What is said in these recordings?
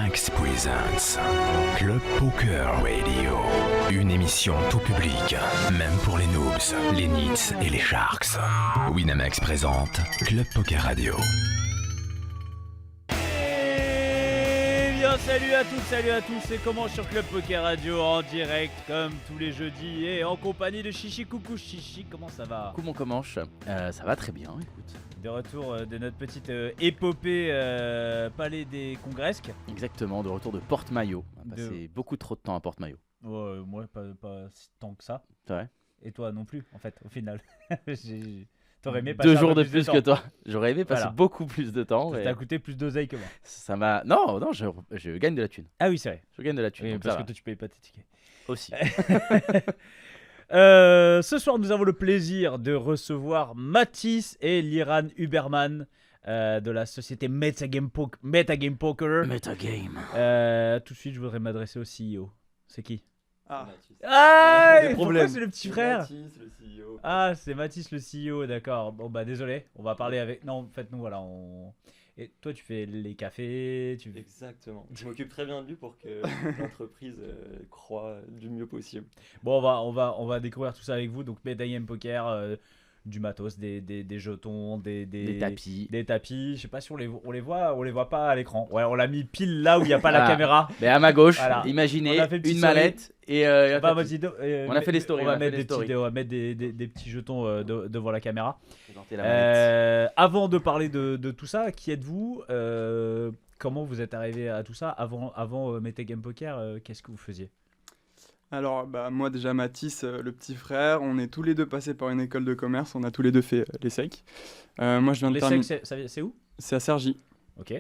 Winamax Presents Club Poker Radio. Une émission tout public, même pour les noobs, les nits et les sharks. Winamax présente Club Poker Radio. Eh bien, salut à toutes, salut à tous, c'est comment sur Club Poker Radio en direct comme tous les jeudis et en compagnie de Chichi. Coucou Chichi, comment ça va? Coucou mon comanche, ça va très bien, écoute. De retour de notre petite épopée Palais des Congresques. Exactement, de retour de Porte-Maillot. On a passé beaucoup trop de temps à Porte-Maillot. Moi, pas si tant que ça. C'est vrai. Et toi non plus, en fait, au final. T'aurais aimé passer 2 jours de plus plus que toi. J'aurais aimé passer Voilà. beaucoup plus de temps. Ça Mais t'a coûté plus d'oseille que moi. ça m'a. Non, je gagne de la thune. Ah oui, c'est vrai. Je gagne de la thune. Oui, donc parce ça que va. toi, tu payes pas tes tickets. Aussi. Ce soir, nous avons le plaisir de recevoir Mathis et Liran Huberman de la société Metagame Poker. Metagame. Tout de suite, je voudrais m'adresser au CEO. C'est qui? Ah, Ah, Des pourquoi problèmes. c'est le petit frère? Mathis, le CEO. Ah, c'est Mathis le CEO, d'accord. Bon bah désolé, on va parler avec... Non, en fait, nous voilà, Et toi, tu fais les cafés, tu... Exactement. Je m'occupe très bien de lui pour que l'entreprise croît du mieux possible. Bon, on va découvrir tout ça avec vous. Donc, Metagame Poker, du matos, des jetons, Des tapis. Des tapis. Je sais pas si on les voit pas à l'écran. Ouais, on l'a mis pile là où il n'y a pas la Ah. caméra. Mais à ma gauche, Voilà. imaginez On a fait une petite une mallette et un Bah, tapis. vas-y, On a fait des stories, On on va a fait mettre des stories. on va mettre des petits jetons devant la caméra. Présentez la mallette. Avant de parler de tout ça, qui êtes-vous? Comment vous êtes arrivé à tout ça? Avant Metagame Poker, qu'est-ce que vous faisiez? Alors, moi déjà, Mathis, le petit frère, on est tous les deux passés par une école de commerce, on a tous les deux fait l'ESSEC. Moi, je viens de Les terminer. secs, c'est où? C'est à Cergy. Ok.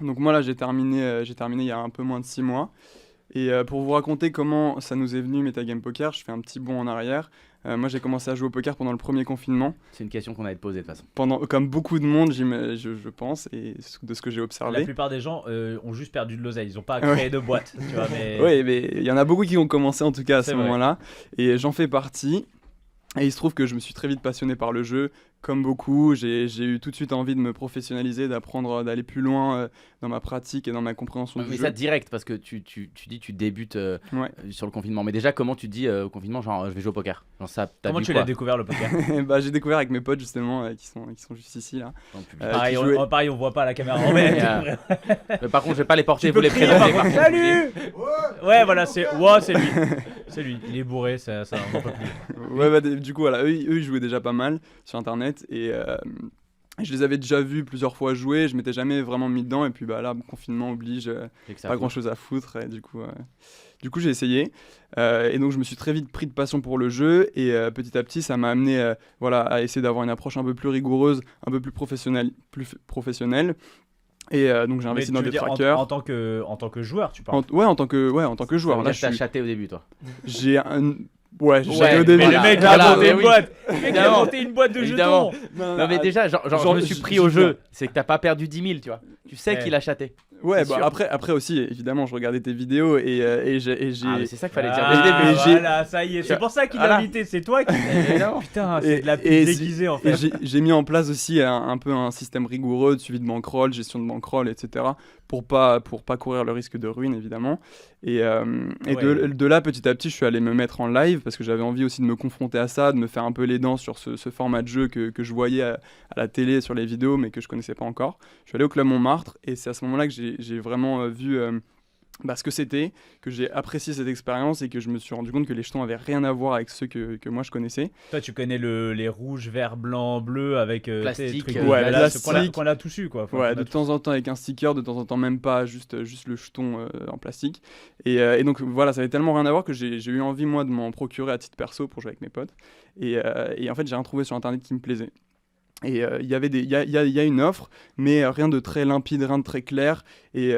Donc moi, là, j'ai terminé il y a un peu moins de 6 mois. Et pour vous raconter comment ça nous est venu, Metagame Poker, je fais un petit bond en arrière. Moi, j'ai commencé à jouer au poker pendant le premier confinement, C'est une question qu'on allait te poser de toute façon. comme beaucoup de monde, je pense, et de ce que j'ai La observé. plupart des gens ont juste perdu de l'oseille, ils ont pas créé de boîte, tu vois, mais... Oui, mais il y en a beaucoup qui ont commencé en tout cas à C'est ce vrai. moment-là, et j'en fais partie. Et il se trouve que je me suis très vite passionné par le jeu, comme beaucoup. J'ai eu tout de suite envie de me professionnaliser, d'apprendre, d'aller plus loin dans ma pratique et dans ma compréhension Mais du ça jeu. direct parce que tu dis tu débutes Ouais. sur le confinement. Mais déjà, comment tu te dis au confinement, genre je vais jouer au poker? Genre ça, t'as Comment vu tu quoi l'as découvert le poker? J'ai découvert avec mes potes justement, qui sont juste ici là. dans le public? Pareil, qui jouait- pareil, on voit pas la caméra. Mais... Mais par contre, je vais pas les porter, Tu vous peux les crier, présenter. par contre. par contre. Salut. Ouais, voilà, c'est lui. C'est lui. Il est bourré, ça on en peut plus. Ouais, du coup, voilà, eux, ils jouaient déjà pas mal sur internet et je les avais déjà vus plusieurs fois jouer. Je m'étais jamais vraiment mis dedans et puis là, confinement oblige. J'ai que ça Pas à grand chose à foutre et du coup j'ai essayé et donc je me suis très vite pris de passion pour le jeu et petit à petit ça m'a amené à essayer d'avoir une approche un peu plus rigoureuse, un peu plus professionnelle et donc j'ai investi Mais dans tu veux des dire, trackers en tant que joueur, tu parles. en tant que joueur. Ça veut Là dire que t'as chaté au début, toi. j'ai un j'ai Ouais, chaté au début. Mais le mec a Voilà, monté mais une oui. boîte. Le mec a Évidemment. monté une boîte de Évidemment. jetons. Non mais déjà, genre je me suis pris au jeu, c'est que t'as pas perdu 10 000, tu vois. Tu sais Ouais. qu'il a chaté. Ouais, C'est sûr. après aussi évidemment je regardais tes vidéos et j'ai Ah mais c'est ça qu'il fallait dire. Ah, mais j'ai- voilà, ça y est. C'est pour ça qu'il l'a Voilà. invité. C'est toi qui. Évidemment. Putain, c'est de la pub et déguisée en Et fait. j'ai mis en place aussi un peu un système rigoureux de suivi de bankroll, gestion de bankroll, etc. pour pas courir le risque de ruine, évidemment. Et Ouais. de là, petit à petit, je suis allé me mettre en live parce que j'avais envie aussi de me confronter à ça, de me faire un peu les dents sur ce format de jeu que je voyais à la télé, sur les vidéos, mais que je connaissais pas encore. Je suis allé au Club Montmartre et c'est à ce moment-là que j'ai vraiment vu ce que c'était, que j'ai apprécié cette expérience et que je me suis rendu compte que les jetons avaient rien à voir avec ceux que moi je connaissais. Toi, tu connais les rouges, verts, blancs, bleus avec Plastique, tes trucs ouais, dégueulasses plastique. qu'on a tous eu quoi. Enfin, Ouais, qu'on a de temps en temps avec un sticker, de temps en temps même pas, juste le jeton en plastique. Et donc voilà, ça avait tellement rien à voir que j'ai eu envie moi de m'en procurer à titre perso pour jouer avec mes potes. Et en fait, j'ai rien trouvé sur internet qui me plaisait. Et il y a une offre, mais rien de très limpide, rien de très clair. Et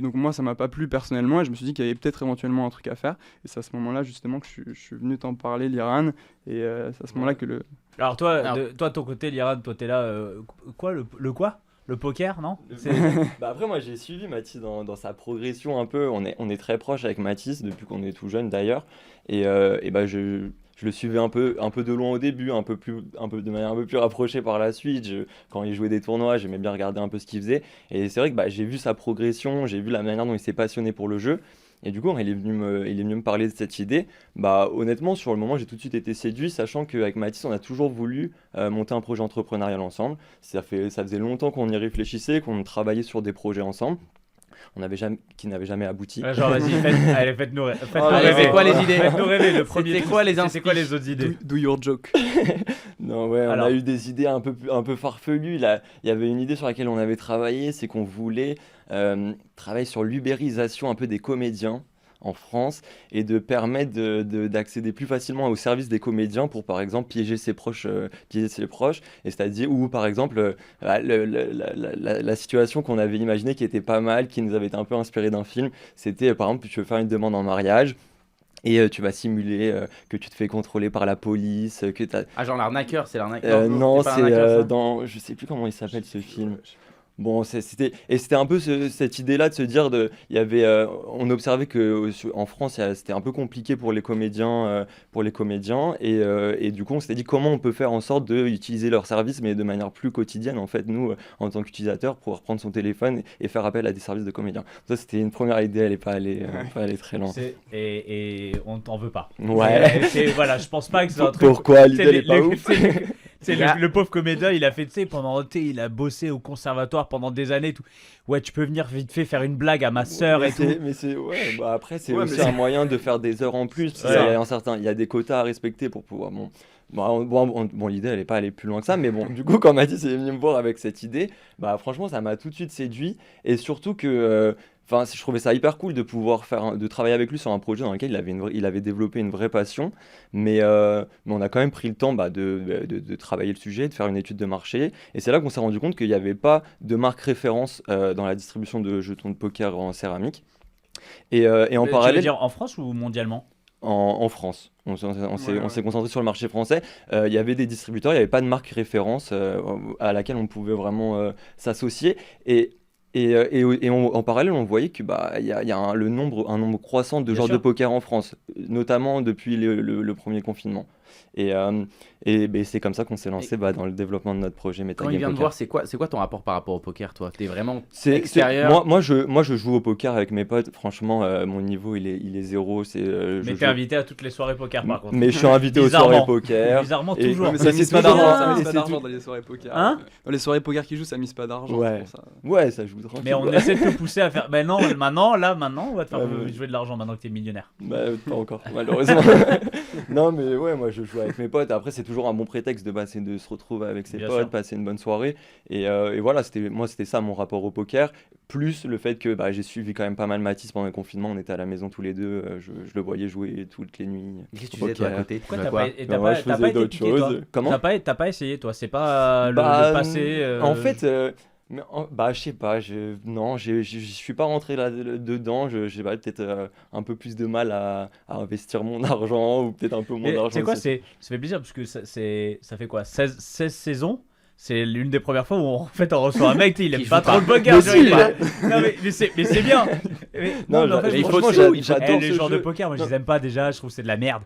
donc moi, ça m'a pas plu personnellement. Et je me suis dit qu'il y avait peut-être éventuellement un truc à faire. Et c'est à ce moment-là justement que je suis venu t'en parler, Liran. Et c'est à ce moment-là que Alors toi, Alors- de ton côté, Liran, toi t'es là. Quoi le quoi? Le poker, non? Bah après, moi j'ai suivi Mathis dans sa progression un peu. On est très proche avec Mathis depuis qu'on est tout jeune d'ailleurs. Et bah je le suivais un peu de loin au début, de manière un peu plus rapprochée par la suite. Quand il jouait des tournois, j'aimais bien regarder un peu ce qu'il faisait. Et c'est vrai que bah, j'ai vu sa progression, j'ai vu la manière dont il s'est passionné pour le jeu. Et du coup, quand il est venu me parler de cette idée, bah honnêtement, sur le moment, j'ai tout de suite été séduit, sachant qu'avec Mathis, on a toujours voulu monter un projet entrepreneurial ensemble. Ça faisait longtemps qu'on y réfléchissait, qu'on travaillait sur des projets ensemble. Qui n'avaient jamais abouti. Genre, vas-y, faites-nous rêver. C'est quoi les idées? Faites-nous rêver. Le premier. C'était quoi les C'est quoi les autres idées? Do your joke. Non, ouais, on Alors. a eu des idées un peu farfelues. Là, il y avait une idée sur laquelle on avait travaillé, c'est qu'on voulait travailler sur l'ubérisation un peu des comédiens en France et de permettre d'accéder plus facilement au service des comédiens pour par exemple piéger ses proches, et c'est-à-dire ou par exemple la situation qu'on avait imaginée qui était pas mal, qui nous avait été un peu inspirée d'un film, c'était par exemple tu veux faire une demande en mariage. Et tu vas simuler que tu te fais contrôler par la police, que t'as... Ah, genre l'arnaqueur, c'est l'arnaqueur. non, pas c'est l'arnaqueur, ça dans... Je sais plus comment il s'appelle ce film. Bon, c'était un peu cette idée-là de se dire on observait que en France c'était un peu compliqué pour les comédiens, et du coup on s'était dit comment on peut faire en sorte d'utiliser leurs services mais de manière plus quotidienne en fait nous en tant qu'utilisateurs pouvoir prendre son téléphone et faire appel à des services de comédiens. Ça c'était une première idée, elle est pas allée très loin. Et on t'en veut pas. Ouais. Voilà, je pense pas que c'est un truc. Pourquoi l'idée elle est pas ouf? C'est le pauvre comédien, il a fait, tu sais, il a bossé au conservatoire pendant des années. Tout. Ouais, tu peux venir vite fait faire une blague à ma sœur et tout. Ouais, bah après, c'est aussi un moyen de faire des heures en plus. Il y a des quotas à respecter pour pouvoir. Bon, l'idée, elle n'est pas allée plus loin que ça. Mais bon, du coup, quand Mathis est venu me voir avec cette idée, bah franchement, ça m'a tout de suite séduit. Et surtout que. Je trouvais ça hyper cool de pouvoir de travailler avec lui sur un projet dans lequel il avait développé une vraie passion, mais on a quand même pris le temps de travailler le sujet, de faire une étude de marché, et c'est là qu'on s'est rendu compte qu'il n'y avait pas de marque référence dans la distribution de jetons de poker en céramique. Et en parallèle, Tu veux dire en France ou mondialement? En France. On s'est concentré sur le marché français. Il y avait des distributeurs, il n'y avait pas de marque référence à laquelle on pouvait vraiment s'associer. En parallèle, on voyait que il y a un nombre croissant de Bien joueurs sûr. de poker en France, notamment depuis le premier confinement. C'est comme ça qu'on s'est lancé dans le développement de notre projet Quand Metagame il vient de Poker. voir, c'est quoi ton rapport par rapport au poker, toi? T'es vraiment C'est extérieur? moi je joue au poker avec mes potes. Franchement, mon niveau il est zéro. Mais t'es invité à toutes les soirées poker par contre. Mais je suis invité aux Bizarrement. soirées poker. Bizarrement, Et- toujours. Mais Ça, ça c'est mise pas toujours d'argent, un- ça mise et pas c'est d'argent tout- dans les soirées poker. Hein? Dans les soirées poker qui jouent, ça mise pas d'argent. Ouais. c'est pour ça. Ouais, ça joue tranquille. Mais on ouais. essaie de te pousser à faire. Ben non, maintenant, on va te faire Ouais. jouer de l'argent maintenant que t'es millionnaire. Bah, pas encore, malheureusement. Non, mais ouais, moi je joue avec mes potes. Après, c'est toujours un bon prétexte de se retrouver avec ses Bien potes, sûr. passer une bonne soirée. Et voilà, c'était ça mon rapport au poker. Plus le fait que j'ai suivi quand même pas mal Mathis pendant le confinement. On était à la maison tous les deux. Je le voyais jouer toutes les nuits. Qu'est-ce que tu faisais toi à côté? Tu Pourquoi faisais t'as quoi? pas, et Bah, moi, je t'as faisais été d'autres piqué, toi? choses. Comment? T'as pas essayé, toi? C'est pas le passé. En fait, je sais pas. Non, je suis pas rentré dedans. J'ai peut-être un peu plus de mal à investir mon argent ou peut-être un peu moins Et d'argent. tu sais quoi, aussi. ça fait plaisir parce que ça fait quoi 16 saisons. C'est l'une des premières fois où on reçoit un mec, tu sais, il aime Qui pas joue trop pas. le poker. Mais tu vois, si, il est pas- Non, mais c'est bien. Non, mais en fait, mais il faut franchement, surtout, j'adore les ce joueurs de jeu. poker, moi je Non. les aime pas déjà, je trouve que c'est de la merde.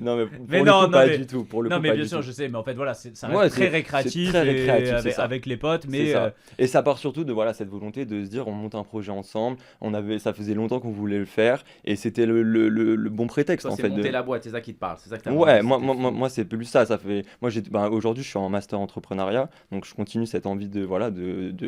Non, mais Mais pour non, le coup, non, pas mais- du tout. Pour le Non coup, mais pas bien du sûr tout. je sais, mais en fait voilà, ça Ouais, reste très c'est récréatif, très récréatif, et c'est ça. avec les potes, C'est mais ça. Et ça part surtout de cette volonté de se dire on monte un projet ensemble. Ça faisait longtemps qu'on voulait le faire et c'était le bon prétexte Toi, en c'est fait. monter la boîte, c'est ça qui te parle, c'est ça que t'as Ouais, vendu, moi c'est plus ça. Aujourd'hui je suis en master entrepreneuriat, donc je continue cette envie de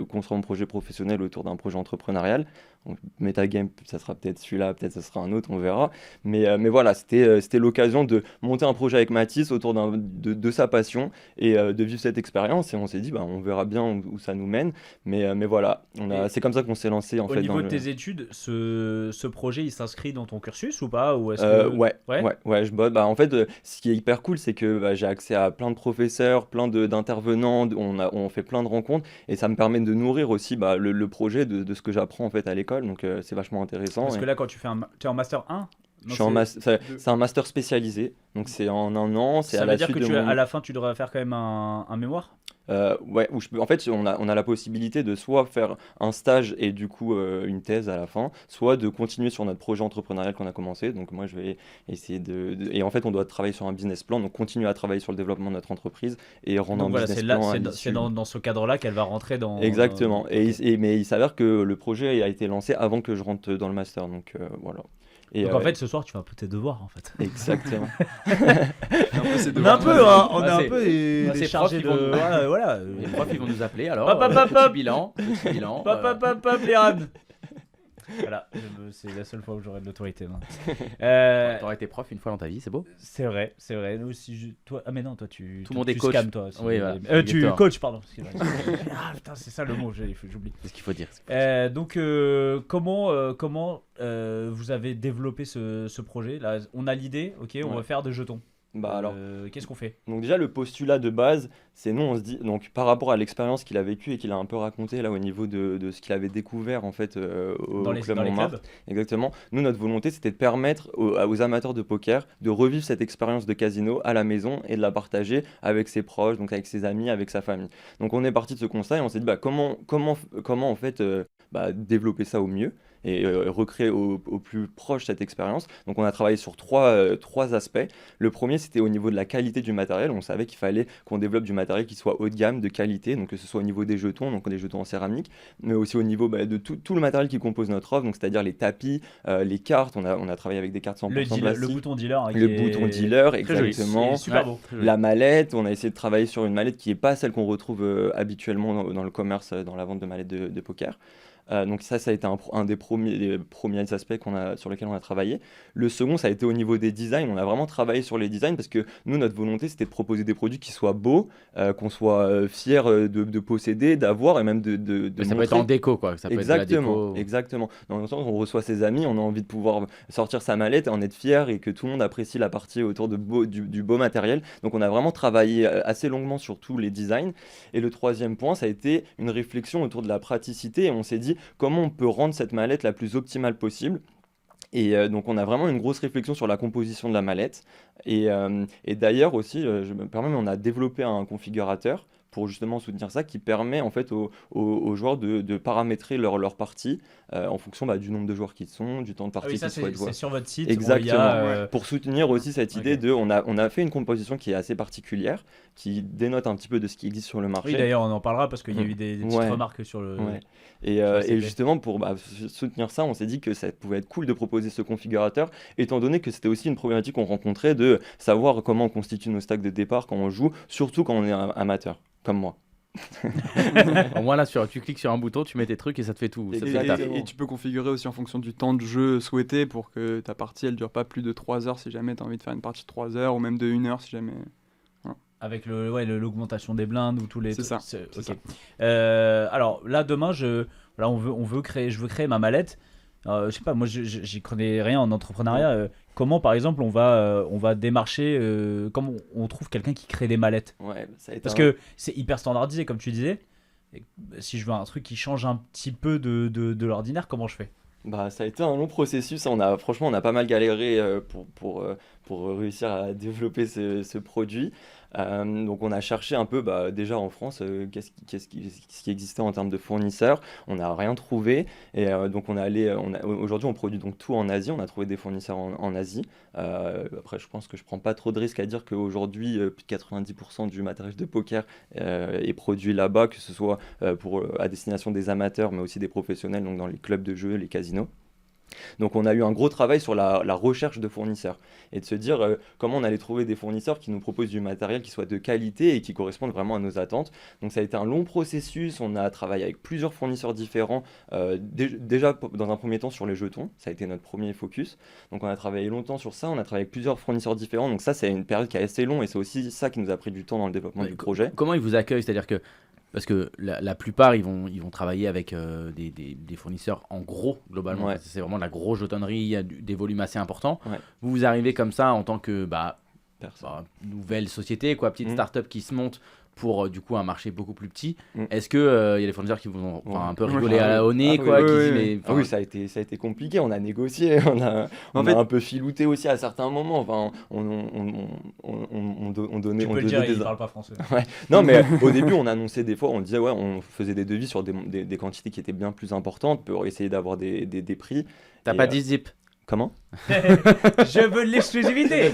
construire mon projet professionnel autour d'un projet entrepreneurial. Donc, Metagame, ça sera peut-être celui-là, peut-être ça sera un autre, on verra. Mais voilà, c'était l'occasion de monter un projet avec Mathis autour de sa passion et de vivre cette expérience. Et on s'est dit, on verra bien où ça nous mène. Mais voilà, c'est comme ça qu'on s'est lancé en au fait. niveau dans de le- tes études, ce projet il s'inscrit dans ton cursus ou pas, ou est-ce que... Ouais, je bosse. En fait, ce qui est hyper cool, c'est que j'ai accès à plein de professeurs, plein d'intervenants, on fait plein de rencontres et ça me permet de nourrir aussi le projet de ce que j'apprends en fait à l'école. Donc c'est vachement intéressant. Parce et- que là quand tu es en master 1, Je suis c'est un master spécialisé, donc c'est en un an, c'est Ça à veut la dire suite que de mon... à la fin, tu devrais faire quand même un mémoire? Ouais, où en fait, on a la possibilité de soit faire un stage et du coup une thèse à la fin, soit de continuer sur notre projet entrepreneurial qu'on a commencé. Donc moi, je vais essayer Et en fait, on doit travailler sur un business plan, donc continuer à travailler sur le développement de notre entreprise et rendre Donc un voilà, business c'est là, plan à c'est l'issue. dans ce cadre-là qu'elle va rentrer dans. Exactement. Ok. Mais il s'avère que le projet a été lancé avant que je rentre dans le master, donc voilà. Et Donc en fait, ce soir, tu vas un peu tes devoirs en fait. exactement. On est un peu, hein, on est Ah, un c'est- peu des ces chargés profs, de. ils vont nous- Voilà. Les profs, ils vont nous appeler alors. Hop, hop, hop, hop. Petit bilan. Petit bilan. Hop, hop, hop, hop, Liran. Voilà, c'est la seule fois où j'aurai de l'autorité. T'aurais été prof une fois dans ta vie, c'est beau. C'est vrai, c'est vrai. Nous aussi, toi, ah mais non, toi tu. Tout le monde tu est coach. scams, toi. Aussi. Oui, voilà. Tu Éducateur. coach, pardon. Ah putain, c'est ça le mot, j'oublie. C'est ce qu'il faut dire. Donc, comment vous avez développé ce projet? Là, on a l'idée, ok, on Ouais. va faire des jetons. Bah alors. Qu'est-ce qu'on fait? Donc déjà le postulat de base, c'est nous on se dit donc par rapport à l'expérience qu'il a vécue et qu'il a un peu raconté là au niveau de ce qu'il avait découvert en fait au Dans les club clubs? Montmartre. Exactement. Nous notre volonté c'était de permettre aux amateurs de poker de revivre cette expérience de casino à la maison et de la partager avec ses proches, donc avec ses amis, avec sa famille. Donc on est parti de ce constat et on s'est dit bah comment en fait développer ça au mieux et recréer au plus proche cette expérience. Donc on a travaillé sur trois aspects. Le premier, c'était au niveau de la qualité du matériel. On savait qu'il fallait qu'on développe du matériel qui soit haut de gamme, de qualité, donc que ce soit au niveau des jetons, donc des jetons en céramique, mais aussi au niveau de tout le matériel qui compose notre offre, donc c'est-à-dire les tapis, les cartes. On a travaillé avec des cartes 100% Le plastique. bouton dealer. Hein, Le qui est bouton dealer, très joli. exactement. C'est super Ouais. beau. La mallette, on a essayé de travailler sur une mallette qui n'est pas celle qu'on retrouve habituellement dans le commerce, dans la vente de mallettes de poker. Donc ça a été un des premiers aspects sur lesquels on a travaillé. Le second, ça a été au niveau des designs. On a vraiment travaillé sur les designs parce que nous, notre volonté, c'était de proposer des produits qui soient beaux, qu'on soit fiers de posséder, d'avoir et même de Ça peut montrer. être en déco, quoi. Ça peut être de la déco. Exactement. Dans le sens où on reçoit ses amis, on a envie de pouvoir sortir sa mallette, en être fier et que tout le monde apprécie la partie autour du beau matériel. Donc on a vraiment travaillé assez longuement sur tous les designs. Et le troisième point, ça a été une réflexion autour de la praticité et on s'est dit comment on peut rendre cette mallette la plus optimale possible. Et donc on a vraiment une grosse réflexion sur la composition de la mallette. Et d'ailleurs aussi, je me permets, mais on a développé un configurateur pour justement soutenir ça, qui permet en fait aux joueurs de paramétrer leur partie en fonction du nombre de joueurs qu'ils sont, du temps de Ah partie oui, ça qu'ils souhaitent jouer. c'est sur votre site. Exactement. Pour soutenir aussi cette idée Ok. on a fait une composition qui est assez particulière, qui dénote un petit peu de ce qui existe sur le marché. Oui, d'ailleurs, on en parlera parce qu'il y a eu des petites Ouais. remarques sur le. Ouais. Et le CV. justement, pour soutenir ça, on s'est dit que ça pouvait être cool de proposer ce configurateur, étant donné que c'était aussi une problématique qu'on rencontrait de savoir comment on constitue nos stacks de départ quand on joue, surtout quand on est amateur, comme moi. Au moins là, tu cliques sur un bouton, tu mets tes trucs et ça te fait tout. Ça te fait la taf. Et tu peux configurer aussi en fonction du temps de jeu souhaité pour que ta partie elle dure pas plus de 3 heures si jamais tu as envie de faire une partie de 3 heures ou même de 1 heure si jamais. Avec l'augmentation des blindes ou tous les. C'est ça, ok. c'est ça. Alors là, demain, je veux créer ma mallette. Je sais pas, moi, j'y connais rien en entrepreneuriat. Comment, par exemple, on va démarcher, comment on trouve quelqu'un qui crée des mallettes? Ouais, ça a été Parce que c'est hyper standardisé, comme tu disais. Et si je veux un truc qui change un petit peu de l'ordinaire, comment je fais? ça a été un long processus. Franchement, on a pas mal galéré pour réussir à développer ce produit. Donc, on a cherché un peu déjà en France ce qui existait en termes de fournisseurs. On n'a rien trouvé. Et donc, aujourd'hui, on produit donc tout en Asie. On a trouvé des fournisseurs en Asie. Après, je pense que je prends pas trop de risques à dire qu'aujourd'hui, plus de 90% du matériel de poker est produit là-bas, que ce soit à destination des amateurs, mais aussi des professionnels, donc dans les clubs de jeu, les casinos. Donc on a eu un gros travail sur la recherche de fournisseurs et de se dire comment on allait trouver des fournisseurs qui nous proposent du matériel qui soit de qualité et qui correspondent vraiment à nos attentes. Donc ça a été un long processus, on a travaillé avec plusieurs fournisseurs différents, déjà dans un premier temps sur les jetons, ça a été notre premier focus. Donc on a travaillé longtemps sur ça, on a travaillé avec plusieurs fournisseurs différents, donc ça c'est une période qui est assez longue et c'est aussi ça qui nous a pris du temps dans le développement du projet. Comment ils vous accueillent? C'est-à-dire que parce que la plupart, ils vont travailler avec des fournisseurs en gros, globalement. Ouais. Parce que c'est vraiment de la grosse jetonnerie, il y a des volumes assez importants. Ouais. Vous arrivez comme ça en tant que Personne. nouvelle société, petite Mhm. start-up qui se monte pour du coup un marché beaucoup plus petit. Mm. Est-ce que il y a des fournisseurs qui vont un peu Ouais. rigoler au nez, Ah oui, quoi, oui, qui oui, disent, oui. mais Ah oui, ça a été compliqué, on a négocié, on fait- a un peu filouté aussi à certains moments, enfin, on donnait... Tu on peux le donnait dire, des- il parle pas français. Non, mais au début, on annonçait des fois, on disait, ouais, on faisait des devis sur des quantités qui étaient bien plus importantes pour essayer d'avoir des prix. t'as Et, pas dit zip. Comment? Je veux l'exclusivité.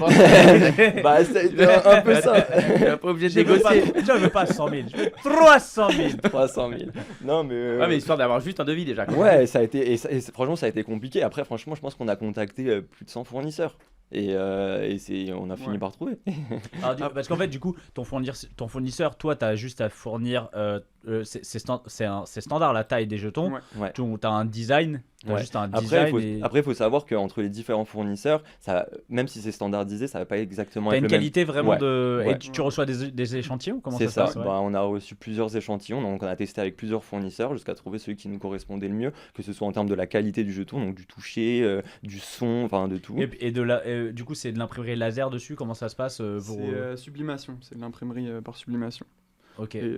Bah, c'est un peu ça. T'es pas obligé de Je veux pas, négocier. je veux pas 100 000, je veux 300 000. 300 000. Non, mais... Ouais, mais histoire d'avoir juste un devis déjà, quoi. Ouais, ça a été, franchement, ça a été compliqué. Après, franchement, je pense qu'on a contacté plus de 100 fournisseurs. Et on a fini Ouais. par trouver. Parce qu'en fait, du coup, ton fournisseur, toi, tu as juste à fournir. C'est standard la taille des jetons. Ouais. Ouais. Tu as un design. Tu as Ouais. juste un Après, design. il faut savoir qu'entre les différents fournisseurs, même si c'est standardisé, ça va pas exactement Tu as être une le même. qualité vraiment Ouais. de. Ouais. Et tu reçois des échantillons. Comment C'est ça ça. se passe, ouais. Bah, on a reçu plusieurs échantillons, donc on a testé avec plusieurs fournisseurs jusqu'à trouver celui qui nous correspondait le mieux, que ce soit en termes de la qualité du jeton, donc du toucher, du son, enfin de tout. Et du coup, c'est de l'imprimerie laser dessus. Comment ça se passe pour... C'est sublimation, c'est de l'imprimerie par sublimation. Ok. et,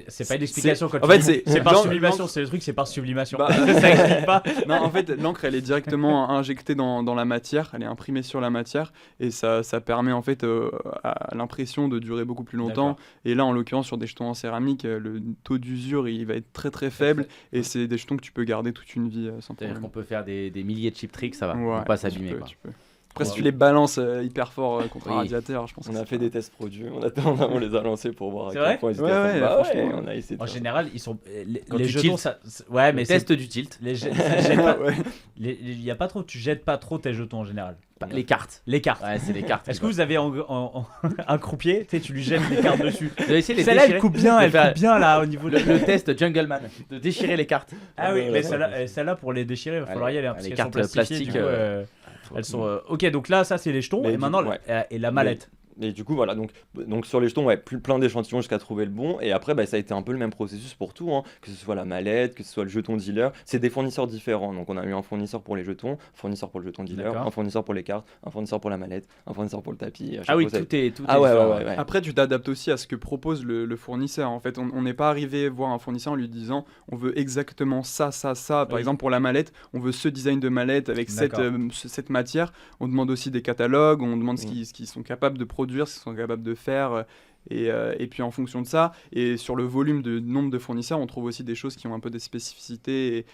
C'est pas une explication quand en tu fait, dis c'est par l'encre- sublimation. C'est le truc, c'est par sublimation. Bah, Ça explique pas. Non, en fait, l'encre, elle est directement injectée dans la matière, elle est imprimée sur la matière, et ça permet en fait à l'impression de durer beaucoup plus longtemps. D'accord. Et là, en l'occurrence, sur des jetons en céramique, le taux d'usure, il va être très très faible, et c'est des jetons que tu peux garder toute une vie sans C'est-à-dire problème. qu'on peut faire des milliers de chip tricks, ça va. Ouais, On va pas tu s'abîmer, peux, quoi. tu peux. Après, si Ouais. tu les balances hyper fort contre un Oui. radiateur, je pense On que a c'est fait pas- des tests produits, on les a lancés pour voir à C'est quel vrai point ils étaient Ouais, à fond. ouais, Bah franchement, on a essayé de En faire. général, ils sont Quand les tu jetons. tiltes. Ça, ouais, mais Le c'est test du tilt. Ouais. y a pas trop. Tu jettes pas trop tes jetons en général. Les cartes. Les cartes. Ouais, c'est les cartes. Est-ce que vous avez un croupier, tu lui jettes les cartes dessus. Vous avez essayé de les Celle-là, elle déchirer coupe bien, De elle faire coupe bien là au niveau de. le test Jungleman, de déchirer les cartes. Ah oui, Ouais, mais ouais. celle-là pour les déchirer, il va falloir y aller hein, parce les qu'elles cartes sont plastifiées. plastiques, Du coup, elles sont. Ok, donc là, ça c'est les jetons Mais et du maintenant coup, ouais. et la mallette. Et du coup, voilà, donc sur les jetons, ouais, plein d'échantillons jusqu'à trouver le bon. Et après, bah, ça a été un peu le même processus pour tout, hein, que ce soit la mallette, que ce soit le jeton dealer. C'est des fournisseurs différents. Donc, on a eu un fournisseur pour les jetons, un fournisseur pour le jeton dealer, D'accord. un fournisseur pour les cartes, un fournisseur pour la mallette, un fournisseur pour le tapis. Et à chaque Ah oui, fois, ça- tout est Ah ouais, différent. ouais. Après, tu t'adaptes aussi à ce que propose le fournisseur. En fait, on n'est pas arrivé voir un fournisseur en lui disant on veut exactement ça. Par Oui. exemple, pour la mallette, on veut ce design de mallette avec D'accord. cette matière. On demande aussi des catalogues, on demande ce Mm. qu'ils sont capables de produire, ce qu'ils sont capables de faire. Et puis en fonction de ça, et sur le volume de nombre de fournisseurs, on trouve aussi des choses qui ont un peu des spécificités.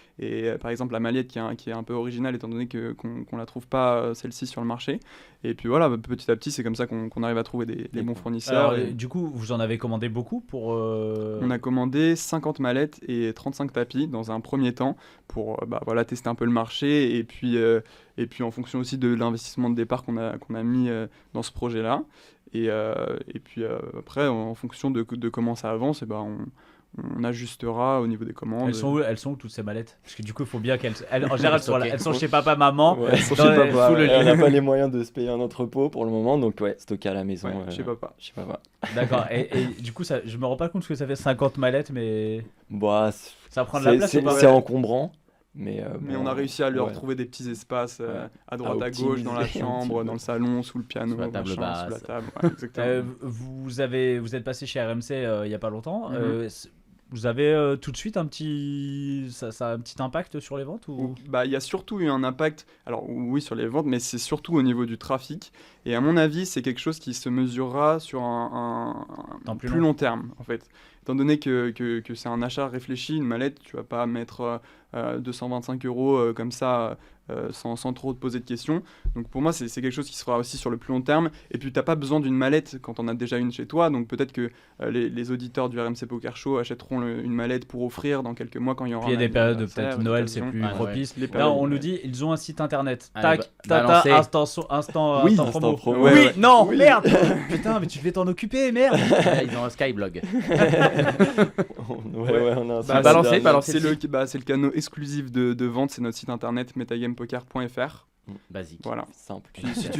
Par exemple, la mallette qui est un peu originale, étant donné qu'on la trouve pas celle-ci sur le marché. Et puis voilà, petit à petit, c'est comme ça qu'on arrive à trouver des bons fournisseurs. Alors, Et du coup, vous en avez commandé beaucoup pour. on a commandé 50 mallettes et 35 tapis dans un premier temps pour voilà, tester un peu le marché et puis en fonction aussi de l'investissement de départ qu'on a mis dans ce projet-là. Et puis après, en fonction de comment ça avance, on ajustera au niveau des commandes. Elles sont où toutes ces mallettes? Parce que du coup, il faut bien en général, elles sont chez papa, maman. Ouais, elles sont dans chez les- papa, sous le ouais. lit. On n'a pas les moyens de se payer un entrepôt pour le moment, donc ouais, stocké à la maison. Ouais, chez papa. Chez papa. D'accord. Et du coup, je me rends pas compte que ça fait 50 mallettes, mais Bah, ça prend de la place ou pas? c'est encombrant, mais Mais bon, on a réussi à leur ouais. trouver des petits espaces à droite, À à gauche, dans la optimiser un chambre, petit peu. dans le salon, sous le piano, Sous la table machin, basse. sous la table. Ouais, exactement. Vous êtes passé chez RMC il y a pas longtemps. Mhm. Vous avez tout de suite ça a un petit impact sur les ventes ou... Il y a surtout eu un impact, alors oui sur les ventes, mais c'est surtout au niveau du trafic. Et à mon avis, c'est quelque chose qui se mesurera sur un Temps plus plus long. long terme, en fait. Étant donné que c'est un achat réfléchi, une mallette, tu vas pas mettre 225 € comme ça sans trop te poser de questions. Donc pour moi, c'est quelque chose qui sera aussi sur le plus long terme. Et puis, tu n'as pas besoin d'une mallette quand on a déjà une chez toi. Donc peut-être que les auditeurs du RMC Poker Show achèteront une mallette pour offrir dans quelques mois quand il y aura Puis il y a un des périodes de anniversaire, peut-être des Noël, c'est occasions. plus Ah, ouais. propice. Les Là, périodes, on nous ouais. dit, ils ont un site internet. Allez, Tac, balancez. instant Oui, instant instant promo. promo. Oui, Ouais, ouais. non, Oui. merde. Putain, mais tu devais t'en occuper, merde. Ils ont un Skyblog. Ouais, on a un site balancez, internet. balancez. C'est le canal exclusif de vente, c'est notre site internet metagamepoker.fr. Basique. Voilà. Simple.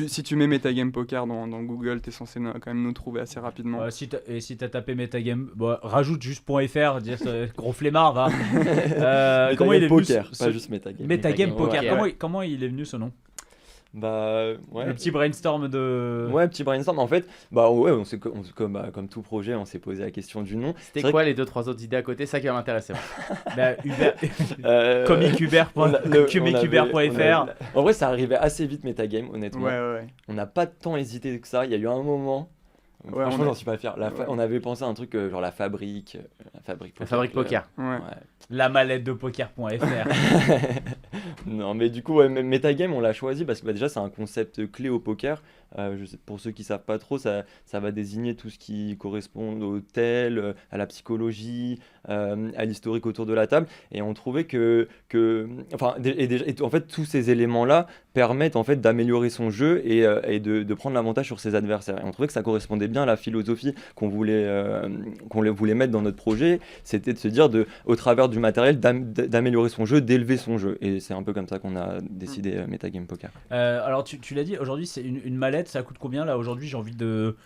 Si tu mets Metagame Poker dans Google, t'es censé quand même nous trouver assez rapidement. Si t'as tapé Metagame, rajoute juste .fr, dire gros flemmard, va. Comment il est venu Poker, ce pas juste Metagame. Metagame Metagame Poker. Poker. Comment il est venu ce nom? Bah ouais. Le petit brainstorm de. Ouais, petit brainstorm. En fait, bah ouais, comme tout projet, on s'est posé la question du nom. C'était C'est quoi les 2-3 autres idées à côté? Ça qui va m'intéresser. Bah, Uber. Euh, Comichuber.fr. En vrai, ça arrivait assez vite, Metagame, honnêtement. Ouais. On n'a pas tant hésité que ça. Il y a eu un moment. Ouais, Franchement, on a- j'en suis pas fier. On avait pensé à un truc genre la fabrique. La fabrique poker. Ouais. Ouais. La mallette de poker.fr. Non, mais du coup, ouais, Metagame, on l'a choisi parce que déjà, c'est un concept clé au poker. Pour ceux qui savent pas trop, ça va désigner tout ce qui correspond au tel, à la psychologie, à l'historique autour de la table. Et on trouvait en fait, tous ces éléments-là permettent en fait d'améliorer son jeu et de prendre l'avantage sur ses adversaires. Et on trouvait que ça correspondait bien à la philosophie qu'on voulait mettre dans notre projet. C'était de se dire, au travers du matériel, d'améliorer son jeu, d'élever son jeu. Et c'est un peu comme ça qu'on a décidé Metagame Poker. Alors tu l'as dit, aujourd'hui c'est une mallette, ça coûte combien là aujourd'hui? J'ai envie de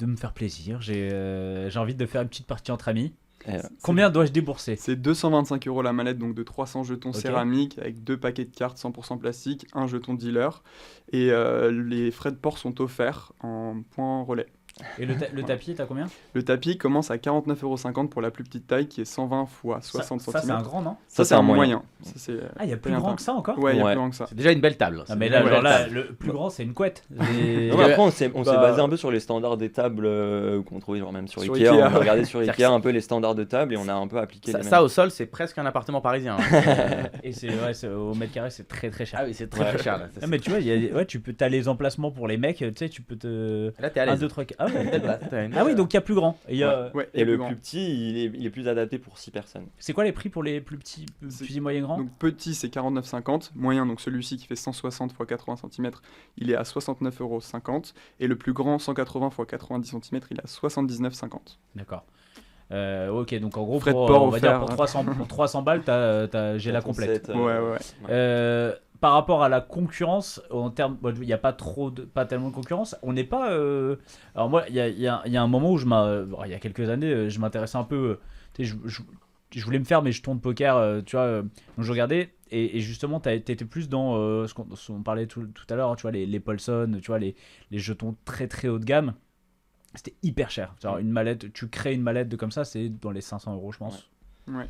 me faire plaisir, j'ai envie de faire une petite partie entre amis. Combien dois-je débourser? C'est 225 € la mallette, donc de 300 jetons Ok. céramiques avec 2 paquets de cartes 100% plastique, un jeton dealer. Et les frais de port sont offerts en point relais. Et le tapis, t'as combien? Le tapis commence à 49,50 € pour la plus petite taille qui est 120 x 60 Ça c'est cm. un grand, non? Ça, c'est un moyen. Ça, c'est, Ah, il y a plus rien grand pas. que ça encore? Ouais, il y a Ouais. plus grand que ça. C'est déjà une belle table. Ah, mais là, Ouais, genre là, table. le plus grand c'est une couette. Non, mais après, on s'est Bah, basé un peu sur les standards des tables qu'on trouvait genre même sur Sur Ikea. Ikea, On a ouais. regardé sur C'est-à-dire Ikea que un peu les standards de table et on a un peu appliqué les Ça mêmes. au sol, c'est presque un appartement parisien. Hein. Et au mètre carré c'est très très cher. Ah oui, c'est très très cher là. Non, mais tu vois, t'as les emplacements pour les mecs, tu sais, tu peux te. Là, t'es à 1, l'aise. 2, 3, 4. Ah ouais. Belle place, t'as une- Ah oui, donc il y a plus grand. Et il y a- Ouais, Et le grand. plus petit, il est plus adapté pour 6 personnes. C'est quoi les prix pour les plus petits, moyens, grands? Donc petit c'est 49,50, moyen donc celui-ci qui fait 160 x 80 cm, il est à 69,50 € et le plus grand 180 x 90 cm, il est à 79,50. D'accord. Ok, donc en gros, Frais de pour, port on va dire offerts. pour 300 balles, j'ai la complète. Ouais. Par rapport à la concurrence, il n'y a pas tellement de concurrence. On n'est pas. Alors moi, il y a un moment où il y a quelques années, je m'intéressais un peu. Tu sais, je voulais me faire mes jetons de poker, tu vois. Donc je regardais et justement, t'étais plus dans ce qu'on parlait tout à l'heure, tu vois, les Paulson, tu vois, les jetons très très haut de gamme. C'était hyper cher. Genre une mallette, tu crées une mallette de comme ça, c'est dans les 500 €, je pense. Ouais.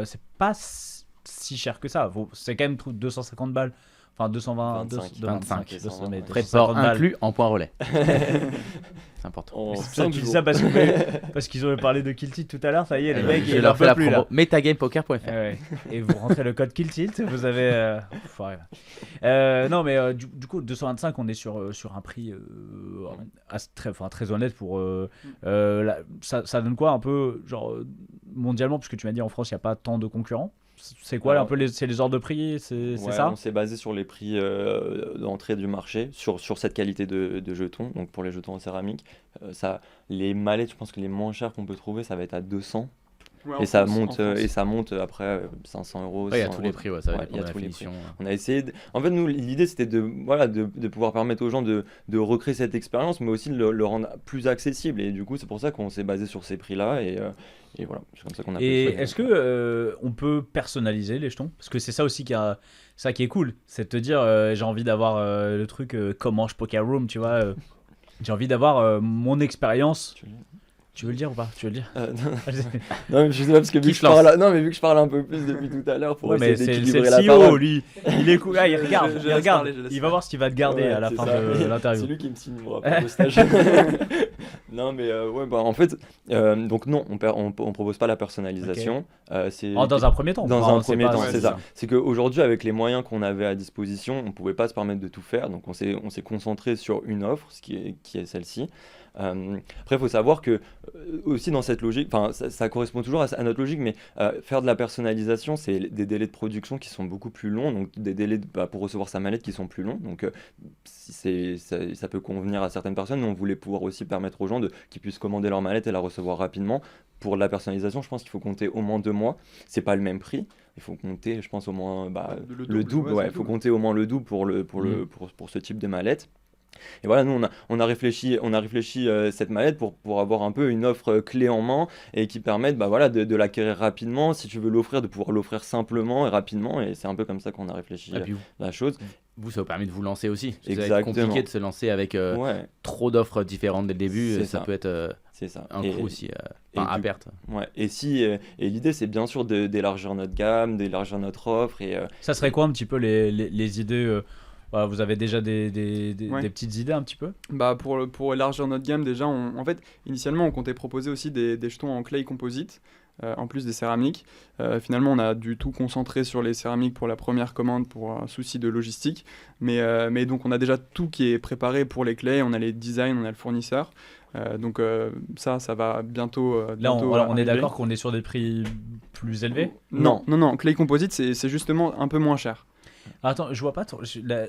C'est pas si cher que ça. C'est quand même 250 balles. Enfin, 220, 25, 225. Mais Frais de 250 port balles. inclus en point relais. C'est important. En Ça, 5 tu dis jours. ça parce qu'ils ont parlé de Kill Tilt tout à l'heure. Ça y est, les mecs, Je ils leur en fais la peuvent plus là. promo. Metagamepoker.fr. Ouais. Et vous rentrez le code Kill Tilt, vous avez. Foiré, là. Non, mais du coup, 225, on est sur un prix très honnête pour. Ça donne quoi un peu, genre mondialement, parce que tu m'as dit en France, il n'y a pas tant de concurrents. C'est quoi un peu c'est les ordres de prix, c'est Ouais, ça? on s'est basé sur les prix d'entrée du marché, sur cette qualité de jetons. Donc pour les jetons en céramique, les mallettes, je pense que les moins chers qu'on peut trouver, ça va être à 200. Ouais, Et en ça France, monte après 500 €. Ouais, il y a 600 tous les €. prix, ouais, ça va Ouais, il y a dépendre de la tous les prix. finition. On a essayé en fait, nous, l'idée c'était de pouvoir permettre aux gens de recréer cette expérience, mais aussi de le rendre plus accessible. Et du coup, c'est pour ça qu'on s'est basé sur ces prix-là. Et voilà, c'est comme ça qu'on a Et fait. est-ce que on peut personnaliser les jetons? Parce que c'est ça aussi qui est cool, c'est de te dire j'ai envie d'avoir le truc comme Ange Poker Room, tu vois. J'ai envie d'avoir mon expérience. Tu veux le dire ou pas? Tu veux le dire? Non, mais je sais pas parce que vu que je parle un peu plus depuis tout à l'heure pour Ouais, mais essayer c'est d'équilibrer le la CEO, parole. lui. Il est cool. Ah, il Je regarde. laisse Il regarde. parler, je laisse Il va voir ce qu'il va te garder Ouais, à la c'est fin ça. de l'interview. C'est lui qui me signe mon rapport de stage. Non, mais ouais, bah en fait, donc non, on propose pas la personnalisation. C'est Dans un premier temps. Dans Enfin, un c'est premier pas- temps, ouais, c'est c'est ça. ça. C'est qu'aujourd'hui, avec les moyens qu'on avait à disposition, on ne pouvait pas se permettre de tout faire. Donc, on s'est concentré sur une offre, qui est celle-ci. Après, il faut savoir que aussi dans cette logique, enfin, ça correspond toujours à notre logique, mais faire de la personnalisation, c'est des délais de production qui sont beaucoup plus longs, donc des délais pour recevoir sa mallette qui sont plus longs. Donc, ça peut convenir à certaines personnes, mais on voulait pouvoir aussi permettre aux gens qu'ils puissent commander leur mallette et la recevoir rapidement. Pour la personnalisation, je pense qu'il faut compter au moins 2 mois. C'est pas le même prix. Il faut compter, je pense, au moins le double. ouais, Il faut compter au moins le double pour ce type de mallette. Et voilà, nous on a réfléchi cette mallette pour avoir un peu une offre clé en main et qui permette de l'acquérir rapidement. Si tu veux l'offrir, de pouvoir l'offrir simplement et rapidement. Et c'est un peu comme ça qu'on a réfléchi Et puis, la chose. Vous, ça vous permet de vous lancer aussi. Ça va être Exactement. compliqué de se lancer avec Ouais, trop d'offres différentes dès le début. C'est Ça ça. peut être c'est ça. un Et- coût aussi et à du- perte. Ouais. Et l'idée, c'est bien sûr d'élargir notre gamme, d'élargir notre offre. Ça serait quoi un petit peu les idées voilà, vous avez déjà Ouais. des petites idées un petit peu? Bah pour élargir notre gamme, déjà, en fait, initialement, on comptait proposer aussi des jetons en clay composite, en plus des céramiques. Finalement, on a dû tout concentrer sur les céramiques pour la première commande pour un souci de logistique. Mais donc, on a déjà tout qui est préparé pour les clays. On a les designs, on a le fournisseur. Donc ça va bientôt. Là, bientôt voilà, on est arriver. d'accord qu'on est sur des prix plus élevés? Non. Clay composite, c'est justement un peu moins cher. Ah, attends, je vois pas.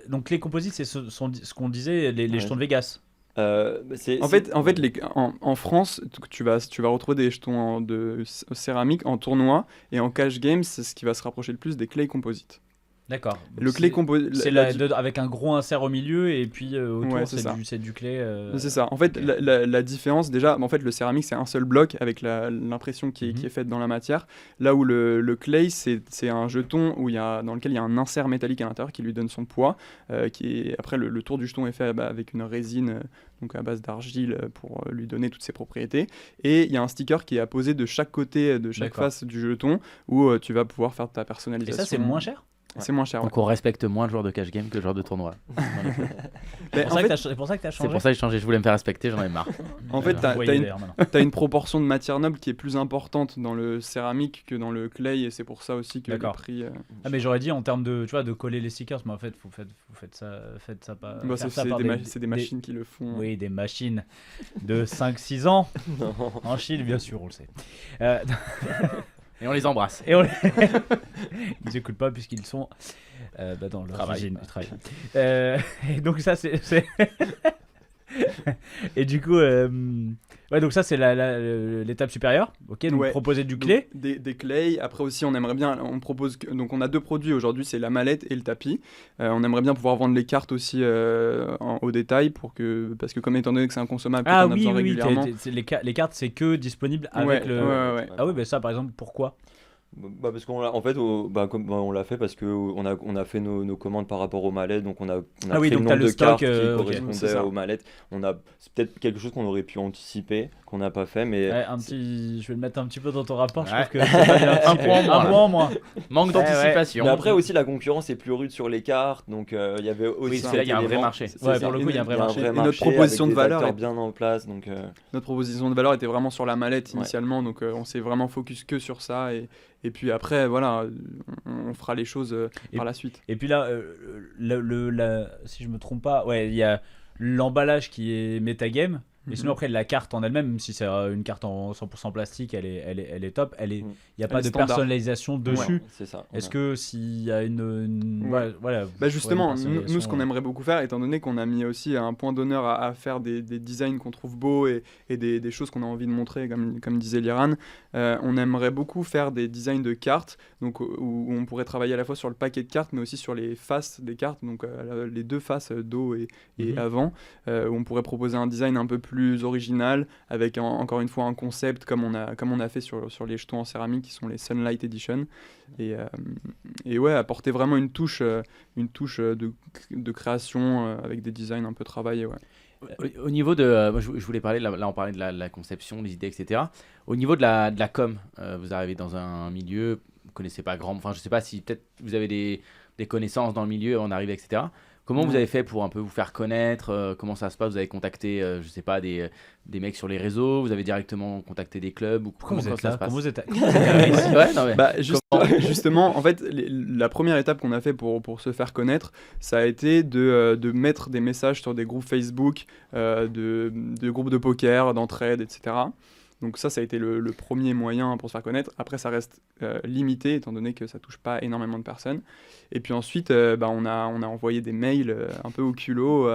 Donc les composites, c'est ce qu'on disait, les Ouais. jetons de Vegas. En fait, en France, tu vas retrouver des jetons de céramique en tournoi et en cash game, c'est ce qui va se rapprocher le plus des clay composites. D'accord. Le clay composite, C'est avec un gros insert au milieu et puis autour Ouais, c'est ça. c'est du clay. c'est ça. En fait, ok. la différence, déjà, en fait, le céramique, c'est un seul bloc avec l'impression qui Mhm. est faite dans la matière. Là où le clay, c'est un jeton dans lequel il y a un insert métallique à l'intérieur qui lui donne son poids. Après, le tour du jeton est fait avec une résine donc à base d'argile pour lui donner toutes ses propriétés. Et il y a un sticker qui est apposé de chaque côté, de chaque D'accord. face du jeton où tu vas pouvoir faire ta Et personnalisation. ça, c'est moins cher? C'est moins cher. Ouais. Donc on respecte moins le joueur de cash game que le joueur de tournoi. Mais C'est en fait, c'est pour ça que t'as C'est changé? pour ça que j'ai changé, je voulais me faire respecter, j'en ai marre. En fait, Vous t'as voyez une- d'ailleurs maintenant. tu as une proportion de matière noble qui est plus importante dans le céramique que dans le clay, et c'est pour ça aussi que le D'accord. prix. Ah, mais j'aurais dit en termes de, tu vois, de coller les stickers, mais en fait, vous faites ça pas. Bah, faire c'est ça par c'est des machines qui le font. Oui, des machines de 5-6 ans Non. en Chine, bien sûr, on le sait. Euh, Et on les embrasse. et on ils écoutent pas puisqu'ils sont dans leur Travail. usine du travail. Et donc ça c'est et du coup ouais, donc ça c'est l'étape supérieure. OK, donc Ouais. proposer du Donc, clé. des clays. Après aussi, on aimerait bien. Donc on a deux produits aujourd'hui, c'est la mallette et le tapis. On aimerait bien pouvoir vendre les cartes aussi au détail parce que comme étant donné que c'est inconsommable, Ah qu'on a oui, besoin oui, régulièrement. les cartes c'est que disponible avec Ouais, le ouais. Ah oui, mais ça par exemple, pourquoi? Bah parce qu'on l'a en fait on l'a fait parce que on a fait nos commandes par rapport aux mallettes, donc on a Ah oui, pris donc le t'as nombre le de stock, cartes qui ok. C'est correspondaient ça. aux mallettes. C'est peut-être quelque chose qu'on aurait pu anticiper, qu'on n'a pas fait, mais Ouais, je vais le mettre un petit peu dans ton rapport, je Ouais. trouve que c'est pas bien. Un point en moins, Un là. point en moins. Manque Ouais, d'anticipation. mais après aussi la concurrence est plus rude sur les cartes, donc il y avait aussi Oui, cet là, il y a un vrai élément. marché. C'est Ouais, ça. pour le coup, il y a un vrai marché. Et notre marché proposition avec de des valeur acteurs est- bien en place, donc Notre proposition de valeur était vraiment sur la mallette Ouais. initialement, donc on s'est vraiment focus que sur ça. Et puis après, voilà, on fera les choses Et- par la suite. Et puis là, si je me trompe pas, ouais, il y a l'emballage qui est metagame. Mais sinon, après, la carte en elle-même, même si c'est une carte en 100% plastique, elle est top. Il n'y a Elle pas est de standard. personnalisation dessus. ouais, c'est ça. Est-ce que s'il y a Ouais. voilà, Bah justement, une nous, ce qu'on personnalisation, aimerait beaucoup faire, étant donné qu'on a mis aussi un point d'honneur à faire des designs qu'on trouve beaux et des choses qu'on a envie de montrer, comme disait Liran, on aimerait beaucoup faire des designs de cartes, donc où on pourrait travailler à la fois sur le paquet de cartes, mais aussi sur les faces des cartes, donc les deux faces, dos et Mhm. avant, où on pourrait proposer un design un peu plus original, avec encore une fois un concept comme on a fait sur les jetons en céramique qui sont les Sunlight Edition. Et ouais, apporter vraiment une touche de création avec des designs un peu travaillés. Ouais. Au niveau de. Moi, je voulais parler, là on parlait de la conception, des idées, etc. Au niveau de la com, vous arrivez dans un milieu, vous ne connaissez pas grand. Enfin, je ne sais pas si peut-être vous avez des connaissances dans le milieu, on arrive, etc. Comment vous Ouais. avez fait pour un peu vous faire connaître? Comment ça se passe? Vous avez contacté, je sais pas, des mecs sur les réseaux? Vous avez directement contacté des clubs? Ou Pourquoi vous êtes ça là? se passe? Comment vous êtes Ouais, non, mais Bah, justement, en fait, la première étape qu'on a fait pour se faire connaître, ça a été de mettre des messages sur des groupes Facebook, de groupes de poker, d'entraide, etc. Donc ça a été le premier moyen pour se faire connaître. Après, ça reste limité, étant donné que ça touche pas énormément de personnes. Et puis ensuite, on a envoyé des mails un peu au culot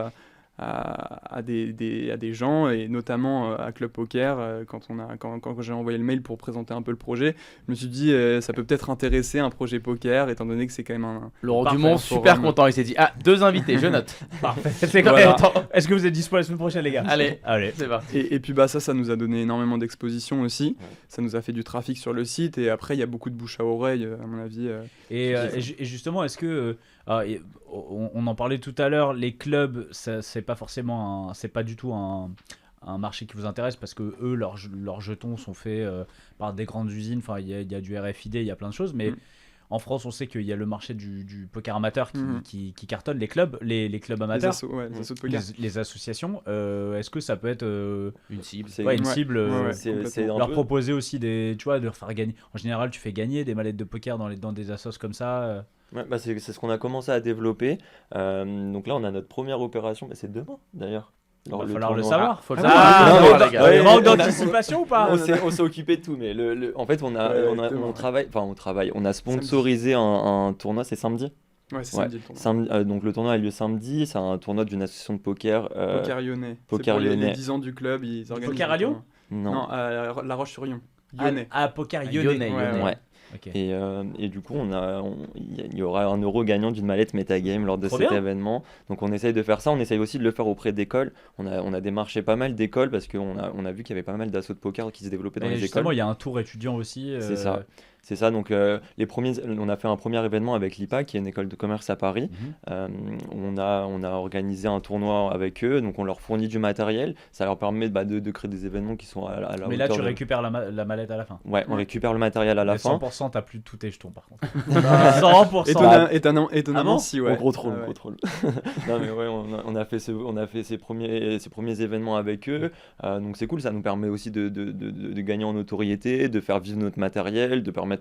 à des gens, et notamment à Club Poker. Quand j'ai envoyé le mail pour présenter un peu le projet, je me suis dit ça peut peut-être intéresser un projet poker, étant donné que c'est quand même un Laurent Parfait, Dumont, un super forum. content. Il s'est dit, 2 invités, je note. Parfait. C'est quand Voilà. même. Est-ce que vous êtes dispo la semaine prochaine, les gars? Allez, Allez. c'est parti. Et puis ça nous a donné énormément d'exposition aussi. Ouais. Ça nous a fait du trafic sur le site, et après il y a beaucoup de bouche à oreille, à mon avis. Et justement, est-ce que on en parlait tout à l'heure, les clubs, c'est pas du tout un marché qui vous intéresse, parce que eux, leurs jetons sont faits par des grandes usines. Enfin, il y a du RFID, il y a plein de choses, mais en France, on sait qu'il y a le marché du poker amateur qui cartonne, les clubs amateurs, Les assos de poker. les associations. Est-ce que ça peut être Une cible. C'est une Ouais. cible, Ouais, c'est complètement. un leur peu- proposer aussi de leur faire gagner. En général, tu fais gagner des mallettes de poker dans des assos comme ça. Ouais, bah c'est ce qu'on a commencé à développer. Donc là, on a notre première opération, mais c'est demain d'ailleurs. Il va falloir le tournoi. savoir. Faut le Ah, savoir. non, Savoir, mais- les gars. ouais, Manque on a- d'anticipation ou pas? On s'est occupé de tout, mais en fait, on exactement. travaille, on a sponsorisé un tournoi, c'est samedi. Ouais, c'est Ouais. samedi le tournoi. Donc le tournoi a lieu samedi, c'est un tournoi d'une association de poker. Poker lyonnais. Poker C'est pour les lyonnais. 10 ans du club, ils organisent. Poker un à Lyon tournoi. Non. Non, à La Roche-sur-Yon. Lyonnais. Poker Ah, lyonnais. Lyonnais. Ouais. Ok. Et du coup, il y aura un euro gagnant d'une mallette Metagame lors de Trop cet bien. événement. Donc on essaye de faire ça. On essaye aussi de le faire auprès d'écoles. On a démarché pas mal d'écoles parce qu'on a vu qu'il y avait pas mal d'assauts de poker qui se développaient dans Et les justement, écoles. il y a un tour étudiant aussi. C'est ça. C'est ça. Donc on a fait un premier événement avec l'IPA, qui est une école de commerce à Paris. On a organisé un tournoi avec eux. Donc on leur fournit du matériel. Ça leur permet de créer des événements qui sont à la Mais là, hauteur tu de- récupères la mallette à la fin. Ouais, on récupère le matériel à la Mais fin. 100%, t'as plus tous tes jetons par contre. 100%. Étonnamment, si, ouais. On contrôle, Ah on ouais. contrôle. Non mais ouais, on a fait ces premiers événements avec eux. Donc c'est cool, ça nous permet aussi de gagner en notoriété, de faire vivre notre matériel, de permettre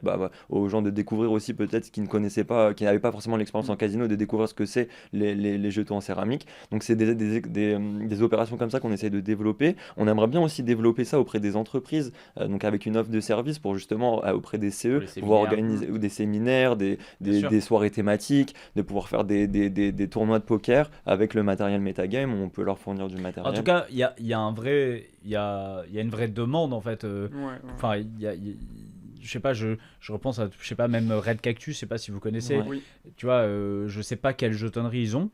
aux gens de découvrir aussi peut-être ce qu'ils ne connaissaient pas, qui n'avaient pas forcément l'expérience en casino, de découvrir ce que c'est les jetons en céramique. Donc c'est des opérations comme ça qu'on essaye de développer. On aimerait bien aussi développer ça auprès des entreprises, donc avec une offre de service pour justement auprès des CE, Pour les pouvoir séminaires. organiser ou des séminaires, Bien sûr. des soirées thématiques, de pouvoir faire des tournois de poker avec le matériel Metagame, où on peut leur fournir du matériel. En tout cas, il y a une vraie demande en fait. Ouais. Enfin, je sais pas, je repense à, je sais pas, même Red Cactus, je sais pas si vous connaissez. Ouais. Oui. Tu vois, je sais pas quelle jetonnerie ils ont.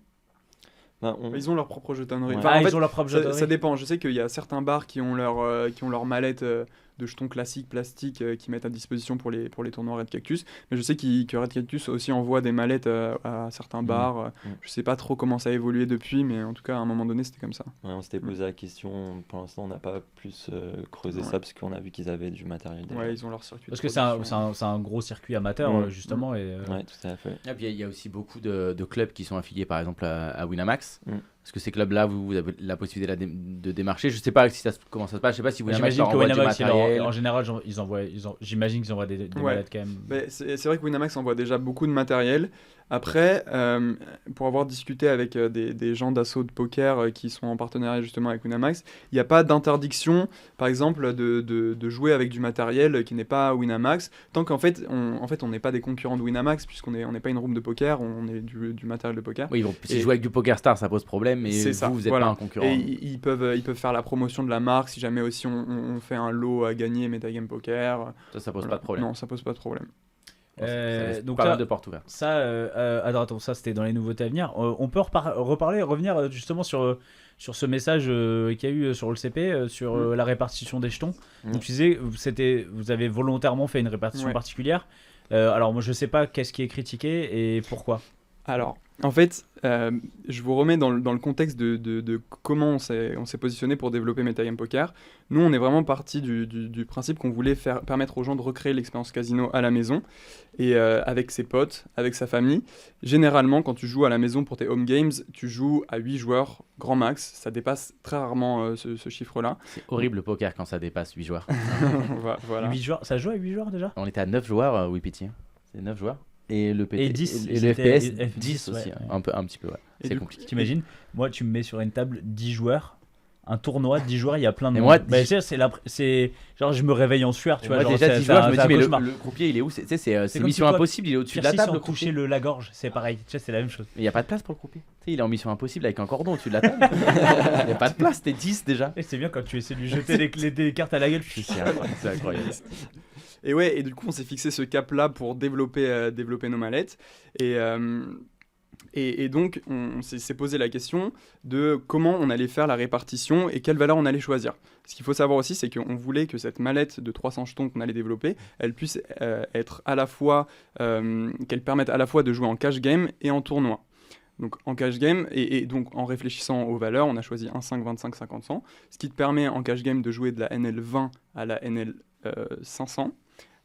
Ils ont leur propre jetonnerie. Ouais. Enfin, en fait, Ils ont leur propre ça jetonnerie. dépend. Je sais qu'il y a certains bars qui ont leur mallette de jetons classiques plastiques qui mettent à disposition pour les tournois Red Cactus. Mais je sais que Red Cactus aussi envoie des mallettes à certains bars. Je sais pas trop comment ça a évolué depuis, mais en tout cas à un moment donné c'était comme ça. Ouais, on s'était posé la question, pour l'instant on n'a pas plus creusé ça parce qu'on a vu qu'ils avaient du matériel déjà. Ouais, ils ont leur circuit. Parce de que c'est production. un gros circuit amateur Mm. justement. Et, Ouais, tout à fait. Et puis il y a aussi beaucoup de clubs qui sont affiliés par exemple à Winamax. Mm. Est-ce que ces clubs-là, vous avez la possibilité de démarcher? Je sais pas si comment ça se passe. Je sais pas si Winamax J'imagine leur que envoie du Winamax, matériel. en général, j'imagine qu'ils envoient des Ouais. mallettes quand même. Mais c'est vrai que Winamax envoie déjà beaucoup de matériel. Après, pour avoir discuté avec des gens d'assaut de poker qui sont en partenariat justement avec Winamax, il n'y a pas d'interdiction, par exemple, de jouer avec du matériel qui n'est pas Winamax, tant qu'en fait, on n'est pas des concurrents de Winamax, puisqu'on n'est pas une room de poker, on est du matériel de poker. Oui, si Et- jouer avec du PokerStar, ça pose problème, mais C'est ça, vous n'êtes voilà. pas un concurrent. Et ils peuvent faire la promotion de la marque si jamais aussi on fait un lot à gagner Metagame Poker. Ça pose Voilà. pas de problème. Non, ça pose pas de problème. Ça laisse donc pas là- mal de portes ouvertes. Ça, attends, ça c'était dans les nouveautés à venir. On peut revenir justement sur ce message qu'il y a eu sur le CP, sur la répartition des jetons. Mm. Donc tu disais, vous avez volontairement fait une répartition Ouais. particulière. Alors moi je sais pas qu'est-ce qui est critiqué et pourquoi. Alors, en fait, je vous remets dans le contexte de comment on s'est positionné pour développer Metagame Poker. Nous, on est vraiment parti du principe qu'on voulait permettre aux gens de recréer l'expérience casino à la maison, et avec ses potes, avec sa famille. Généralement, quand tu joues à la maison pour tes home games, tu joues à 8 joueurs, grand max. Ça dépasse très rarement ce chiffre-là. C'est horrible le poker quand ça dépasse 8 joueurs. Voilà. 8 joueurs, ça joue à 8 joueurs déjà. On était à 9 joueurs, oui, pitié. C'est 9 joueurs. Et le PT, Et 10, et le c'était FPS, F10 10 aussi. ouais. Un petit peu, ouais. Et C'est du- compliqué. T'imagines, moi tu me mets sur une table 10 joueurs un tournoi de 10 joueurs, il y a plein de Et monde. moi, Bah, tu sais, c'est genre je me réveille en sueur, tu vois. Moi, Genre, déjà, c'est 10 joueurs, je me c'est dis, un mais cauchemar. le croupier, il est où? C'est comme Mission si toi, Impossible, il est au-dessus de la Pierre, si table, on le croupier. touchait la gorge, c'est pareil. Tu sais, c'est la même chose. Mais il n'y a pas de place pour le croupier. Tu sais, il est en Mission Impossible avec un cordon au-dessus de la table. Il n'y a pas de place, t'es 10 déjà. Et c'est bien quand tu essaies de lui jeter des cartes à la gueule. C'est incroyable. Et ouais, et du coup, on s'est fixé ce cap-là pour développer nos mallettes. Et donc, on s'est posé la question de comment on allait faire la répartition et quelle valeur on allait choisir. Ce qu'il faut savoir aussi, c'est qu'on voulait que cette mallette de 300 jetons qu'on allait développer, elle puisse être à la fois, qu'elle permette à la fois de jouer en cash game et en tournoi. Donc en cash game, et donc en réfléchissant aux valeurs, on a choisi un 5, 25, 50, 100, ce qui te permet en cash game de jouer de la NL20 à la NL 500,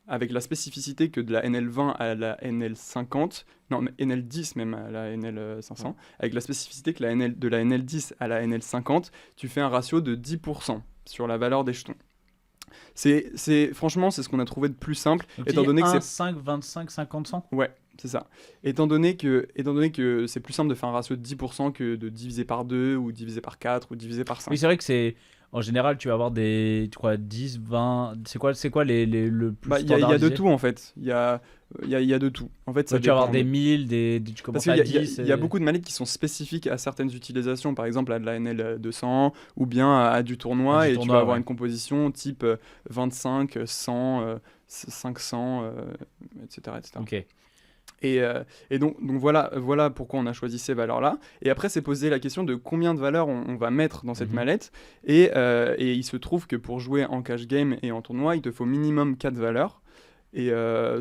avec la spécificité que de la NL20 à la NL50, non, mais NL10 même à la NL500, avec la spécificité que de la NL10 à la NL50, tu fais un ratio de 10% sur la valeur des jetons. Franchement, c'est ce qu'on a trouvé de plus simple, Donc, étant donné que c'est 5, 25, 50, 100. Ouais, c'est ça. Étant donné que c'est plus simple de faire un ratio de 10% que de diviser par 2 ou diviser par 4 ou diviser par 5. Oui, c'est vrai que c'est. En général, tu vas avoir des. Tu crois 10, 20. C'est quoi le plus Il y a de standardisé? tout en fait. Il y a de tout. En fait, ça Tu vas avoir dépend. des 1000, tu commences Parce à qu'il 10. y a beaucoup de mallettes qui sont spécifiques à certaines utilisations, par exemple à de la NL200 ou bien à du tournoi, et tu vas avoir une composition type 25, 100, 500, etc. Ok. Et donc voilà pourquoi on a choisi ces valeurs-là. Et après, c'est poser la question de combien de valeurs on va mettre dans cette mallette. Et il se trouve que pour jouer en cash game et en tournoi, il te faut minimum 4 valeurs.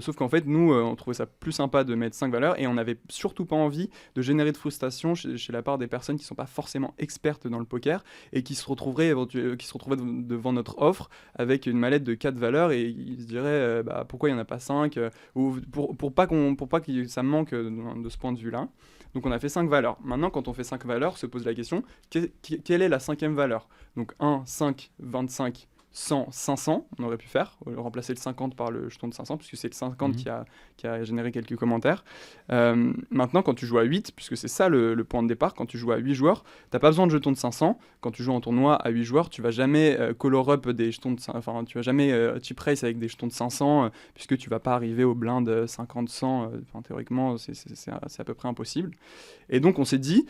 Sauf qu'en fait, nous, on trouvait ça plus sympa de mettre 5 valeurs, et on n'avait surtout pas envie de générer de frustration chez la part des personnes qui ne sont pas forcément expertes dans le poker et qui se retrouveraient devant notre offre avec une mallette de 4 valeurs, et ils se diraient pourquoi il n'y en a pas 5, ou pour pas que ça manque de ce point de vue-là. Donc on a fait 5 valeurs. Maintenant, quand on fait 5 valeurs, se pose la question, quelle est la 5e valeur? Donc 1, 5, 25, 100, 500, on aurait pu faire, remplacer le 50 par le jeton de 500, puisque c'est le 50 qui a généré quelques commentaires. Maintenant, quand tu joues à 8, puisque c'est ça le point de départ, quand tu joues à 8 joueurs, tu n'as pas besoin de jetons de 500. Quand tu joues en tournoi à 8 joueurs, tu vas jamais color up des jetons de 500, enfin, tu vas jamais chip race avec des jetons de 500, puisque tu vas pas arriver au blind 50-100, théoriquement, c'est à peu près impossible. Et donc, on s'est dit,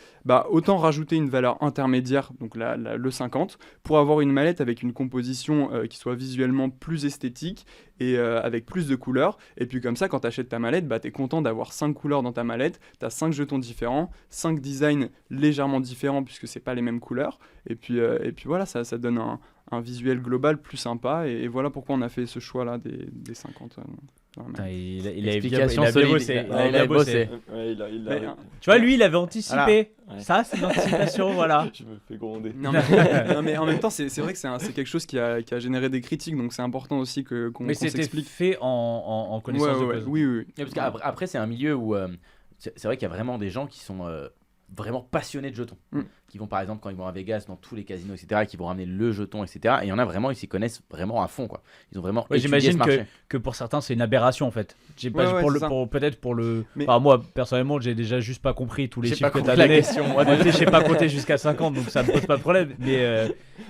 autant rajouter une valeur intermédiaire, donc le 50, pour avoir une mallette avec une composition qui soit visuellement plus esthétique et avec plus de couleurs. Et puis comme ça, quand tu achètes ta mallette, tu es content d'avoir 5 couleurs dans ta mallette, tu as 5 jetons différents, 5 designs légèrement différents puisque c'est pas les mêmes couleurs. Et puis voilà, ça donne un visuel global plus sympa, et voilà pourquoi on a fait ce choix-là des 50. Putain, il a bien Explication bossé. solide. Il a bien bossé. Ouais, Tu vois, lui, il avait anticipé. Voilà. Ouais. Ça, c'est l'anticipation, voilà. Je me fais gronder. Non, mais en même temps, c'est vrai que c'est quelque chose qui a généré des critiques, donc c'est important aussi qu'on Mais c'était s'explique. fait en connaissance de cause. Oui. Parce qu'après, c'est un milieu où c'est vrai qu'il y a vraiment des gens qui sont vraiment passionnés de jetons. Qui vont, par exemple, quand ils vont à Vegas, dans tous les casinos, etc., qui vont ramener le jeton, etc. Et il y en a vraiment, ils s'y connaissent vraiment à fond, quoi. Ils ont vraiment étudié ce j'imagine marché. que pour certains, c'est une aberration, en fait. Peut-être pour le. Mais- Enfin, moi, personnellement, j'ai déjà juste pas compris tous les J'ai chiffres pas que t'as compris la donnés. question. Moi, je sais pas compter jusqu'à 50, donc ça me pose pas de problème.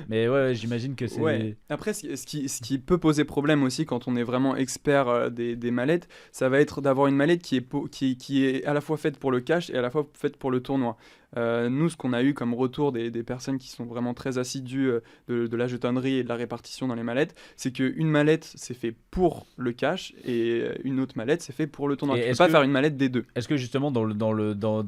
Mais ouais, j'imagine que c'est. Ouais. Après, ce qui peut poser problème aussi quand on est vraiment expert des mallettes, ça va être d'avoir une mallette qui est à la fois faite pour le cash et à la fois faite pour le tournoi. Nous, ce qu'on a eu comme retour des personnes qui sont vraiment très assidues de la jetonnerie et de la répartition dans les mallettes, c'est qu'une mallette, c'est fait pour le cash, et une autre mallette, c'est fait pour le tournoi. Et Tu peux est-ce pas que- faire une mallette des deux. Est-ce que justement, dans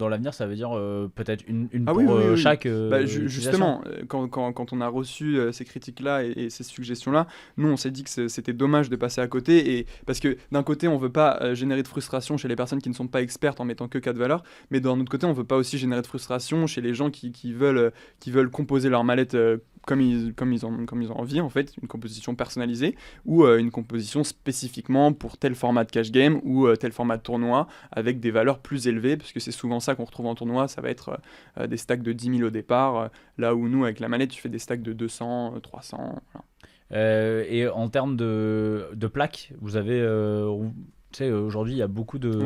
l'avenir, ça veut dire peut-être une Ah pour oui. chaque. Justement, quand on a reçu ces critiques-là et ces suggestions-là, nous on s'est dit que c'était dommage de passer à côté, et parce que d'un côté on veut pas générer de frustration chez les personnes qui ne sont pas expertes en mettant que 4 valeurs, mais d'un autre côté on veut pas aussi générer de frustration chez les gens qui veulent composer leur mallette comme ils ont envie, en fait, une composition personnalisée, ou une composition spécifiquement pour tel format de cash game ou tel format de tournoi avec des valeurs plus élevées, parce que c'est souvent ça qu'on retrouve en tournoi. Ça va être des stacks de 10 000 au départ, là où nous avec la mallette tu fais des stacks de 200, 300, voilà. Et en termes de plaques, vous avez. Tu sais, aujourd'hui, il y a beaucoup de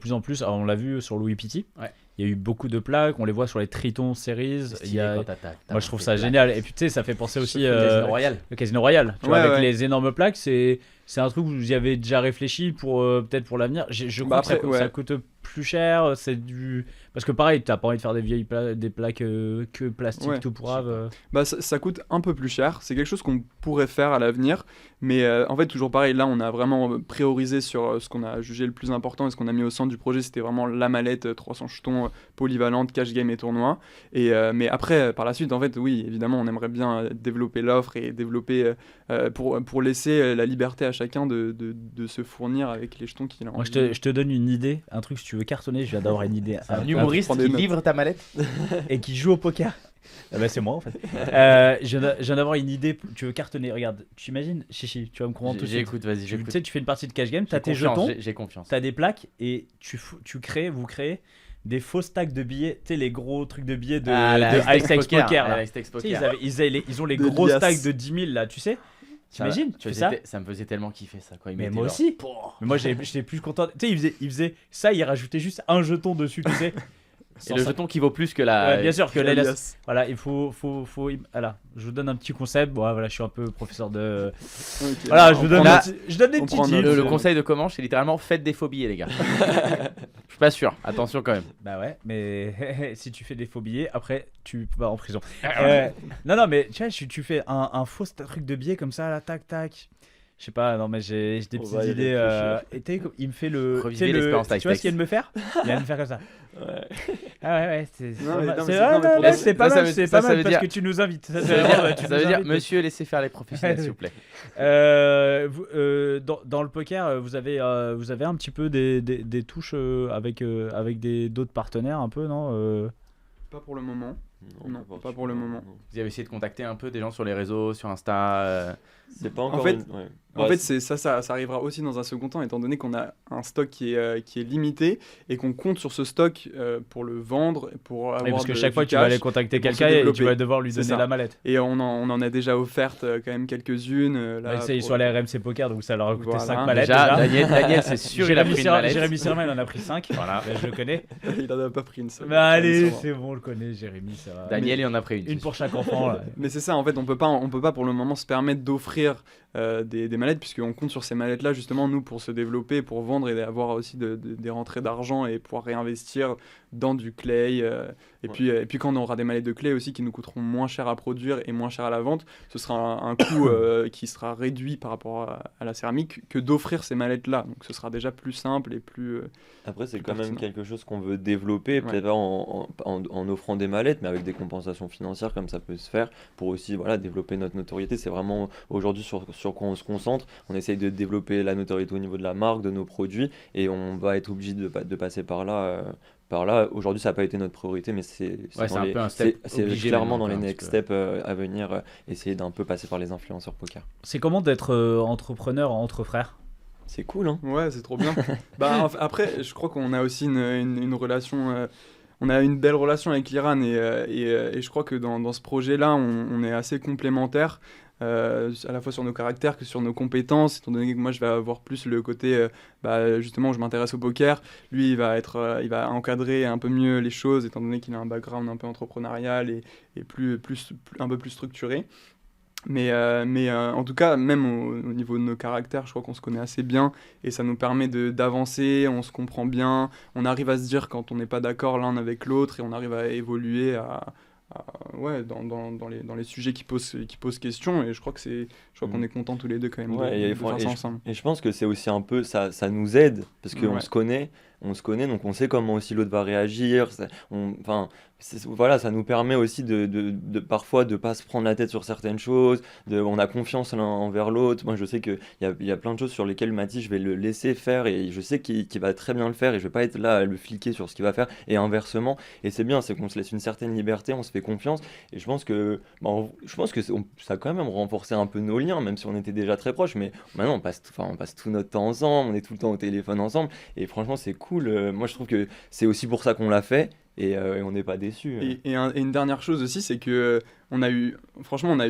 plus en plus. Alors, on l'a vu sur Louis Pitti. Ouais. il y a eu beaucoup de plaques, on les voit sur les Triton Series. Il y a... Quand t'as Moi je trouve monté ça plaque. génial. Et puis tu sais, ça fait penser aussi Casino Royal. le Casino Royal. Tu vois, Ouais, avec ouais. les énormes plaques, c'est un truc où vous y avez déjà réfléchi pour peut-être pour l'avenir. Je crois Bah que ça, après, ouais. ça coûte plus cher. C'est du parce que pareil, t'as pas envie de faire des plaques que plastique Ouais. tout pourrave. Bah, ça coûte un peu plus cher. C'est quelque chose qu'on pourrait faire à l'avenir. Mais en fait, toujours pareil, là, on a vraiment priorisé sur ce qu'on a jugé le plus important et ce qu'on a mis au centre du projet. C'était vraiment la mallette 300 jetons polyvalente, cash game et tournoi. Mais après, par la suite, en fait, oui, évidemment, on aimerait bien développer l'offre et développer pour laisser la liberté à chacun de se fournir avec les jetons qu'il a Moi, envie. je te donne une idée, un truc, si tu veux cartonner, je viens d'avoir une idée. Un humoriste prends des qui notes. livre ta mallette. Et qui joue au poker. Ah bah, c'est moi en fait. Je viens d'avoir une idée. Tu veux cartonner, regarde, tu imagines, Chichi, tu vas me comprendre tout de suite. J'écoute, vas-y, Tu j'écoute. sais, tu fais une partie de cash game, t'as J'ai tes confiance, jetons, j'ai confiance. t'as des plaques et vous créez des faux stacks de billets, tu sais, les gros trucs de billets de High Stakes Poker. Là. High Stakes Tu sais, Poker. ils ont les Des gros liasses. stacks de 10 000 là, tu sais. T'imagines, tu fais ça. Ça me faisait tellement kiffer ça. Quoi. Ils Mais mettaient moi leur- aussi. Mais moi j'étais plus content. Tu sais, il faisait ça, il rajoutait juste un jeton dessus, tu sais. Et le jeton qui vaut plus que la. Ouais, bien sûr que Alias. l'alias. Voilà, il faut. Voilà, je vous donne un petit concept. Bon, voilà, je suis un peu professeur de. Ok. Voilà, je On vous donne, prend- Là, je donne des on petits prend tips. note. Le conseil de Comanche, c'est littéralement faites des faux billets, les gars. Je suis pas sûr. Attention quand même. Bah ouais, mais si tu fais des faux billets, après tu vas en prison. Ah, Non, mais tu vois, tu fais un faux truc de billet comme ça, là, tac, tac. Je sais pas, non, mais j'ai des On petites va y idées. réfléchir. Et tu sais, il me fait le. Reviser tu sais, l'expérience tu vois High ce qu'il vient de me faire Il vient de me faire comme ça. Ouais. Ah ouais, c'est Non, mais- pas non, mal. mais c'est- non, mais pour de- C'est pas ça mal, veut- c'est ça pas mal veut parce dire- que tu nous invites. Ça Ça veut dire, inviter. monsieur, laissez faire les professionnels, s'il vous plaît. Dans le poker, vous avez un petit peu des touches avec d'autres partenaires un peu, non Pas pour le moment. Non, pas particulièrement, pour le moment. non. Vous avez essayé de contacter un peu des gens sur les réseaux, sur Insta. C'est pas encore. fait- ouais. En Ouais, fait, ça arrivera aussi dans un second temps, étant donné qu'on a un stock qui est limité et qu'on compte sur ce stock pour le vendre, pour avoir Oui, parce que du chaque fois tu vas cash. aller contacter pour se quelqu'un et tu développer. vas devoir lui C'est donner ça. la mallette. Et on en a déjà offert quand même quelques-unes. Là, Ouais, ils pour- sont allés à RMC Poker, donc ça leur a coûté Voilà. 5 mallettes. Déjà, Déjà. Daniel, c'est sûr, il a pris une mallette. Jérémy Serman en a pris 5. Voilà, je le connais. Il en a pas pris une seule. Bah allez, Sûrement. c'est bon, on le connaît, Jérémy, ça va. Daniel, il en a pris une. Une pour chaque enfant. Là. Mais c'est ça, en fait, on peut pas pour le moment se permettre d'offrir des mallettes, puisqu'on compte sur ces mallettes-là, justement, nous, pour se développer, pour vendre et avoir aussi des rentrées d'argent et pouvoir réinvestir dans du clay. Et puis quand on aura des mallettes de clay aussi qui nous coûteront moins cher à produire et moins cher à la vente, ce sera un coût qui sera réduit par rapport à la céramique que d'offrir ces mallettes-là. Donc ce sera déjà plus simple et plus... Après, c'est quand même pertinent. quelque chose qu'on veut développer, peut-être pas en offrant des mallettes, mais avec des compensations financières, comme ça peut se faire, pour aussi développer notre notoriété. C'est vraiment aujourd'hui sur quoi on se concentre. On essaye de développer la notoriété au niveau de la marque, de nos produits, et on va être obligé de passer par là. Aujourd'hui, ça n'a pas été notre priorité, mais c'est Ouais, c'est dans un peu un step c'est obligé clairement maintenant, dans les quoi, un next petit peu. steps à venir, essayer d'un peu passer par les influenceurs poker. C'est comment d'être entrepreneur entre frères? C'est cool, hein? Ouais, c'est trop bien. Après, je crois qu'on a aussi une relation... on a une belle relation avec l'Iran et je crois que dans ce projet-là, on est assez complémentaires. À la fois sur nos caractères que sur nos compétences, étant donné que moi je vais avoir plus le côté justement où je m'intéresse au poker, lui il va encadrer un peu mieux les choses étant donné qu'il a un background un peu entrepreneurial et un peu plus structuré. Mais en tout cas, même au niveau de nos caractères, je crois qu'on se connaît assez bien et ça nous permet d'avancer, on se comprend bien, on arrive à se dire quand on n'est pas d'accord l'un avec l'autre et on arrive à évoluer dans les sujets qui posent question et je crois qu'on est contents tous les deux quand même Ouais, de faire ça ensemble. Et je pense que c'est aussi un peu, ça nous aide, parce qu'on Ouais. se connaît, donc on sait comment aussi l'autre va réagir. Voilà, ça nous permet aussi de parfois de pas se prendre la tête sur certaines choses, on a confiance l'un envers l'autre. Moi, je sais qu'il y a plein de choses sur lesquelles Mathis, je vais le laisser faire et je sais qu'il va très bien le faire et je vais pas être là à le fliquer sur ce qu'il va faire et inversement. Et c'est bien, c'est qu'on se laisse une certaine liberté, on se fait confiance et je pense que ça a quand même renforcé un peu nos liens, même si on était déjà très proches, mais maintenant on passe tout notre temps ensemble, on est tout le temps au téléphone ensemble et franchement c'est cool. Moi je trouve que c'est aussi pour ça qu'on l'a fait et on n'est pas déçus. Et une dernière chose aussi, c'est que on a eu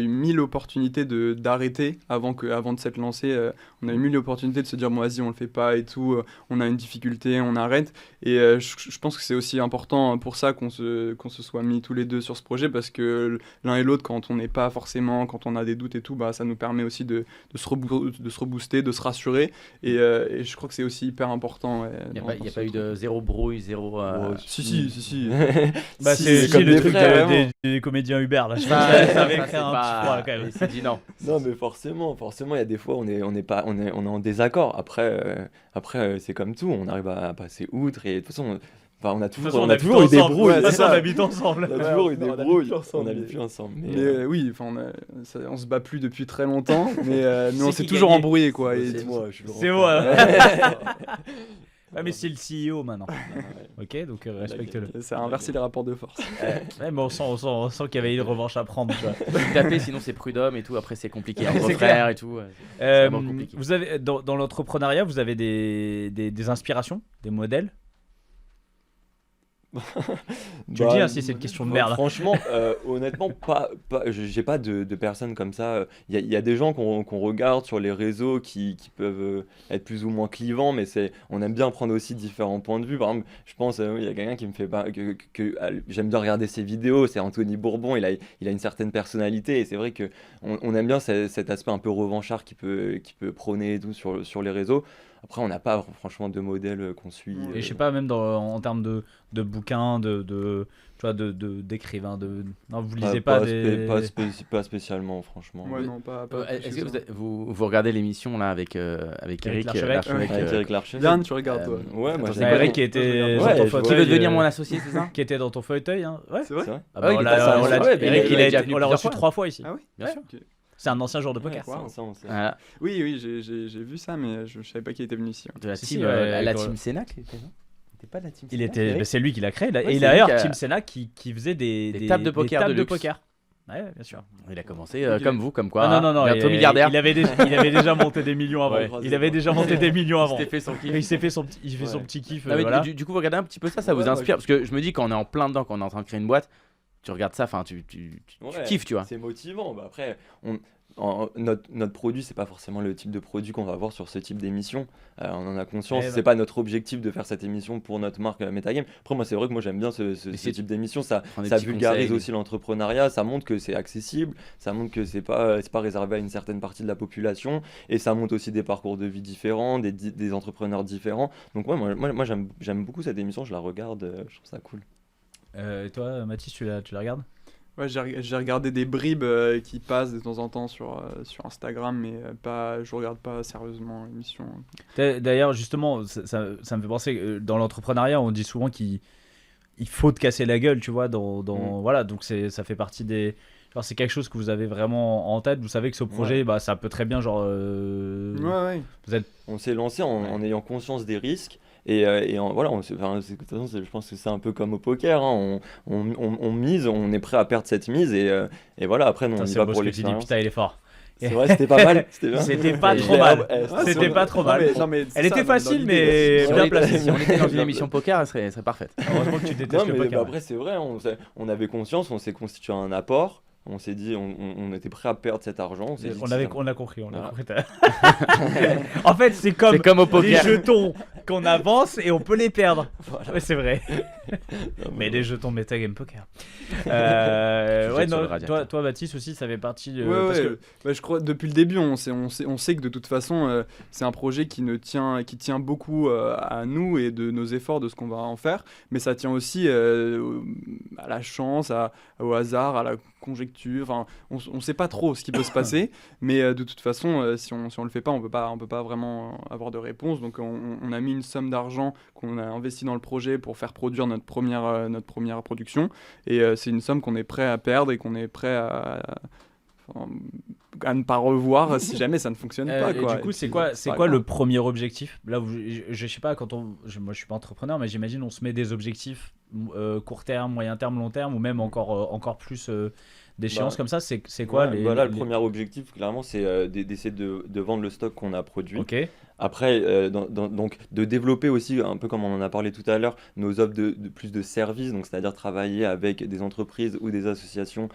1000 opportunités d'arrêter avant de s'être lancé. On a eu 1000 opportunités de se dire, bon, vas-y, on le fait pas et tout, on a une difficulté, on arrête. Et je pense que c'est aussi important pour ça qu'on se soit mis tous les deux sur ce projet, parce que l'un et l'autre, quand on quand on a des doutes et tout, bah, ça nous permet aussi de se rebooster, de se rassurer. Et je crois que c'est aussi hyper important. Ouais, Il n'y a pas eu de zéro brouille, zéro. Si. Bah, c'est comme le des truc frères, des comédiens Uber là. Je pense Bah, que ça avait ça, créé c'est un pas- petit froid là, quand même. Il s'est dit non. Non, mais forcément, il y a des fois on est en désaccord. Après, c'est comme tout, on arrive à passer outre et de toute façon, on a De toute toujours, façon, on a toujours eu des ensemble. brouilles. De toute c'est façon, ça. on habite ensemble. On a toujours eu des on habite brouilles. plus ensemble, On habite mais- plus ensemble. Mais, Mais oui, enfin, on se bat plus depuis très longtemps, mais C'est on qui s'est toujours gagnait embrouillé, quoi. c'est moi, je suis le C'est grand moi. frère. Ouais, mais c'est le CEO maintenant. Ouais. Ok, donc respecte-le. Ça a inversé les rapports de force. Ouais, mais on sent qu'il y avait une revanche à prendre. Tu vois. Vous tapez, sinon c'est prud'homme et tout. Après, c'est compliqué. Entre C'est frères et tout. vraiment compliqué. Vous avez dans l'entrepreneuriat, vous avez des inspirations, des modèles. Tu le dis, hein, si c'est une question de merde. Franchement, honnêtement, j'ai pas de personnes comme ça. Il y a des gens qu'on regarde sur les réseaux qui peuvent être plus ou moins clivants, mais on aime bien prendre aussi différents points de vue. Par exemple, je pense, il y a quelqu'un qui me fait pas, que j'aime bien regarder ses vidéos, c'est Anthony Bourbon, il a une certaine personnalité, et c'est vrai qu'on aime bien cet aspect un peu revanchard qui peut prôner et tout sur les réseaux. Après, on n'a pas franchement de modèle qu'on suit. Et je sais pas, même en termes de bouquins, tu vois, d'écrivains, non, vous lisez pas des. Pas spécialement, franchement. Ouais, non, pas Est-ce plus que ça. vous regardez l'émission là avec Eric L'archevêque. l'archevêque, Avec Eric Larchevêque. Yann, tu regardes, toi. Ouais, moi Attends, j'ai Bah, pas Eric bon. qui était Ouais, sur ton je vois. qui fauteuil, veut devenir mon associé, c'est ça? qui était dans ton fauteuil, hein. Ouais. C'est vrai? C'est vrai. Ah bah, il on est l'a- passé on en- l'a- ouais, mais Eric, il est déjà venu on l'a plusieurs reçu fois. 3 fois ici. Ah oui? Bien sûr. Ok. C'est un ancien joueur de poker. Wow. Ça, on sait. Voilà. Oui, j'ai vu ça, mais je savais pas qu'il était venu ici. De la Si, team, si, la quand- team Sénac, il était, non? Il était pas de la team Il Sénac, était, Eric bah, c'est lui qui l'a créé. Ouais, Et il c'est a lui d'ailleurs qui a- Team Senna qui faisait des tables de poker tables de de luxe. poker. Ouais, bien sûr. Il a commencé Ok. comme vous, comme quoi. Ah, non, bientôt il milliardaire. il avait déjà monté des millions avant. Ouais. Il avait déjà monté des millions avant. Il s'était fait son kiff. Il s'est fait son petit, il fait Ouais. son petit kiff. Non, mais voilà. du coup, vous regardez un petit peu ça Ouais, vous moi, inspire? Parce que je me dis, quand on est en plein dedans, quand on est en train de créer une boîte, tu regardes ça, enfin, tu Ouais, kiffes, tu vois. C'est motivant. Bah, après, notre produit, c'est pas forcément le type de produit qu'on va avoir sur ce type d'émission. On en a conscience. Eh C'est ben. pas notre objectif de faire cette émission pour notre marque Metagame. Après, moi, c'est vrai que moi j'aime bien ce c'est- type d'émission. Ça Prendre des ça petits vulgarise conseils. aussi l'entrepreneuriat. Ça montre que c'est accessible. Ça montre que c'est pas réservé à une certaine partie de la population. Et ça montre aussi des parcours de vie différents, des entrepreneurs différents. Donc ouais, moi j'aime beaucoup cette émission. Je la regarde. Je trouve ça cool. Et toi, Mathis, tu la regardes? Ouais, j'ai regardé des bribes qui passent de temps en temps sur Instagram, mais je regarde pas sérieusement l'émission. D'ailleurs, justement, ça me fait penser que dans l'entrepreneuriat, on dit souvent qu'il faut te casser la gueule, tu vois. Voilà, donc ça fait partie des. Genre, c'est quelque chose que vous avez vraiment en tête. Vous savez que ce projet, bah, ça peut très bien, genre. Ouais. On s'est lancé en ayant conscience des risques. Voilà, de toute façon, je pense que c'est un peu comme au poker. Hein, on mise, on est prêt à perdre cette mise. Et voilà, après, nous, on y C'est va beau pour ce que tu dis, l'expérience. putain, il est fort. C'est vrai, c'était pas mal. C'était bien. C'était pas Et trop je l'ai- mal. eh, C'était pas trop mal. Elle était facile, mais Si on bien était- placée. Si on était dans une émission poker, elle serait parfaite. Heureusement que tu détestes Non, le mais poker. après, c'est vrai, on avait conscience, on s'est constitué un apport. On s'est dit, on était prêt à perdre cet argent. On s'est dit que On a compris. Voilà. En fait, c'est C'est comme au les poker. jetons qu'on avance et on peut les perdre. Voilà. Ouais, c'est vrai. Non, Mais les jetons Metagame Poker. Je Ouais, jette sur non, le radiateur. toi, Baptiste aussi, ça fait partie. Ouais, que bah, je crois depuis le début, on sait que de toute façon, c'est un projet qui tient beaucoup à nous et de nos efforts, de ce qu'on va en faire, mais ça tient aussi à la chance, au hasard, à la conjecture. Enfin, on sait pas trop ce qui peut se passer, mais de toute façon, si on le fait pas, on peut pas vraiment avoir de réponse. Donc, on a mis une somme d'argent qu'on a investi dans le projet pour faire produire notre première production, et c'est une somme qu'on est prêt à perdre et qu'on est prêt à ne pas revoir si jamais ça ne fonctionne pas, et quoi. du coup, Et c'est puis, quoi pas le grave. premier objectif? Là, je sais pas, moi, je suis pas entrepreneur, mais j'imagine on se met des objectifs court terme, moyen terme, long terme, ou même encore plus d'échéances comme ça. C'est quoi Ouais, le premier objectif, clairement, c'est d'essayer de vendre le stock qu'on a produit. Ok. Après, donc de développer aussi, un peu comme on en a parlé tout à l'heure, nos offres de plus de services, donc c'est-à-dire travailler avec des entreprises ou des associations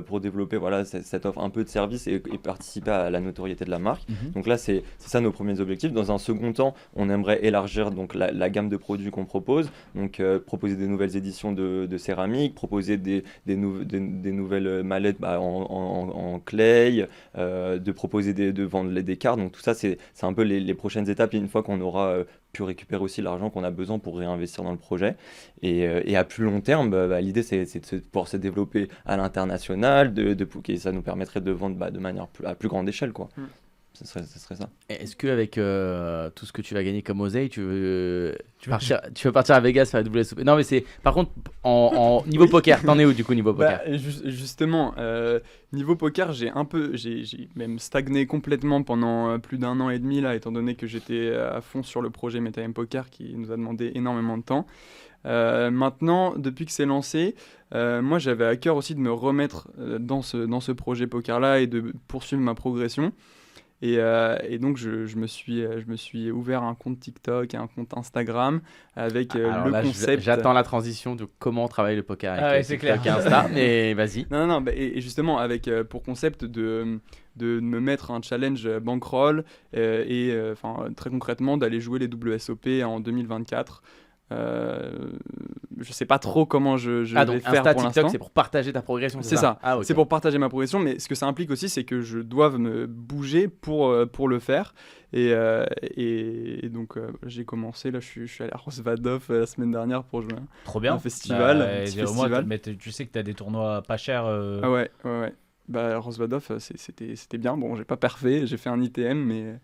pour développer voilà, cette offre un peu de services et participer à la notoriété de la marque. Donc là, c'est ça nos premiers objectifs. Dans un second temps, on aimerait élargir donc, la gamme de produits qu'on propose, donc proposer des nouvelles éditions de céramique, proposer des nouvelles mallettes en clay, de proposer de vendre des cartes. Donc tout ça, c'est un peu les prochaines étapes, une fois qu'on aura pu récupérer aussi l'argent qu'on a besoin pour réinvestir dans le projet. Et à plus long terme, l'idée, c'est de pouvoir se développer à l'international, et ça nous permettrait de vendre de manière à plus grande échelle, quoi. Ce serait ça. Est-ce qu'avec tout ce que tu vas gagner comme oseille, tu veux partir à Vegas faire la WSOP? Non, mais c'est par contre en niveau poker, t'en es où du coup niveau poker? Justement, niveau poker, j'ai même stagné complètement pendant plus d'1 an et demi là, étant donné que j'étais à fond sur le projet MetaM Poker qui nous a demandé énormément de temps. Maintenant, depuis que c'est lancé, moi j'avais à cœur aussi de me remettre dans ce projet poker là et de poursuivre ma progression. Et donc je me suis ouvert un compte TikTok et un compte Instagram avec le concept. J'attends la transition de comment on travaille le poker avec c'est TikTok clair. et Insta, mais vas-y. Non, et justement avec pour concept de me mettre un challenge bankroll et très concrètement d'aller jouer les WSOP en 2024. Je sais pas trop comment je vais faire Insta, pour TikTok, l'instant. c'est pour partager ta progression. C'est ça. Okay. C'est pour partager ma progression, mais ce que ça implique aussi, c'est que je doive me bouger pour le faire. Et donc j'ai commencé, là je suis allé à Rosvadov la semaine dernière pour jouer Trop bien. un festival. Au moins, mais tu sais que tu as des tournois pas chers. Ah ouais. Rosvadov, c'était bien. Bon, j'ai pas perfé, j'ai fait un ITM,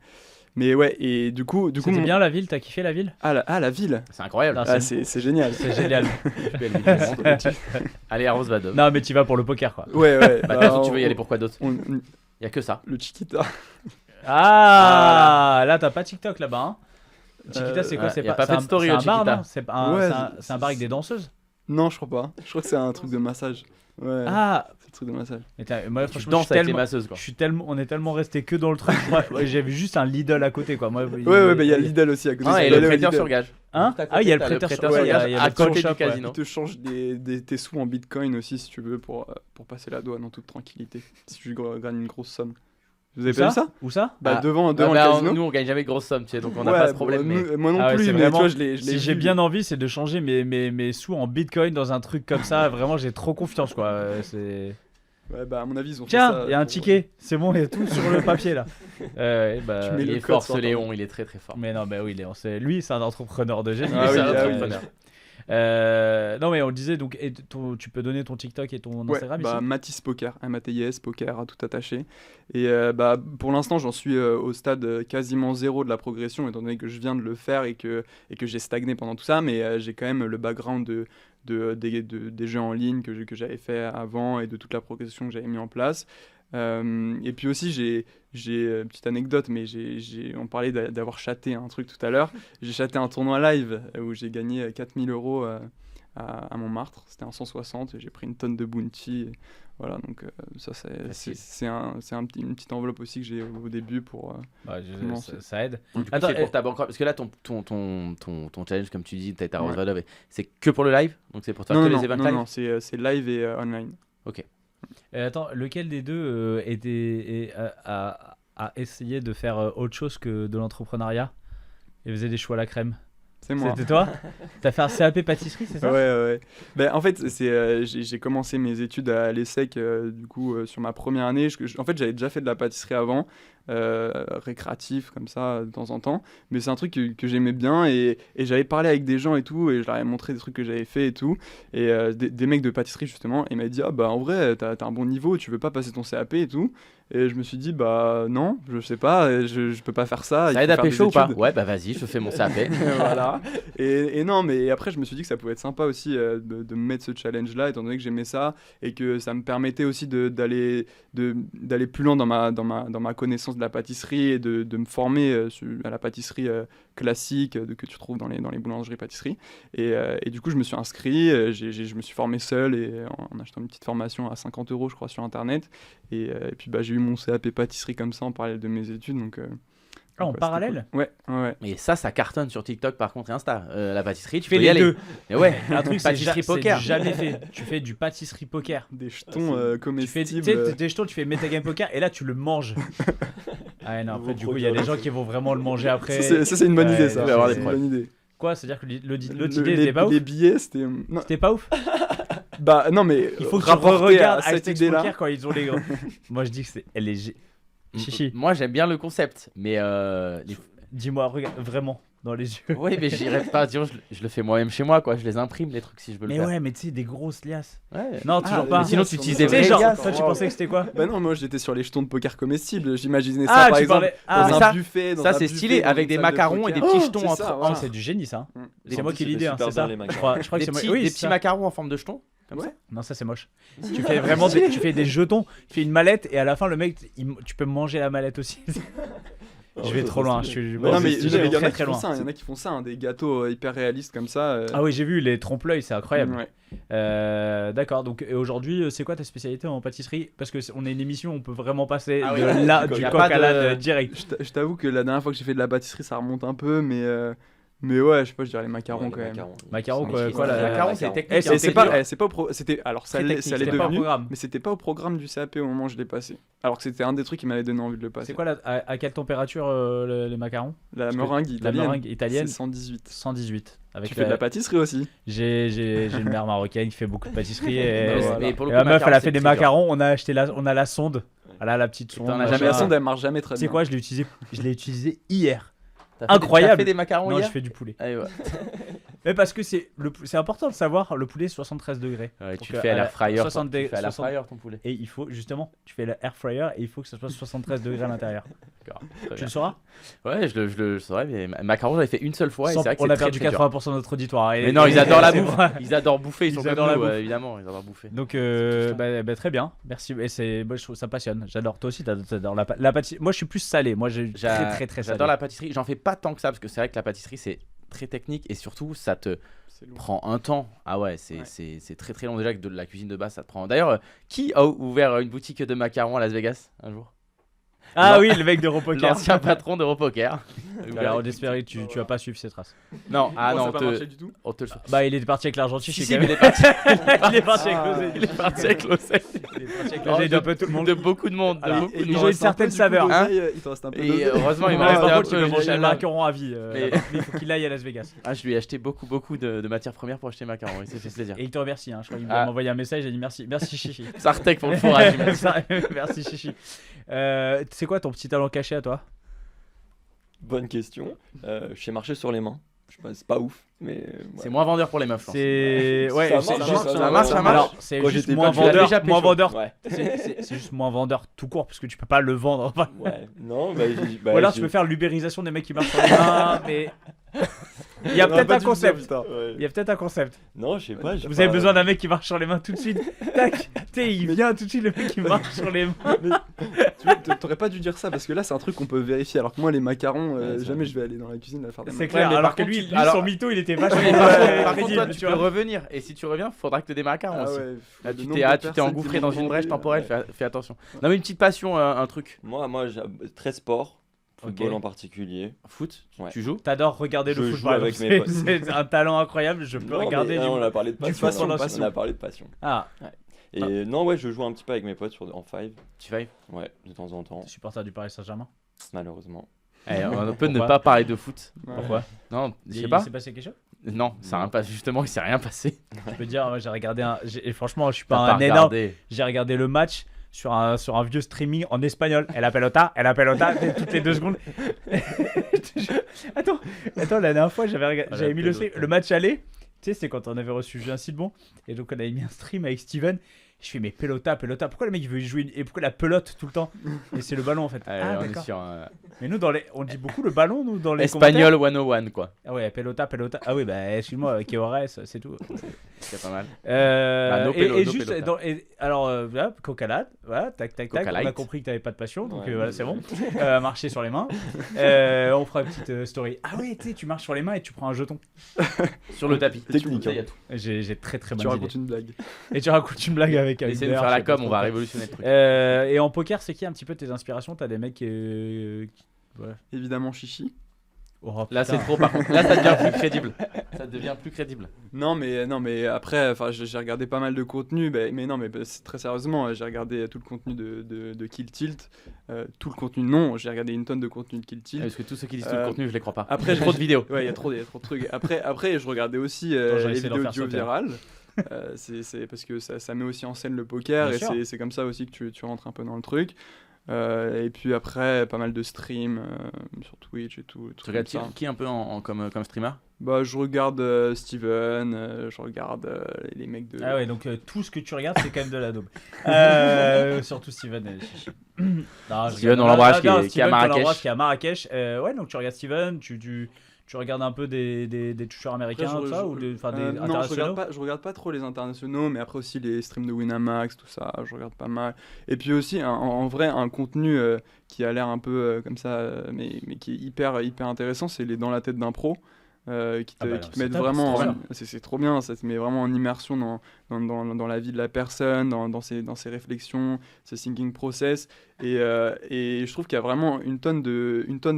mais ouais, et du coup c'était bien la ville, t'as kiffé la ville? La ville. C'est incroyable. C'est génial. C'est génial. Allez à Rosvadov. Non, mais tu vas pour le poker, quoi. Ouais. Tu veux y aller pour quoi d'autre? Il y a que ça. Le Chiquita. Là t'as pas TikTok là-bas. Hein. Chiquita, c'est quoi? Y a pas fait de story au Chiquita. Chiquita. C'est un bar avec des danseuses? Non, je crois pas. Je crois que c'est un truc de massage. Ouais. C'est un truc de massage. Moi, Tu franchement, danses avec les masseuses, quoi. on est tellement resté que dans le truc. Moi, j'avais juste un Lidl à côté, quoi. Il y a Lidl aussi à côté. Et le prêteur sur gage. Hein? Il y a le prêteur sur gage. Il y a à le côté shop, du casino. Il te change tes sous en bitcoin aussi si tu veux pour passer la douane en toute tranquillité. Si tu gagnes une grosse somme. Vous avez pas vu ça? Où ça? Devant le casino. Nous on gagne jamais de grosses sommes, tu sais, donc on n'a pas ce problème. Moi non plus, mais tu vois, je l'ai si j'ai bien envie, c'est de changer mes sous en bitcoin dans un truc comme ça. Vraiment, j'ai trop confiance, quoi. Ouais, à mon avis, ils ont fait ça. ça. Il y a un ticket, c'est bon, il y a tout sur le papier là. Il est fort, ce Léon, il est très très fort. Mais non, oui, Léon, lui, c'est un entrepreneur de génie. Ah oui, c'est un entrepreneur. Non, mais on le disait, donc, tu peux donner ton TikTok et ton Instagram ici? Matisse Poker, MATIS Poker, tout attaché. Et pour l'instant, j'en suis au stade quasiment zéro de la progression, étant donné que je viens de le faire et que j'ai stagné pendant tout ça, mais j'ai quand même le background des jeux en ligne que j'avais fait avant et de toute la progression que j'avais mis en place. Et puis aussi, j'ai une petite anecdote, mais on parlait d'avoir chaté un truc tout à l'heure. J'ai chaté un tournoi live où j'ai gagné 4000 € à Montmartre. C'était un 160 et j'ai pris une tonne de bounty. Voilà, donc ça c'est une petite enveloppe aussi que j'ai au début pour ça aide. Donc, du coup, c'est pour ta banque, parce que là ton challenge, comme tu dis, t'as été à Rosvadov, c'est que pour le live, donc c'est pour faire que les events live. Non, c'est live et online. Ok. Attends, lequel des deux a essayé de faire autre chose que de l'entrepreneuriat et faisait des choux à la crème? C'est moi. C'était toi? T'as fait un CAP pâtisserie, c'est ça? Ouais. En fait, j'ai commencé mes études à l'ESSEC du coup sur ma première année. En fait, j'avais déjà fait de la pâtisserie avant, récréatif comme ça de temps en temps. Mais c'est un truc que j'aimais bien et j'avais parlé avec des gens et tout et je leur avais montré des trucs que j'avais fait et tout. Et des mecs de pâtisserie justement, et ils m'avaient dit en vrai t'as un bon niveau, tu veux pas passer ton CAP et tout. Et je me suis dit non, je sais pas, je peux pas faire ça. Ça aide à pécho ou pas? Ouais, vas-y, je fais mon CAP. Voilà. Et non, mais après je me suis dit que ça pouvait être sympa aussi de me mettre ce challenge là, étant donné que j'aimais ça et que ça me permettait aussi d'aller plus loin dans ma connaissance de la pâtisserie et de me former à la pâtisserie classique que tu trouves dans les boulangeries pâtisseries. Et du coup je me suis inscrit, je me suis formé seul et en achetant une petite formation à 50 € je crois sur internet. Et puis j'ai eu mon CAP pâtisserie comme ça en parallèle de mes études, donc Ah, en C'était parallèle cool. Ouais. Mais ça cartonne sur TikTok par contre et Insta. La pâtisserie, tu Tu fais peux y les aller. deux. Mais ouais, Un truc, c'est pâtisserie c'est poker. du jamais fait. Tu fais du pâtisserie poker. Des jetons Tu fais comestibles. tu sais, des jetons, tu fais metagame poker et là tu le manges. Ah ouais, non, après, du coup, il y a des gens qui vont vraiment le manger après. Ça, c'est une bonne Ouais, idée, ça. il va y avoir C'est des une problèmes. bonne idée. Quoi, c'est-à-dire que l'autre idée était pas Les ouf. billets, c'était. Non, C'était pas ouf. bah non, mais. Il faut que tu rapporté regardes à cette Aztecs idée-là. Poker quand ils ont les gros. Moi, je dis que elle est. Chichi, Moi j'aime bien le concept, mais dis-moi, regarde vraiment dans les yeux. oui, mais j'irai pas. Disons, je le fais moi-même chez moi, quoi. Je les imprime les trucs si je veux le Mais faire. ouais, mais tu sais, des grosses liasses. Ouais. Non, toujours mais pas. sinon, tu liasses, utilises on des est Tu sais, vraies genre, liasses. toi, tu pensais que c'était quoi? Bah non, moi j'étais sur les jetons de poker comestibles. J'imaginais ça Ah, par tu exemple parlais. dans Ah, mais un ça- buffet. Dans ça, un c'est buffet, stylé, dans avec une des salle de macarons et des poker. petits jetons c'est entre. ça, Oh, voilà. c'est du génie ça. Mm. C'est moi qui ai l'idée, hein, super c'est ça. bien, les Je crois que Des c'est moi. petits, Oui, des c'est petits ça. macarons en forme de jetons. Comme Ouais. ça. Non, ça c'est moche. Tu fais vraiment tu fais des jetons, tu fais une mallette et à la fin le mec tu peux manger la mallette aussi. Je vais trop loin, je suis Ouais, Non, mais je il y vais en a très qui très font loin. ça. Il y en a qui font ça, hein, des gâteaux hyper réalistes comme ça. Ah oui, j'ai vu les trompe-l'œil, c'est incroyable. Ouais. D'accord, donc et aujourd'hui, c'est quoi ta spécialité en pâtisserie? Parce que on est une émission, on peut vraiment passer Ah oui, de ouais. là Du du coq. coq Y a à pas l'âne de- direct. Je t'avoue que la dernière fois que j'ai fait de la pâtisserie, ça remonte un peu, mais ouais, je sais pas, je dirais les macarons quand même. Macarons, Mais quoi, la macarons, c'est Eh, technique. c'est hein, C'est dur. pas, c'est pas c'était alors ça Très l'est technique, ça l'est c'était pas un devenu, programme. mais c'était pas au programme du CAP au moment où je l'ai passé. Alors que c'était un des trucs qui m'avait donné envie de le passer. C'est quoi à quelle température les macarons? La Parce que meringue La italienne. meringue italienne C'est 118. 118 avec Tu fais de la pâtisserie aussi. j'ai une mère marocaine qui fait beaucoup de pâtisserie et, Mais- voilà. mais pour le et coup, la meuf elle a macarons, fait des c'est très dur. macarons, on a la sonde. Elle a la petite sonde. t'en as machin. jamais Mais la sonde, elle marche jamais très Tu sais bien. quoi, je l'ai utilisé hier. T'as fait des- Incroyable. T'as fait des macarons Non, hier je fais du poulet. Ah, ouais. Mais parce que c'est important de savoir le poulet 73 degrés. Ouais, tu Donc, fais à l'air fryer. 60 Tu fais à l'air 60 fryer ton poulet. Et il faut justement, tu fais l'air fryer et il faut que ça soit 73 degrés à l'intérieur. D'accord. Très Tu bien. le sauras? Ouais, je le saurais, mais macarons, j'avais fait une seule fois et c'est vrai que On c'est a très, perdu très dur. 80% de notre auditoire. Mais non, ils adorent la C'est bouffe. vrai. Ils adorent bouffer, ils sont Ils comme adorent la nous, bouffe. évidemment, ils adorent bouffer. Donc, C'est tout ça. très bien, merci. Et moi, je trouve ça passionne. J'adore. Toi aussi, t'adores la pâtisserie. Moi, je suis plus salé. Moi, j'ai très salé. J'adore la pâtisserie. J'en fais pas tant que ça parce que c'est vrai que la pâtisserie c'est très technique et surtout ça te C'est lourd. prend un temps. Ah ouais, Ouais. c'est très très long déjà que de la cuisine de base ça te prend. D'ailleurs, qui a ouvert une boutique de macarons à Las Vegas un jour? Ah Non. oui, le mec de Ropoker. L'ancien patron d'Europoker. Alors, on espérait que tu vas pas suivre ses traces. Non, ah Bon, non, ça a pas marché du tout. on te le Bah, il est parti avec l'Argentine. Si, je sais si, quand mais même. il est parti. Il est parti avec l'oseille. Il est parti avec l'oseille. Il est parti avec l'oseille d'un peu tout le monde. De beaucoup de monde. Alors, beaucoup de ils monde. ont une certaine saveur. Hein Il te reste un peu Et d'oseille. heureusement, il Ouais, m'a resté par un contre, il peu. peut manger j'ai un la- macaron à vie. Mais- Il faut qu'il aille à Las Vegas. Ah, je lui ai acheté beaucoup de matières premières pour acheter macarons. Il s'est fait plaisir. Et il te remercie. Hein. Je crois qu'il Ah. m'a envoyé un message. Il a dit merci. Merci, Chichi. Sartek pour le fourrage. il m'a dit. Merci, Chichi. C'est quoi ton petit talent caché à toi? Bonne question. Je sais marcher sur les mains. Je sais pas, c'est pas ouf, mais. ouais. C'est moins vendeur pour les meufs. je pense. C'est ouais, Ça c'est marche, juste ça marche, ça marche. Alors, c'est Quand juste j'étais moins pas- tu l'as vendeur, déjà moins pécho. vendeur. Ouais. C'est juste moins vendeur tout court parce que tu peux pas le vendre. Enfin, Ouais. Non, bah, ou alors tu peux faire l'ubérisation des mecs qui marchent sur les mains, mais il y a peut-être un concept. Il y a peut-être un concept. Non, je sais pas. j'ai Vous pas- avez besoin d'un mec qui marche sur les mains tout de suite. Tac. Tu sais, il vient tout de suite le mec qui marche sur les mains. T'aurais pas dû dire ça parce que là c'est un truc qu'on peut vérifier. Alors que moi les macarons, Ouais, c'est jamais vrai. je vais aller dans la cuisine à faire des C'est macarons. clair. mais Alors par que contre, lui, alors- son mytho, il était vachement. Oui, par contre, crédible, toi, tu tu peux vois. revenir. Et si tu reviens, faudra que tu démarres macarons Ah aussi. ouais, Là, le tu nombre t'es de tu t'es personnes engouffré qui dans m'ont une brèche demandé, temporelle, fais attention. Non, mais une petite passion, un truc. Moi, j'ai très sport. Football Ok. en particulier. Foot, Ouais. tu joues? T'adores regarder le Je foot joue par avec exemple. mes potes. C'est un talent incroyable. Je peux Non, regarder mais, du. on a parlé de passion. passion, là. passion. On a parlé de passion. Ah, Et non, ouais, je joue un petit peu avec mes potes en 5. Tu vas. Ouais, de temps en temps, t'es supporter du Paris Saint-Germain. malheureusement. On peut ne Pourquoi pas parler de foot. Ouais. Pourquoi? Non, je sais Il pas. s'est passé quelque chose? Non, ça a rien passé. Justement, il s'est rien passé. Je peux dire, moi, j'ai regardé et franchement, je suis T'as pas un énorme. regardé. J'ai regardé le match sur un vieux streaming en espagnol. Elle pelota, toutes les 2 secondes. Attends, la dernière fois, j'avais mis le match aller. Tu sais, c'est quand on avait reçu Julien Silbon. Et donc, on avait mis un stream avec Steven. Je fais, mais pelota. Pourquoi le mec il veut jouer et pourquoi la pelote tout le temps? Et c'est le ballon en fait. Allez, on est d'accord. sur Mais nous, on dit beaucoup le ballon, nous, dans les Espagnol 101, quoi. commentaires. Ah ouais, pelota. Ah oui, bah, excuse-moi, Keores, c'est tout. C'est pas mal. Et no pelo, no juste, pelota. alors, voilà, coca-lade, voilà, tac. Coca On a light. compris que t'avais pas de passion, donc Ouais. voilà, c'est bon. Marcher sur les mains. On fera une petite story. Ah ouais, tu marches sur les mains et tu prends un jeton. Sur le tapis. Technique, Il y a hein. tout. J'ai très Tu bonne idée. racontes une blague. Et tu racontes une blague avec Essaye de Albert, faire je la sais pas com, on trop va quoi. révolutionner le truc. Et en poker, c'est qui un petit peu tes inspirations? T'as des mecs Ouais. évidemment Chichi. Oh, Là, putain. c'est trop, par contre. Là, ça devient plus crédible. Ça devient plus crédible. Non mais après, enfin j'ai regardé pas mal de contenu, mais non mais très sérieusement, j'ai regardé tout le contenu de Kill Tilt, tout le contenu non, j'ai regardé une tonne de contenu de Kill Tilt. Parce que tous ceux qui disent tout le contenu, je les crois pas. Après, Trop de vidéos. Ouais, il y a trop de trucs. Après je regardais aussi Attends, j'ai les essayé d'en vidéos faire audio sauter. virales. C'est parce que ça met aussi en scène le poker Bien et sûr. c'est comme ça aussi que tu rentres un peu dans le truc. Et puis après, pas mal de streams sur Twitch et tout. Tu regardes qui un peu comme streamer? Bah, je regarde Steven, je regarde les mecs de. Ah ouais, donc tout ce que tu regardes, c'est quand même de la daube. Surtout Steven et Chichi. Non, Steven, on l'embrasse, qui est à Steven, Marrakech. on l'embrasse, qui est à Marrakech. Ouais, donc tu regardes Steven, tu regardes un peu des toucheurs américains, Après, tout ça, ou des non, je internationaux. regarde pas trop les internationaux, mais après aussi les streams de Winamax, tout ça, je regarde pas mal. Et puis aussi, en vrai, un contenu qui a l'air un peu comme ça, mais qui est hyper intéressant, c'est les Dans la tête d'un pro. Qui te c'est mettent top, vraiment, c'est trop c'est trop bien, ça te met vraiment en immersion dans la vie de la personne, dans ses réflexions, ses thinking process, et je trouve qu'il y a vraiment une tonne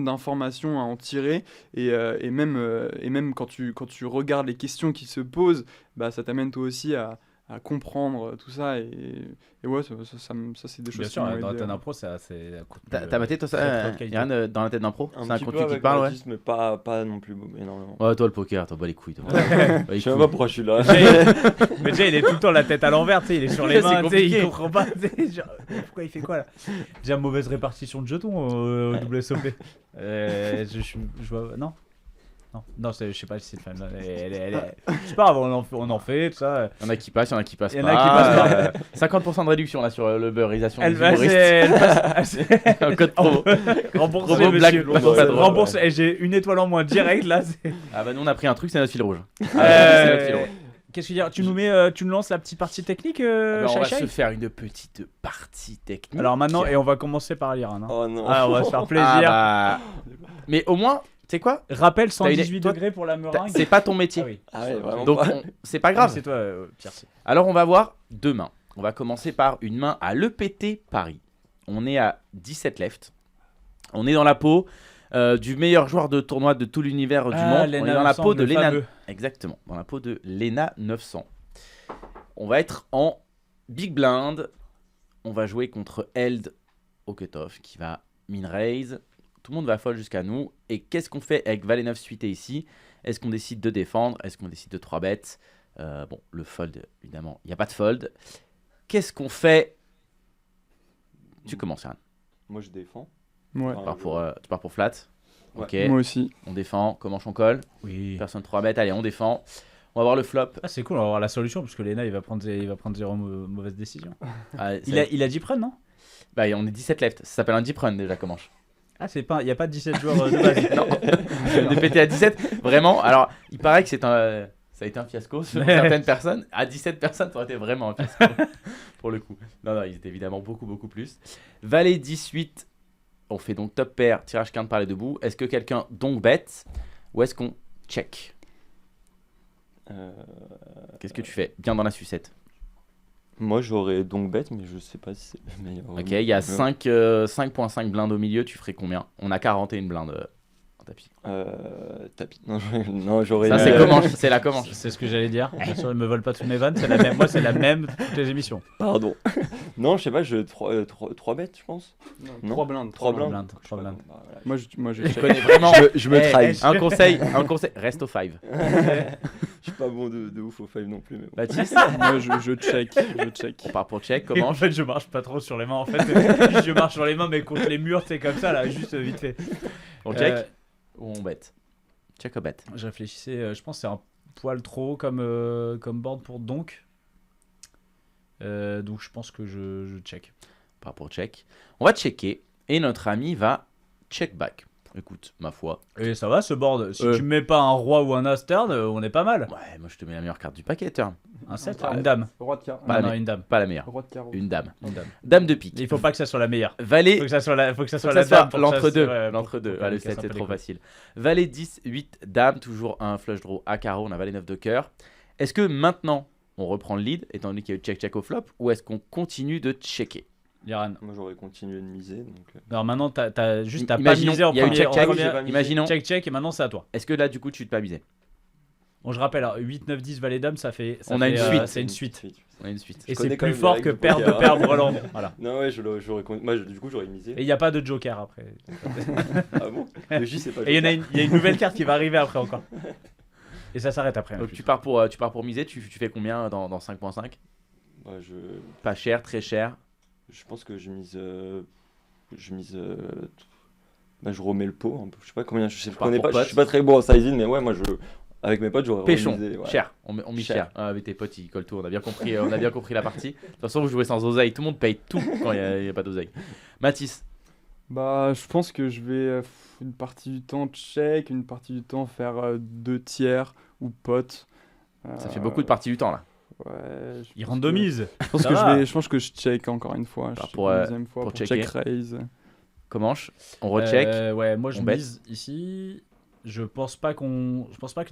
d'informations à en tirer, et même quand tu regardes les questions qui se posent, bah, ça t'amène toi aussi à comprendre tout ça, et ouais, ça c'est des choses Bien qui sûr, m'ont dans la aidé. tête d'un pro, c'est assez. T'as maté toi très ça, haute qualité. Yann, dans la tête d'un pro? Un C'est un petit peu contenu qui te avec parle, ouais? Mathis, mais pas non plus énormément. Ouais, toi le poker, t'en bats les couilles. Toi. Je sais même pas pourquoi je suis là. Mais déjà, il est tout le temps la tête à l'envers, tu sais, il est sur les C'est mains, tu sais, il compliqué. comprend pas. Tu sais, genre, pourquoi il fait quoi là? Déjà, mauvaise répartition de jetons au WSOP. Je vois. Non, je sais pas si c'est une femme. C'est pas grave, on en fait, tout ça. Il y en a qui passent, il y en a qui passent Il y en pas. a qui passent 50% de réduction là sur le beurrisation Elle des va humoristes. Un code promo. Remboursé, Promo black, monsieur. black, pas drôle. Remboursé. Et j'ai une étoile en moins direct là. Ah bah nous on a pris un truc, c'est notre fil rouge. Euh, C'est notre fil rouge. Qu'est-ce que je veux dire? Tu nous lances la petite partie technique, Alors, on va Shai Shai se faire une petite partie technique. Alors maintenant, et on va commencer par lire. Hein. Oh non. Ah, on va se faire plaisir. Ah bah... Mais au moins, tu sais quoi? Rappel T'as une- 118 toi, degrés pour la meringue. C'est pas ton métier. Ah oui. Ah ouais, vraiment Donc pas. c'est pas Ah, grave. mais c'est toi, Pierre. Alors on va voir deux mains. On va commencer par une main à l'EPT Paris. On est à 17 left. On est dans la peau du meilleur joueur de tournoi de tout l'univers du monde. On est dans la peau de Lena. Exactement, dans la peau de Lena 900. On va être en big blind. On va jouer contre Eld au cutoff qui va min raise. Tout le monde va fold jusqu'à nous. Et qu'est-ce qu'on fait avec Valet 9 suité ici? Est-ce qu'on décide de défendre? Est-ce qu'on décide de 3 bêtes? Bon, le fold, évidemment, il n'y a pas de fold. Qu'est-ce qu'on fait? Tu commences, Yann. Moi je défends. Ouais. Tu pars pour flat. Ouais. Ok, Moi aussi. on défend. Comment on colle? Oui. Personne 3 bêtes. Allez, on défend. On va voir le flop. Ah, c'est cool, on va voir la solution parce que Lena il va prendre zéro mauvaise décision. Ah, Il a 10 prunnes, non? Bah, on est 17 left. Ça s'appelle un deep run déjà, comment? Ah, il n'y a pas 17 joueurs de base. Non, de péter à 17, vraiment. Alors, il paraît que ça a été un fiasco sur certaines personnes. À 17 personnes, ça aurait été vraiment un fiasco pour le coup. Non, ils étaient évidemment beaucoup plus. Valet 18, on fait donc top pair, tirage quinte par les deux bouts. Est-ce que quelqu'un donc bet ou est-ce qu'on check? Qu'est-ce que tu fais? Bien dans la sucette. Moi j'aurais donc bête, mais je sais pas si c'est le meilleur. Ok, il y a 5.5 blindes au milieu, tu ferais combien? On a 41 blindes en tapis. Tapis. Non, j'aurais. Ça, c'est comment? C'est la comment? C'est ce que j'allais dire. Bien sûr, ils me volent pas toutes mes vannes, c'est la même. Moi, c'est la même toutes les émissions. Pardon. Non, je sais pas, 3 bêtes, je pense. Non. 3 blindes. 3 blindes. blindes. Trois blindes. Bah, voilà. Moi je Je check. connais vraiment. Je me trahis. Un conseil, reste au 5. Je suis pas bon de ouf au 5 non plus. Mais bon. Baptiste, Moi je check. on part pour check, Et comment? en fait, je marche pas trop sur les mains. En fait, je marche sur les mains, mais contre les murs, c'est comme ça, là, juste vite fait. On check ou on bet? Check ou bet? Je réfléchissais, je pense que c'est un poil trop haut comme board pour donc. Donc je pense que je check. On part pour check. On va checker et notre ami va check back. Écoute, ma foi. Et ça va ce board. Si tu me mets pas un roi ou un as turn, on est pas mal. Ouais, moi je te mets la meilleure carte du paquet, turn. Un 7, Ouais. une dame. Roi de carreau. Pas Non, la une dame. Pas la meilleure. Roi de carreau. Une dame. Une dame. Dame de pique. Il faut pas que ça soit la meilleure. Valet. Faut que ça soit la Faut que dame. ça soit pour que ça l'entre-deux. soit- L'entre-deux. pour Ah, le qu'elle 7 casse c'est un peu trop les couilles. facile. Valet 10, 8, dame, toujours un flush draw à carreau. On a valet 9 de cœur. Est-ce que maintenant on reprend le lead étant donné qu'il y a eu check-check au flop ou est-ce qu'on continue de checker? Liran. Moi, j'aurais continué de miser. Donc, Alors maintenant, t'as pas Imaginons, misé en il y a eu premier. check, en check, première- j'ai pas misé. Imaginons, check, et maintenant c'est à toi. est-ce que là, du coup, tu te pas misé? Bon, je rappelle, alors, 8, 9, 10, valet dame, ça fait. On a une suite. C'est une suite. On a une suite. Et connais c'est quand plus même fort les que règles de perdre de poker. perdre Breland. Voilà. Non, ouais, moi, du coup, j'aurais misé. Et il n'y a pas de joker après. Ah bon? Le J, c'est pas Et il y a une nouvelle carte qui va arriver après encore. Et ça s'arrête après. en Donc plus. tu pars pour miser, tu fais combien dans 5.5? Ouais, Pas cher, très cher. je pense que je mise. Bah, je remets le pot un peu. Je sais pas combien. Je Pars connais pour pas. Je pote. suis pas très bon en sizing, mais ouais, moi, avec mes potes, j'aurais Péchon, remisé, ouais. cher, on mise cher. Cher. Ah, avec tes potes, ils collent tout, on a bien compris la partie. De toute façon, vous jouez sans oseille, tout le monde paye tout quand il n'y a pas d'oseille. Mathis, Bah, je pense que je vais une partie du temps check, une partie du temps faire 2 tiers ou pot. ça fait beaucoup de parties du temps là. Ouais. Il randomise. Je pense Ça que va. je pense que je check encore une fois. Alors, Je pour, check une deuxième fois pour pour checker. check raise. Comment on recheck. Ouais, moi je on bet. mise ici. Je pense pas que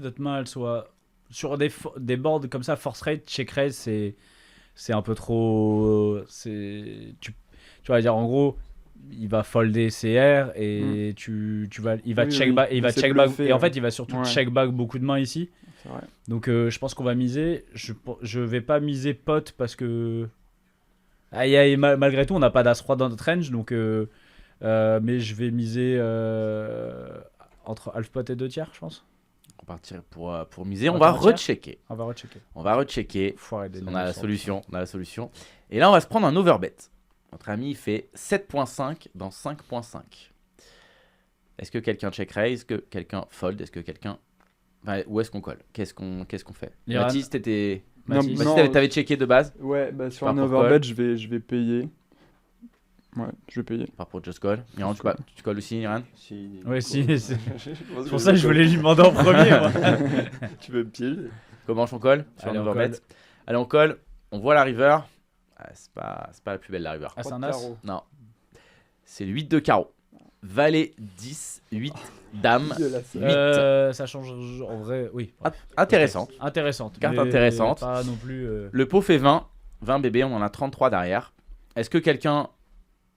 notre main elle soit sur des boards comme ça force raise, check raise, c'est un peu trop. Tu vas dire en gros. Il va folder CR et il va Oui, check oui, back et il va il s'est check back bluffé, et en ouais. fait il va surtout Ouais. check back beaucoup de mains ici. C'est vrai. Donc je pense qu'on va miser. Je vais pas miser pot parce que malgré tout on n'a pas d'as-roi dans notre range donc mais je vais miser entre half pot et 2 tiers je pense. On va partir pour miser, on Attends, va un tiers. rechecker. On va rechecker. On va rechecker. Foiré des On a la nains, solution, Et là, on va se prendre un overbet. Notre ami il fait 7.5 dans 5.5. Est-ce que quelqu'un check raise? Est-ce que quelqu'un fold? Est-ce que quelqu'un... Enfin, où est-ce qu'on colle? Qu'est-ce qu'on fait? Liran. Mathis, t'étais... Mathis. Non, Mathis, t'avais checké de base? Ouais, bah sur Pas un pour overbet, je vais payer. Ouais, je vais payer. Pas pour just call. Iran, tu colles aussi, Iran? Si, Ouais, si, c'est c'est pour ça que je voulais lui demander en premier moi. Tu veux me piéger? Comment on colle sur Allez, un on overbet? colle. Allez, on colle. On voit la river. Ah, c'est pas la plus belle la river. Ah, c'est un Trois de as. carreau. Non. C'est le 8 de carreau. Valet 10, 8, dame. Dégueulasse. 8. Ça change en vrai, oui. Intéressante. Intéressante. Carte mais intéressante. Pas non plus. Le pot fait 20. 20 bébés, on en a 33 derrière. Est-ce que quelqu'un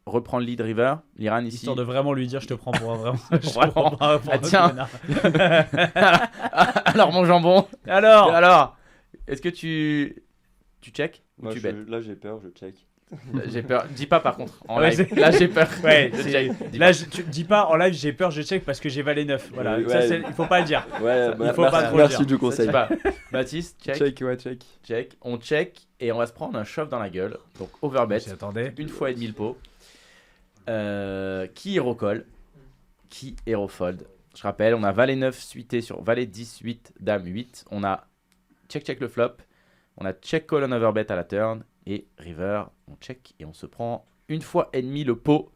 reprend le lead river? L'Iran ici. Histoire de vraiment lui dire, je te prends pour un vraiment. je te Vraiment. prends pour un Ah, tiens. connard. Alors, mon jambon. Alors, est-ce que tu check ou Moi, tu bêtes? là, j'ai peur, je check. J'ai peur. Dis pas par contre. En Ouais, live. c'est- Là, j'ai peur. Ouais, Je c'est- check. Dis là, pas. tu dis pas en live, j'ai peur, je check parce que j'ai valet 9. Voilà, Ouais, ça, ouais. il faut pas le dire. Ouais, il faut pas trop merci le dire. du Ça, conseil. dis pas. Baptiste, check. Check, ouais, check. Check. On check et on va se prendre un shove dans la gueule. Donc, overbet. J'attendais. Une fois et demi le pot. Qui hero call? Qui hero fold? Je rappelle, on a valet 9 suité sur valet 10, 8, dame 8. On a check le flop. On a check call on overbet à la turn. Et river, on check et on se prend une fois et demi le pot.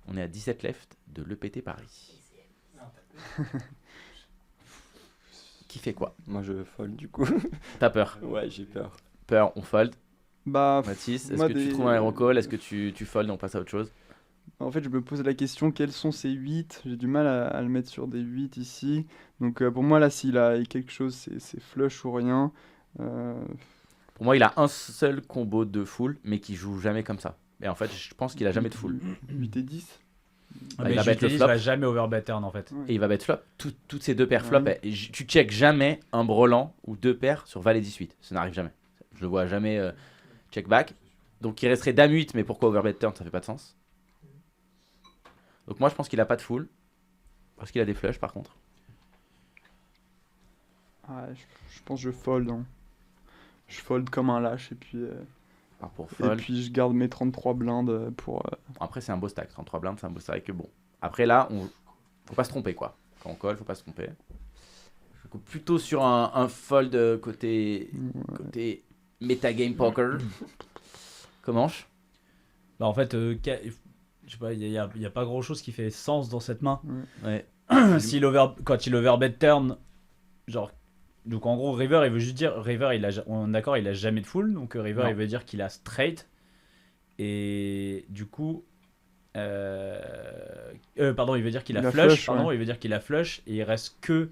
On est à 17 left de l'EPT Paris. Qui fait quoi? Moi, je fold du coup. T'as peur? Ouais, j'ai peur. Peur, on fold. Bah, Mathis, est-ce moi, que tu trouves un hero call? Est-ce que tu fold et on passe à autre chose? en fait, je me pose la question, quels sont ces 8? J'ai du mal à le mettre sur des 8 ici. Donc pour moi, là, s'il a quelque chose, c'est flush ou rien. Pour moi, il a un seul combo de full, mais qui joue jamais comme ça. Et en fait, je pense qu'il a jamais de full. 8 et 10. il Mais va je bet te le dis, flop. je vais jamais overbet turn en fait. Et il va bet flop. Toutes ces deux paires flop. Ouais. Et tu check jamais un brelan ou deux paires sur valet 18. Ça n'arrive jamais. Je le vois jamais check back. Donc il resterait dame 8, mais pourquoi overbet turn? Ça fait pas de sens. Donc moi, je pense qu'il a pas de full. Parce qu'il a des flushs par contre. Ah, je pense que je fold. Hein. Je fold comme un lâche et puis, Alors pour et fold. puis je garde mes 33 blindes pour. Après, c'est un beau stack. 33 blindes, c'est un beau stack. Bon. Après, là, faut pas se tromper quoi. Quand on colle, faut pas se tromper. Je coupe plutôt sur un fold côté metagame poker. Comment? Bah, en fait, je sais pas, il y a pas grand chose qui fait sens dans cette main. Ouais. Quand il overbet turn, genre. Donc en gros, river, il veut juste dire. River, on est d'accord, il a jamais de full. Donc river, Non. il veut dire qu'il a straight. Et du coup. Pardon, il veut dire qu'il a Il a flush. flush, Pardon, ouais. il veut dire qu'il a flush. Et il reste que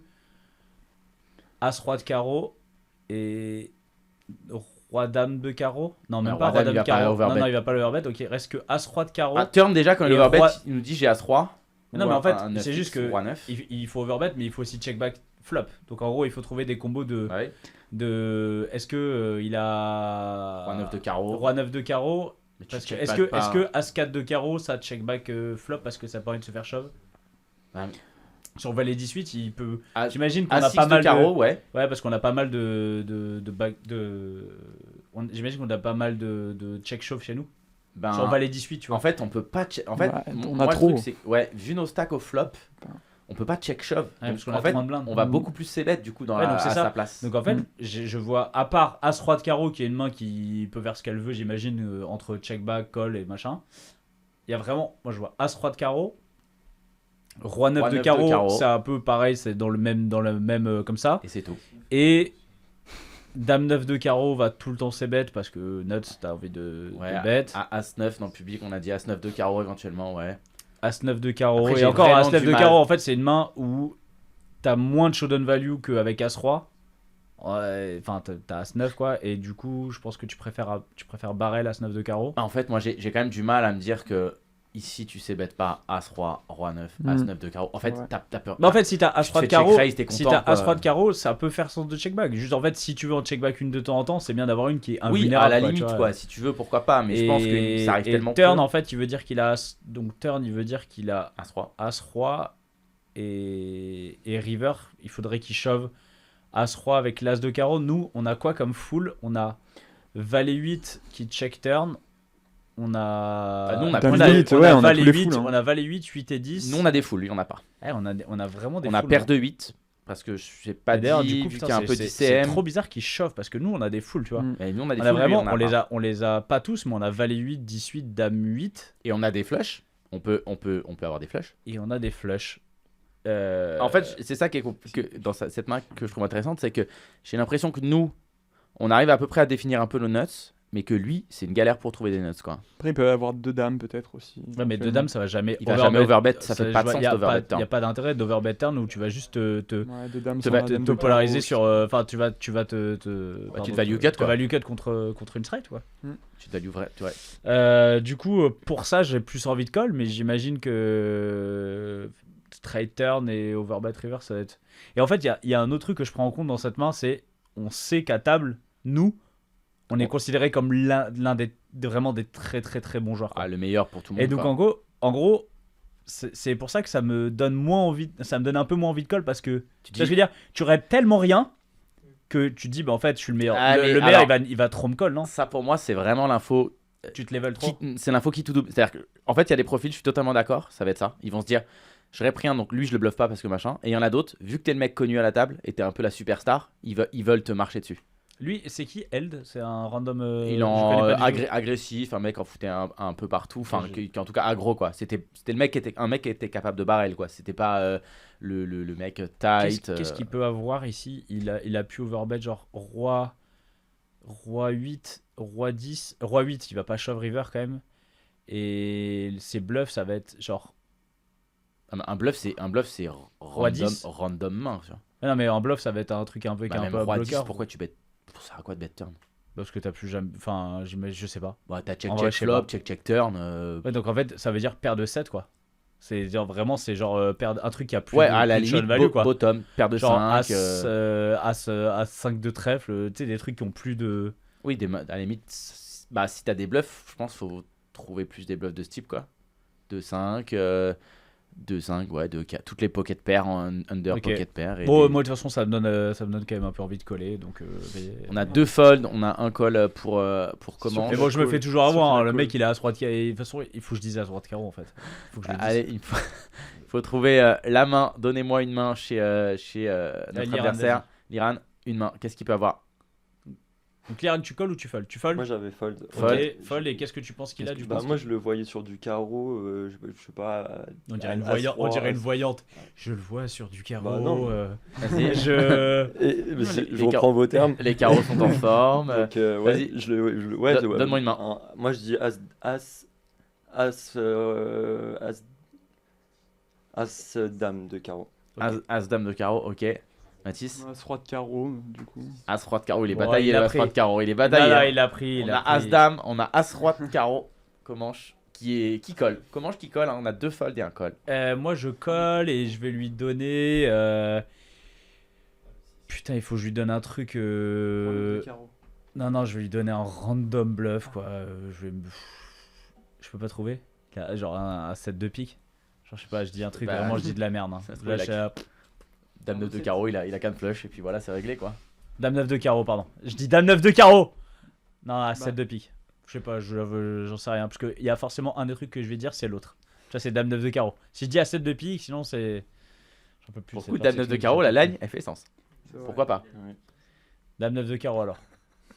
As-Roi de carreau et Roi Dame de carreau. Non, même Ouais, pas Roi Roi Dame, Dame il va de pas carreau. overbet. Non, il va pas le overbet. Ok, reste que As Roi de carreau. Turn déjà quand il Et overbet, roi- il nous dit j'ai As-3. Non, mais en fait, c'est juste que Roi 9. il faut overbet, mais il faut aussi check back flop. Donc en gros, il faut trouver des combos Ouais. de est-ce que il a Roi 9 de carreau. Roi 9 de carreau. Mais tu Parce que check est-ce back que pas. est-ce que As 4 de carreau ça check back flop parce que ça permet de se faire shove. Ouais. Sur Valet 18, il peut. As- J'imagine qu'on a As-6 pas mal de carreau, ouais. Ouais, parce qu'on a pas mal j'imagine qu'on a pas mal de check shove chez nous. Ben, Sur Valet 18, tu vois. en fait, on peut pas. En fait, Ouais, on moi, a le trop. truc, c'est ouais, vu nos stacks au flop, on peut pas check shove. Ouais, parce qu'on en a fait, 30 blindes. on va beaucoup plus c-bet du coup dans Ouais, donc c'est à ça. sa place. Donc en fait, je vois, à part As Roi de carreau, qui est une main qui peut faire ce qu'elle veut, j'imagine, entre check back, call et machin. Il y a vraiment, moi je vois As Roi de carreau, Roi 9 de carreau, c'est un peu pareil, c'est dans le même comme ça. Et c'est tout. Et Dame 9 de carreau va tout le temps c'est bet parce que nuts, t'as envie de bet. À As-9 dans le public, on a dit As-9 de carreau éventuellement, ouais. As 9 de carreau. Après, Et j'ai encore vraiment As 9 du de mal. carreau, en fait, c'est une main où t'as moins de showdown value qu'avec As Roi. Ouais, enfin, t'as As 9 quoi. Et du coup, je pense que tu préfères barrel As 9 de carreau. En fait, moi j'ai quand même du mal à me dire que ici tu sais bet pas As-Roi, Roi 9, As-9 de carreau. En fait, Ouais. t'as peur. Mais en fait, si t'as As tu te Roi de fais check carreau, raise, t'es si content, t'as As quoi. Roi de carreau, ça peut faire sens de check back. Juste en fait, si tu veux en check back une de temps en temps, c'est bien d'avoir une qui est Oui, invulnérable. à la quoi, limite, tu vois. quoi. Si tu veux, pourquoi pas. Mais je pense que ça arrive et tellement turn peu. en fait, il veut dire qu'il a donc turn, il veut dire qu'il a As-Roi. As Roi et river, il faudrait qu'il shove As Roi avec l'As de carreau. Nous, on a quoi comme full? On a Valet 8 qui check turn. On a Nous, on a Dame plus de- 8, ouais, on a Valet tous les 8, foules, hein. on a Valet 8, 8 et 10. Nous, on a des foules, lui, on a pas. Ouais, on a vraiment des On a foules, paire hein. de 8. Parce que j'ai pas Et d'ailleurs, dit, du coup, vu putain, qu'il y a un peu c'est d'ICM. trop bizarre qu'ils shove parce que nous, on a des foules, tu vois. Mais nous, on a des On a foules, lui, vraiment, on a pas. on les a pas tous, mais on a Valet 8, 18, Dame 8 Et on a des flushs. On peut avoir des flushs. et on a des flushs. En fait, c'est ça qui est dans cette main que je trouve intéressante, c'est que j'ai l'impression que nous, on arrive à peu près à définir un peu nos nuts, mais que lui, c'est une galère pour trouver des nuts, quoi. Après, il peut avoir 2 dames peut-être aussi. Ouais, mais deux dames, ça va jamais. Il va jamais overbet, ça fait pas de sens Il d'overbet n'y a pas d'intérêt d'overbet turn où tu vas juste Ouais, 2 dames te sans la dame de polariser carreau. sur. Enfin, tu vas te. tu te pardon, value cut, te quoi. value cut contre une straight, quoi. Tu te values vrai, ouais. Du coup, pour ça, j'ai plus envie de call, mais j'imagine que straight turn et overbet river, ça va être. Et en fait, il y a un autre truc que je prends en compte dans cette main, c'est on sait qu'à table, nous, on est considéré comme l'un vraiment des très très très bons joueurs, quoi. Ah, le meilleur pour tout le monde. Et donc quoi. en gros, c'est pour ça que ça me donne moins envie, ça me donne un peu moins envie de call parce que tu tu vois ce que je veux dire, tu aurais tellement rien que tu te dis bah en fait je suis le meilleur. Ah, mais le meilleur alors- il va trop me call, non? Ça, pour moi, c'est vraiment l'info. Tu te level trop. C'est l'info qui tout double. C'est-à-dire qu'en fait, il y a des profils, je suis totalement d'accord, ça va être ça. Ils vont se dire, j'aurais pris un, donc lui, je le bluffe pas parce que machin. Et il y en a d'autres, vu que t'es le mec connu à la table et t'es un peu la superstar, ils veulent te marcher dessus. Lui, c'est qui Eld? C'est un random. Il je en connais pas du tout. agressif, un mec en foutait un peu partout, enfin Ok, qui en tout cas aggro quoi. C'était le mec qui était capable de barrel quoi. C'était pas le mec tight. Qu'est-ce qu'il peut avoir ici? Il a pu overbet genre roi 8, roi 10, roi 8, il va pas shove river quand même. Et ses bluffs, ça va être genre. Un bluff c'est Roi 10. random main. Tu vois. Ah non, mais en bluff, ça va être un truc un peu Bah, un même peu à roi 10, bloqueur. pourquoi tu bêtes? Ça sert à quoi de bet turn? Parce que t'as plus jamais. Enfin, je sais pas. Bah t'as check En vrai, check je sais flop, pas. check turn. Ouais, donc en fait, ça veut dire paire de 7 quoi. C'est genre vraiment, c'est genre un truc qui a plus Ouais, de, à la plus de shot limite value quoi. bottom, paire de Genre 5. as 5 de trèfle, tu sais, des trucs qui ont plus de. Oui, à la limite, bah, si t'as des bluffs, je pense qu'il faut trouver plus des bluffs de ce type, quoi. 2-5, 2-5, ouais, 2-4. Toutes les pocket pairs en under Ok. pocket pair. Et Bon, moi de toute façon, ça me donne quand même un peu envie de coller. Donc, on a 2 folds, on a un call pour comment. Mais bon, je me fais toujours avoir. Sauf Hein. la Le call. mec, il a as roi de carreau. De toute façon, il faut que je dise as roi de carreau en fait. Il faut que je le dise. Allez, il faut trouver la main. Donnez-moi une main chez notre Liran, adversaire. Liran, une main. Qu'est-ce qu'il peut avoir? Donc, Liran, tu colles ou tu fold? Tu fold? Moi j'avais fold. Ok, fold. fold. Et qu'est-ce que tu penses qu'il a du Bah, coup? moi je le voyais sur du carreau, je sais pas. On dirait une As voyante. On roi, dirait une As- voyante. Je le vois sur du carreau. Bah, non. Vas-y. Je. Mais Les je reprends vos termes. Les carreaux sont en forme. Donc, ouais, vas-y. ouais, Donne-moi une main. Moi je dis as dame de carreau. As dame de carreau, ok. Mathis? As-Roi de carreau, du coup. As-Roi de carreau, il est Bon, bataillé, il a l'As-Roi pris. de carreau, il est Non, bataillé. là, hein. il a pris. On il a pris. As-Dame, on a As-Roi de carreau, Comanche, qui colle. Comanche qui colle, hein, on a 2 folds et un call. Moi, je colle et je vais lui donner. Putain, il faut que je lui donne un truc. Non, je vais lui donner un random bluff, quoi. Je peux pas trouver. Genre un set de pique. Genre, je sais pas, je dis un truc, Bah, vraiment, je dis de la merde. Hein. ça se trouve, Là, il a- je- Dame 9 de carreau, il a qu'un flush, et puis voilà, c'est réglé quoi. Dame 9 de carreau, pardon. Je dis Dame 9 de carreau. Non, à 7 de pique. Je sais pas, j'en sais rien. Parce qu'il y a forcément un des trucs que je vais dire, c'est l'autre. Ça, c'est Dame 9 de carreau. Si je dis à 7 de pique, sinon c'est. J'en peux plus. Pour cette le coup, partie Dame 9 de technique, carreau, j'en la peux lagne, plus. elle fait sens. C'est vrai. Pourquoi pas? Dame 9 de carreau alors.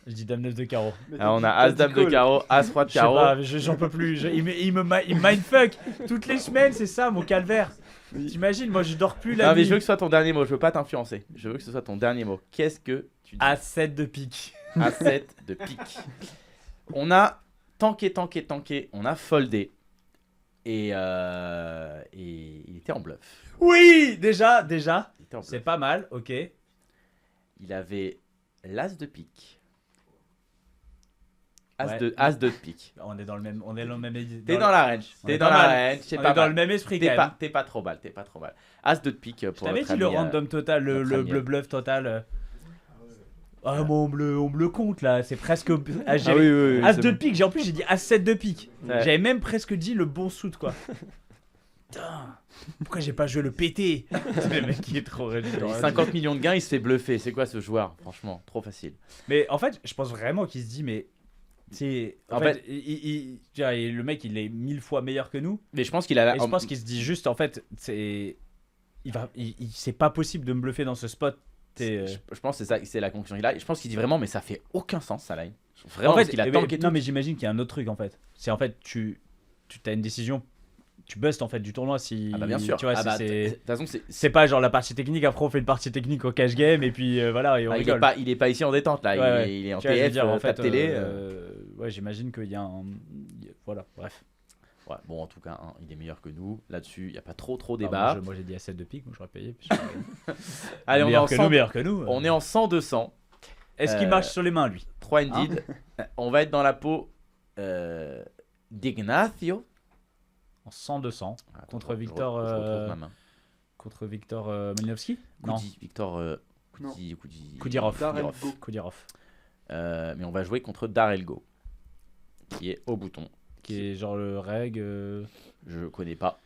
Je dis Dame 9 de carreau. Mais Alors, on t'as a dit- As-Dame t'as de dit carreau, As-Roi de Je sais carreau. pas, j'en peux plus. Il me mindfuck. Toutes les semaines, c'est ça mon calvaire. Oui. T'imagines, moi je dors plus la Non, mais nuit. je veux que ce soit ton dernier mot, je veux pas t'influencer. Je veux que ce soit ton dernier mot. Qu'est-ce que tu dis? À 7 de pique. A7 de pique. On a tanké, on a foldé. Et il était en bluff. Oui, déjà. Il était en C'est bluff. pas mal, ok. Il avait l'as de pique. As, Ouais. as de pique. On est dans le même. T'es dans la range. On T'es est dans pas la mal. range. C'est On pas est dans mal. le même esprit quand même. T'es pas trop mal. As de pique Je pour t'avais notre dit le ami, random total, le notre ami, bluff total. Ah, moi on me le compte là, c'est presque. Ah, Ah j'avais- oui, As c'est de bon. pique, en plus j'ai dit As 7 de pique. Ouais. J'avais même presque dit le bon suit quoi. Putain, pourquoi j'ai pas joué le PT? C'est le mec qui est trop réduit. 50 millions de gains, il se fait bluffer. C'est quoi ce joueur? Franchement, trop facile. Mais en fait, je pense vraiment qu'il se dit, mais. C'est. En En fait, je dirais, le mec il est 1000 fois meilleur que nous. Mais je pense qu'il a. Et je pense qu'il se dit juste, en fait, c'est. C'est pas possible de me bluffer dans ce spot. Je pense que c'est ça, c'est la conclusion qu'il a. Je pense qu'il dit vraiment, mais ça fait aucun sens sa line. Vraiment, En fait, parce qu'il a tanké non, tout. mais j'imagine qu'il y a un autre truc en fait. C'est en fait, tu as une décision, tu bustes en fait du tournoi si. Ah bah bien sûr. Tu vois, Ah si bah, c'est. de toute façon, C'est pas genre la partie technique, après on fait une partie technique au cash game et puis voilà, et on rigole. il est pas ici en détente là. Ouais, il est en Tu vois, je veux TF, dire, en tape fait, télé. ouais, j'imagine qu'il y a un. Voilà, bref. Ouais, bon, en tout cas, hein, il est meilleur que nous. Là-dessus, il n'y a pas trop Enfin, débat. moi j'ai dit à 7 de pique, moi j'aurais payé. Allez, on est, en 100, meilleur que nous. on est en 100-200. Est-ce qu'il marche sur les mains lui? 3 indeed. On va être dans la peau d'Ignacio. En 100-200 Ah, contre je Victor. retrouve ma main. Contre Victor Malinowski? Non, Victor Non. Koudirov. Darrell Go. Koudirov. Mais on va jouer contre Darelgo, qui est au bouton. Qui est genre le reg. Je connais pas.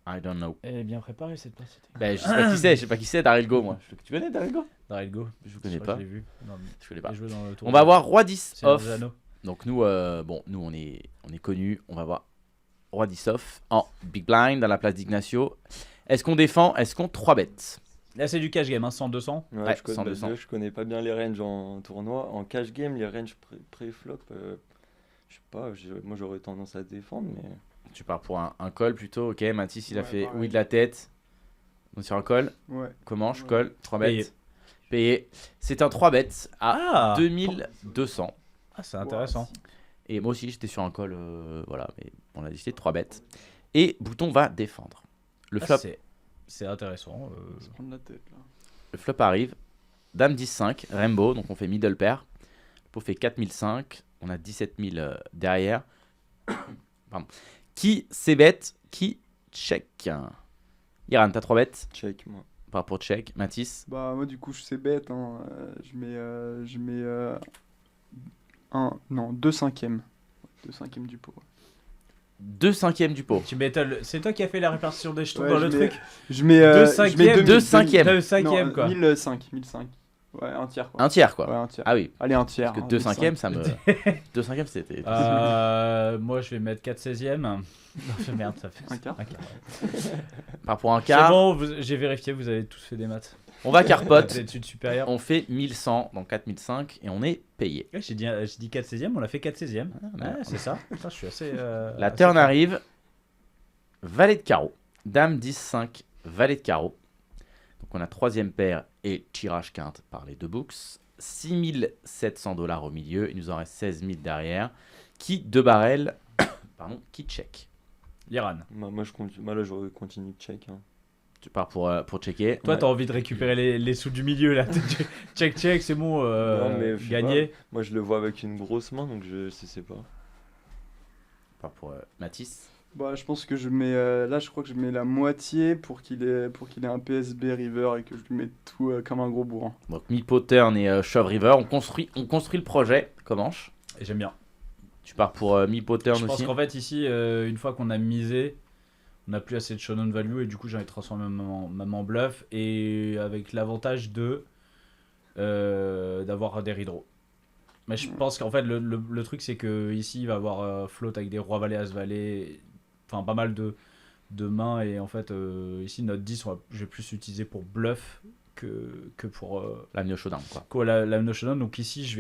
I don't know. Elle est bien préparée cette partie. Ben, je sais pas qui c'est, Darelgo, moi. Tu connais Darelgo? Darelgo. Je connais pas. Je l'ai vu. Non, mais Je connais il pas. a joué dans le tour On va voir Roi 10 Seigneur off. des Anneaux. Donc nous, nous on est connus. On va voir Roi 10 off en big blind dans la place d'Ignacio. Est-ce qu'on défend? Est-ce qu'on 3 bêtes? Là c'est du cash game, hein, 100-200. Ouais, Ouais, je, connais, 100-200. je connais pas bien les ranges en tournoi. En cash game, les ranges pré-flop, je sais pas, moi j'aurais tendance à défendre, mais. Tu pars pour un call plutôt. Ok, Mathis il a Ouais, fait pareil. oui de la tête. Donc sur un call. Ouais. Comment je Ouais. colle? 3 Payé. bêtes. Payé. C'est un 3 bêtes à 2200. Ah, c'est intéressant. Et moi aussi j'étais sur un call. Voilà, mais on a décidé de 3 bêtes. Et Bouton va défendre. Le flop, C'est intéressant. Se prendre la tête là. le flop arrive. Dame 10-5, Rainbow, donc on fait middle pair. Le pot fait 4005. On a 17 000 derrière. Pardon. Qui c-bet, qui check? Iran, t'as 3 bêtes. Check, moi. Pas pour check. Mathis. Bah moi du coup je sais bête hein. Je mets non 2 cinquièmes. 2 cinquièmes du pot. 2 cinquièmes du pot. Tu m'étonnes. C'est toi qui as fait la répartition des jetons Ouais, dans je le mets- truc? Je mets Deux je mets cinquièmes, 2 cinquièmes. 2 cinquièmes quoi. 1005. Ouais, un tiers quoi. Un tiers quoi. Ouais, un tiers. Ah oui. Allez, un tiers. Parce que hein, 2 1005. cinquièmes, ça me. 2 cinquièmes, c'était. Moi je vais mettre 4 16e. Non, merde, ça fait Un quart. Par rapport à un C'est quart, bon, j'ai vérifié, vous avez tous fait des maths. on va carpote. Des études supérieures. On fait 1100 dans 4005 et on est payé. Ouais, j'ai dit 4 16e, on a fait 4 16e. bah, Ouais, c'est ça. Putain, je suis assez. La assez turn fort. arrive. Valet de carreau. Dame 10-5, valet de carreau. Donc on a troisième paire et tirage quinte par les deux books. 6700 $ au milieu. Il nous en reste 16 000 derrière. Qui de barrel pardon, qui check. L'Iran. Moi, je continue, là, j'aurais continué de check. Hein. Tu pars pour checker. Toi, Ouais. t'as envie de récupérer les sous du milieu là. Check, c'est bon, Non, mais je sais gagné. Moi, je le vois avec une grosse main, donc je sais pas. Tu pars pour Mathis. Bah, je pense que je mets là, je crois que je mets la moitié pour qu'il ait un PSB river et que je lui mette tout comme un gros bourrin. Donc Meepo, Turn et Shove River. On construit le projet. Comanche. Et j'aime bien. Tu pars pour Meepo, Turn Je pense aussi. qu'en fait, ici, une fois qu'on a misé, on n'a plus assez de shonen value et du coup, j'ai envie de transformer même en bluff et avec l'avantage d'avoir des redraws. Mais je pense qu'en fait, le truc, c'est que ici, il va avoir float avec des rois valets, as valets, enfin pas mal de mains et en fait, ici, notre 10, je vais plus l'utiliser pour bluff que pour La Neo Showdown, quoi. la no shonen. Donc ici, je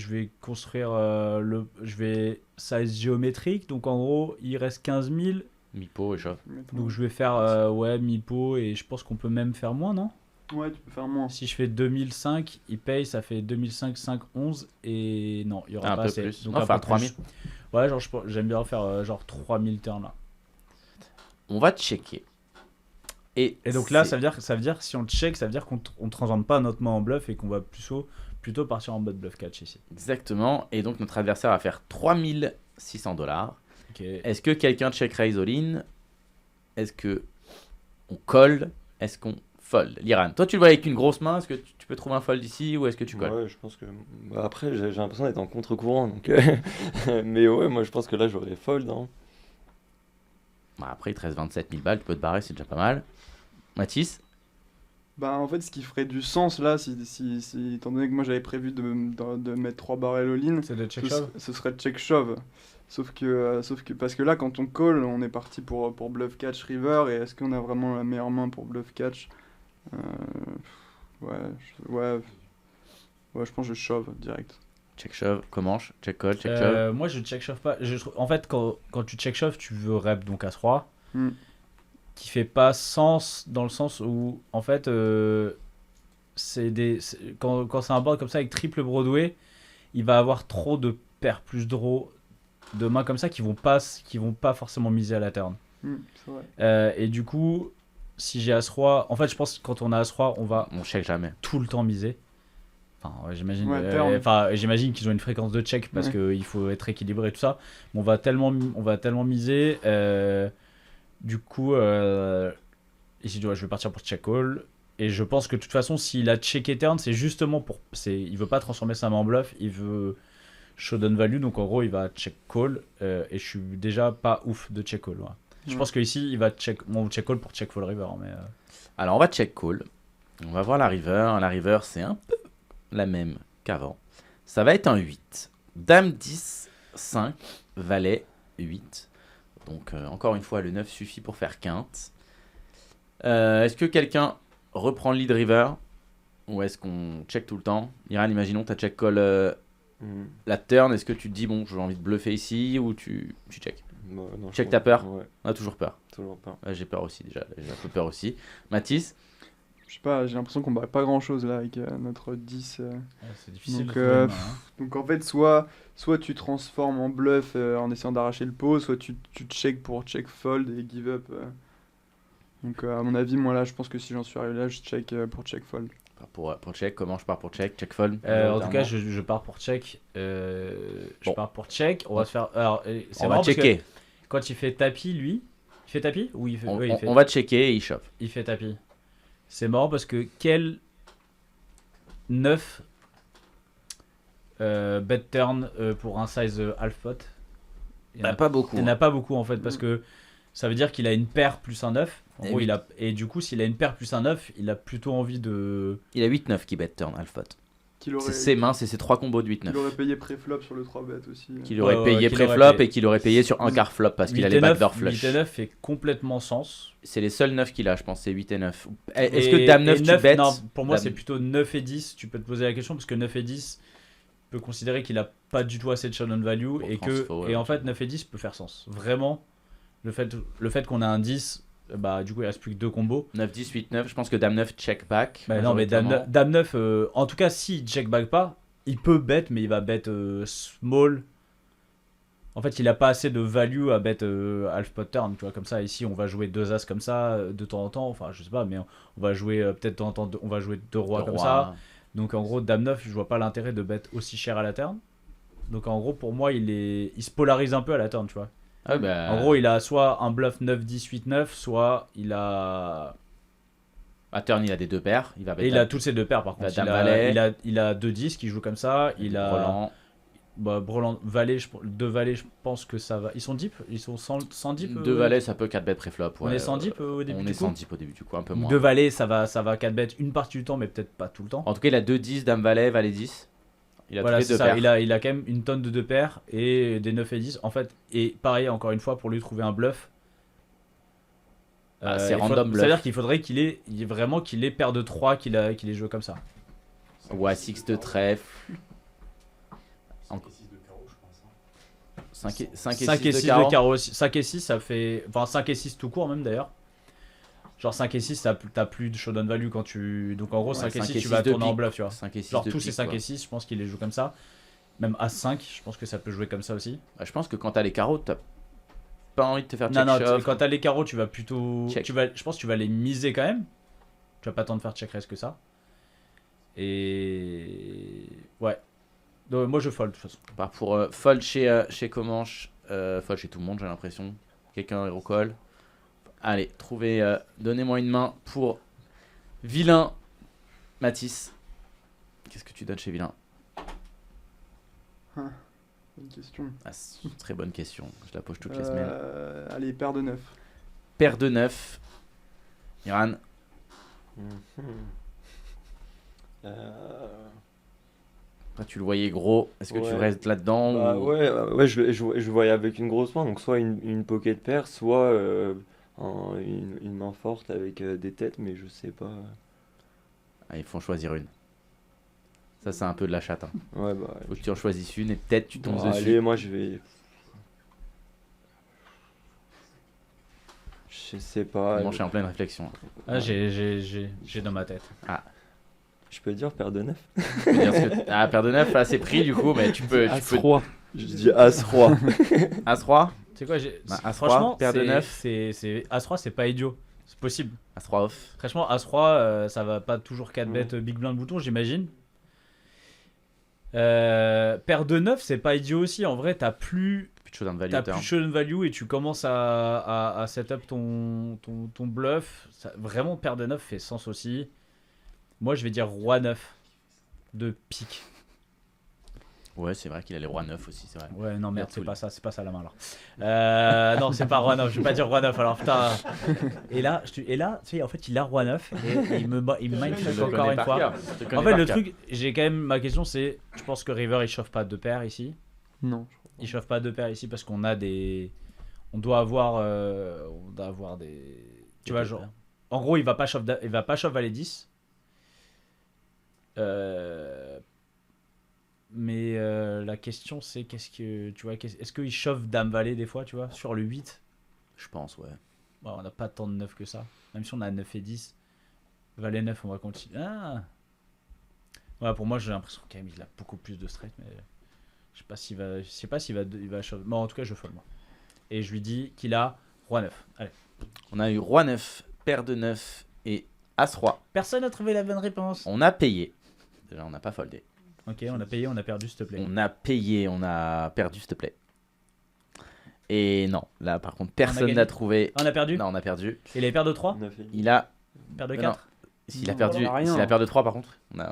vais construire je vais size géométrique. Donc en gros, il reste 15 000. Meepo et Shove. Donc je vais faire mi-pot et je pense qu'on peut même faire moins, non? Ouais, tu peux faire moins. Si je fais 2005, il paye, ça fait 2005, 5, 11 et non, il y aura Un pas peu assez. plus. Donc On va un faire peu 3000. plus. Ouais, genre j'aime bien faire genre 3000 turns là. On va checker. Et Et donc là, c'est- ça veut dire si on check, ça veut dire qu'on ne transforme pas notre main en bluff et qu'on va plutôt partir en mode bluff catch ici. Exactement. Et donc notre adversaire va faire 3600 $. Ok. Est-ce que quelqu'un check raise all-in? Est-ce que on colle? Est-ce qu'on fold? Liran, toi tu le vois avec une grosse main, est-ce que tu peux trouver un fold ici ou est-ce que tu colles? Ouais, je pense que. Bah, après, j'ai l'impression d'être en contre-courant, donc. Mais ouais, moi, je pense que là, j'aurais fold. Hein. Bah, après il te reste 27 000 balles, tu peux te barrer, c'est déjà pas mal. Mathis? Bah, en fait, ce qui ferait du sens là, étant donné que moi j'avais prévu de mettre 3 barrels all-in, C'est de check ce, shove. ce serait check shove. Sauf que parce que là, quand on call, on est parti pour bluff catch river. Et est-ce qu'on a vraiment la meilleure main pour bluff catch? Ouais, je pense que je shove direct. Check shove, Comanche, check call, check shove. Moi je check shove pas. En fait, quand tu check shove, tu veux rep donc As-Roi. Hmm. Qui fait pas sens dans le sens où en fait quand c'est un board comme ça avec triple Broadway, il va avoir trop de paires plus draw de mains comme ça qui vont pas forcément miser à la turn. C'est vrai. Et du coup, si j'ai As-Roi, en fait je pense que quand on a As-Roi, on va On check jamais. tout le temps miser. Enfin, ouais, j'imagine. Ouais, turn. J'imagine qu'ils ont une fréquence de check parce Ouais. qu'il faut être équilibré et tout ça. Mais on va tellement miser. Du coup, ici, je vais partir pour check call. Et je pense que de toute façon, s'il a checké turn, c'est justement il veut pas transformer sa main en bluff. Il veut showdown value. Donc en gros, il va check call. Et je suis déjà pas ouf de check call. Ouais. Je Ouais. pense qu'ici, il va check call pour check fold river. Mais, Alors on va check call. On va voir la river. La river c'est un peu la même qu'avant. Ça va être un 8. Dame 10, 5, valet 8. Donc encore une fois le 9 suffit pour faire quinte. Est-ce que quelqu'un reprend le lead river? Ou est-ce qu'on check tout le temps? Iran, imaginons tu as check call la turn. Est-ce que tu te dis bon j'ai envie de bluffer ici ou tu check? Bah, non, je Check pense- ta peur? Ouais, On a toujours peur. toujours pas. Ouais, j'ai peur aussi déjà. J'ai un peu peur aussi. Mathis? Je sais pas, j'ai l'impression qu'on bat pas grand chose là avec notre 10. c'est difficile. Donc, de trouver une main, hein. Donc en fait, soit tu transformes en bluff en essayant d'arracher le pot, soit tu check pour check fold et give up. Donc à mon avis, moi là, je pense que si j'en suis arrivé là, je check pour check fold. Pour check, comment je pars pour check? Check fold? En tout cas, majoritairement. je pars pour check. Je Bon. pars pour check. On va se faire. Alors, c'est On marrant va parce que checker. quand il fait tapis, lui, il fait tapis ou il fait. On, ouais, on- il fait, on va checker et il chope. il fait tapis. C'est marrant parce que quel 9 bet turn pour un size half pot. Il y en a pas beaucoup. Il n'y en a pas beaucoup en fait parce que ça veut dire qu'il a une paire plus un 9. En Et gros, oui. et du coup, s'il a une paire plus un 9, il a plutôt envie de. Il a 8-9 qui bet turn alpha. Qu'il aurait, C'est ses mains, c'est ses 3 combos de 8-9. qu'il aurait payé pré-flop sur le 3-bet aussi. Qu'il aurait Ouais, payé qu'il aurait pré-flop payé. et qu'il aurait payé sur un quart flop parce qu'il a 8 les et 9, backdoor 8 flush. et 9 fait complètement sens. C'est les seuls 9 qu'il a, je pense, c'est 8 et 9. Est-ce Et- que Dame 9 et tu bets? non, pour moi, Dame- c'est plutôt 9 et 10. Tu peux te poser la question parce que 9 et 10 peut considérer qu'il a pas du tout assez de showdown value Bon, et je pense que faux, ouais. et en fait 9 et 10 peut faire sens. Vraiment, le fait qu'on a un 10, bah du coup il reste plus que 2 combos. 9, 10, 8, 9. Je pense que Dame 9 check back. Bah, non, mais majoritairement. Dame 9, en tout cas, s'il check back pas, il peut bet, mais il va bet small. En fait, il a pas assez de value à bet half pot turn, tu vois, comme ça. Ici, on va jouer 2 as comme ça de temps en temps. Enfin, je sais pas, mais on va jouer peut-être de temps en temps, on va jouer 2 rois Le comme roi. ça. Donc en gros, dame 9, je vois pas l'intérêt de bet aussi cher à la turn. Donc en gros, pour moi, il se polarise un peu à la turn, tu vois. Ah, bah, En gros, il a soit un bluff 9, 10, 8, 9, soit il a. à turn, il a des 2 paires. Il va Et il a toutes ces 2 paires par Il a contre. dame valet. Il a 2 10 qui joue comme ça. Il a. Brelan. Bah, Brelan, valet, 2 valets, je pense que ça va. Ils sont deep. Ils sont sans deep. 2 valets, ça peut 4 bet préflop. On est sans deep au début On du est coup. sans deep au début du coup, un peu moins. 2 valets, ça va 4 bet une partie du temps, mais peut-être pas tout le temps. En tout cas, il a 2 10, dame valet, valet 10. Il a Voilà, tous les c'est 2 ça. paires. Il a quand même une tonne de 2 paires et des 9 et 10. En fait, et pareil, encore une fois, pour lui trouver un bluff. Ah, c'est il faut- random bluff. C'est-à-dire qu'il faudrait qu'il ait vraiment qu'il ait paire de 3, qu'il ait joué comme ça. Ou à 6 de trèfle. 5 et 5 6 et 6 de carreau. de carreau aussi. 5 et 6, ça fait. Enfin, 5 et 6 tout court, même d'ailleurs. Genre 5 et 6, t'as plus de showdown value quand tu. Donc en gros, 5 et 6, tu vas de tourner en pique. bluff, tu vois. 5 et 6 Genre de tous ces pique, 5 quoi. et 6, je pense qu'il les joue comme ça. Même As5, je pense que ça peut jouer comme ça aussi. Bah, je pense que quand t'as les carreaux, t'as pas envie de te faire Non, check non, shove. quand t'as les carreaux, tu vas plutôt. Check. Je pense que tu vas les miser quand même. Tu vas pas tant de faire check raise que ça. Et. Ouais. Donc, moi je fold de toute façon. Part pour fold chez Comanche, fold chez tout le monde, j'ai l'impression. Quelqu'un hero call. Allez, trouvez, donnez-moi une main pour Vilain Mathis. Qu'est-ce que tu donnes chez Vilain? Bonne question. Ah, c'est une très bonne question, je la pose toutes les semaines. Allez, paire de 9. Paire de 9. Iran, toi, tu le voyais gros, est-ce que tu Ouais. restes là-dedans Bah, ou... ouais, je voyais avec une grosse main, donc soit une pocket paire, soit une main forte avec des têtes, mais je sais pas. Ah, il faut en choisir une. Ça, c'est un peu de la chatte. Hein. Ouais, bah. Faut que tu en choisisses une et peut-être tu tombes Bon, dessus. allez, moi je vais. Je sais pas. Moi, je suis en pleine réflexion. Ah, j'ai dans ma tête. Je peux dire paire de 9? Je veux dire ce que... Ah, paire de 9, là, c'est pris du coup, mais tu peux. Je dis As-Roi. As-Roi. C'est quoi j'ai... Bah, As-Roi, Franchement, paire de c'est- 9. c'est As-Roi, c'est pas idiot. C'est possible. As-Roi off. Franchement, As-Roi, ça va pas toujours 4 bêtes big blind bouton, j'imagine. Paire de 9, c'est pas idiot aussi. En vrai, t'as plus Plus de showdown value. T'as turn. plus showdown value et tu commences à setup ton bluff. Vraiment, paire de 9 fait sens aussi. Moi, je vais dire roi 9 de pique. Ouais, c'est vrai qu'il a les rois 9 aussi, c'est vrai. Ouais, non, merde, Merde, c'est pas ça la main là. Non, c'est pas roi 9, je vais pas dire roi 9 alors putain. Et là, tu sais, en fait, il a roi 9 et il me mindfuck encore une fois. En fait, le truc, j'ai quand même ma question, c'est je pense que River il chauffe pas de paires ici. Non. Il chauffe pas de paires ici parce qu'on a des. On doit avoir des. Tu vois, genre. En gros, il va pas chauffe valet 10. Mais la question c'est qu'est-ce que. Tu vois, est-ce qu'il chauffe dame valet des fois, tu vois, sur le 8? Je pense, ouais. Bon, on n'a pas tant de 9 que ça. Même si on a 9 et 10. Valet 9, on va continuer. Ah ouais, pour moi, j'ai l'impression quand même il a beaucoup plus de straight, mais. Je sais pas s'il va chauffer. Bon, en tout cas, je fold moi. Et je lui dis qu'il a roi 9. Allez. On a eu roi 9, paire de 9 et as-roi. Personne n'a trouvé la bonne réponse. On a payé. Déjà, on n'a pas foldé. Ok, on a payé, on a perdu, s'il te plaît. On a payé, on a perdu, s'il te plaît. Et non, là, par contre, personne gagné. n'a trouvé. Ah, on a perdu. Non, on a perdu. Il avait paire de 3, Il a. paire de Non. 4. S'il a Non, perdu, on a rien. s'il a paire de 3, par contre. Mais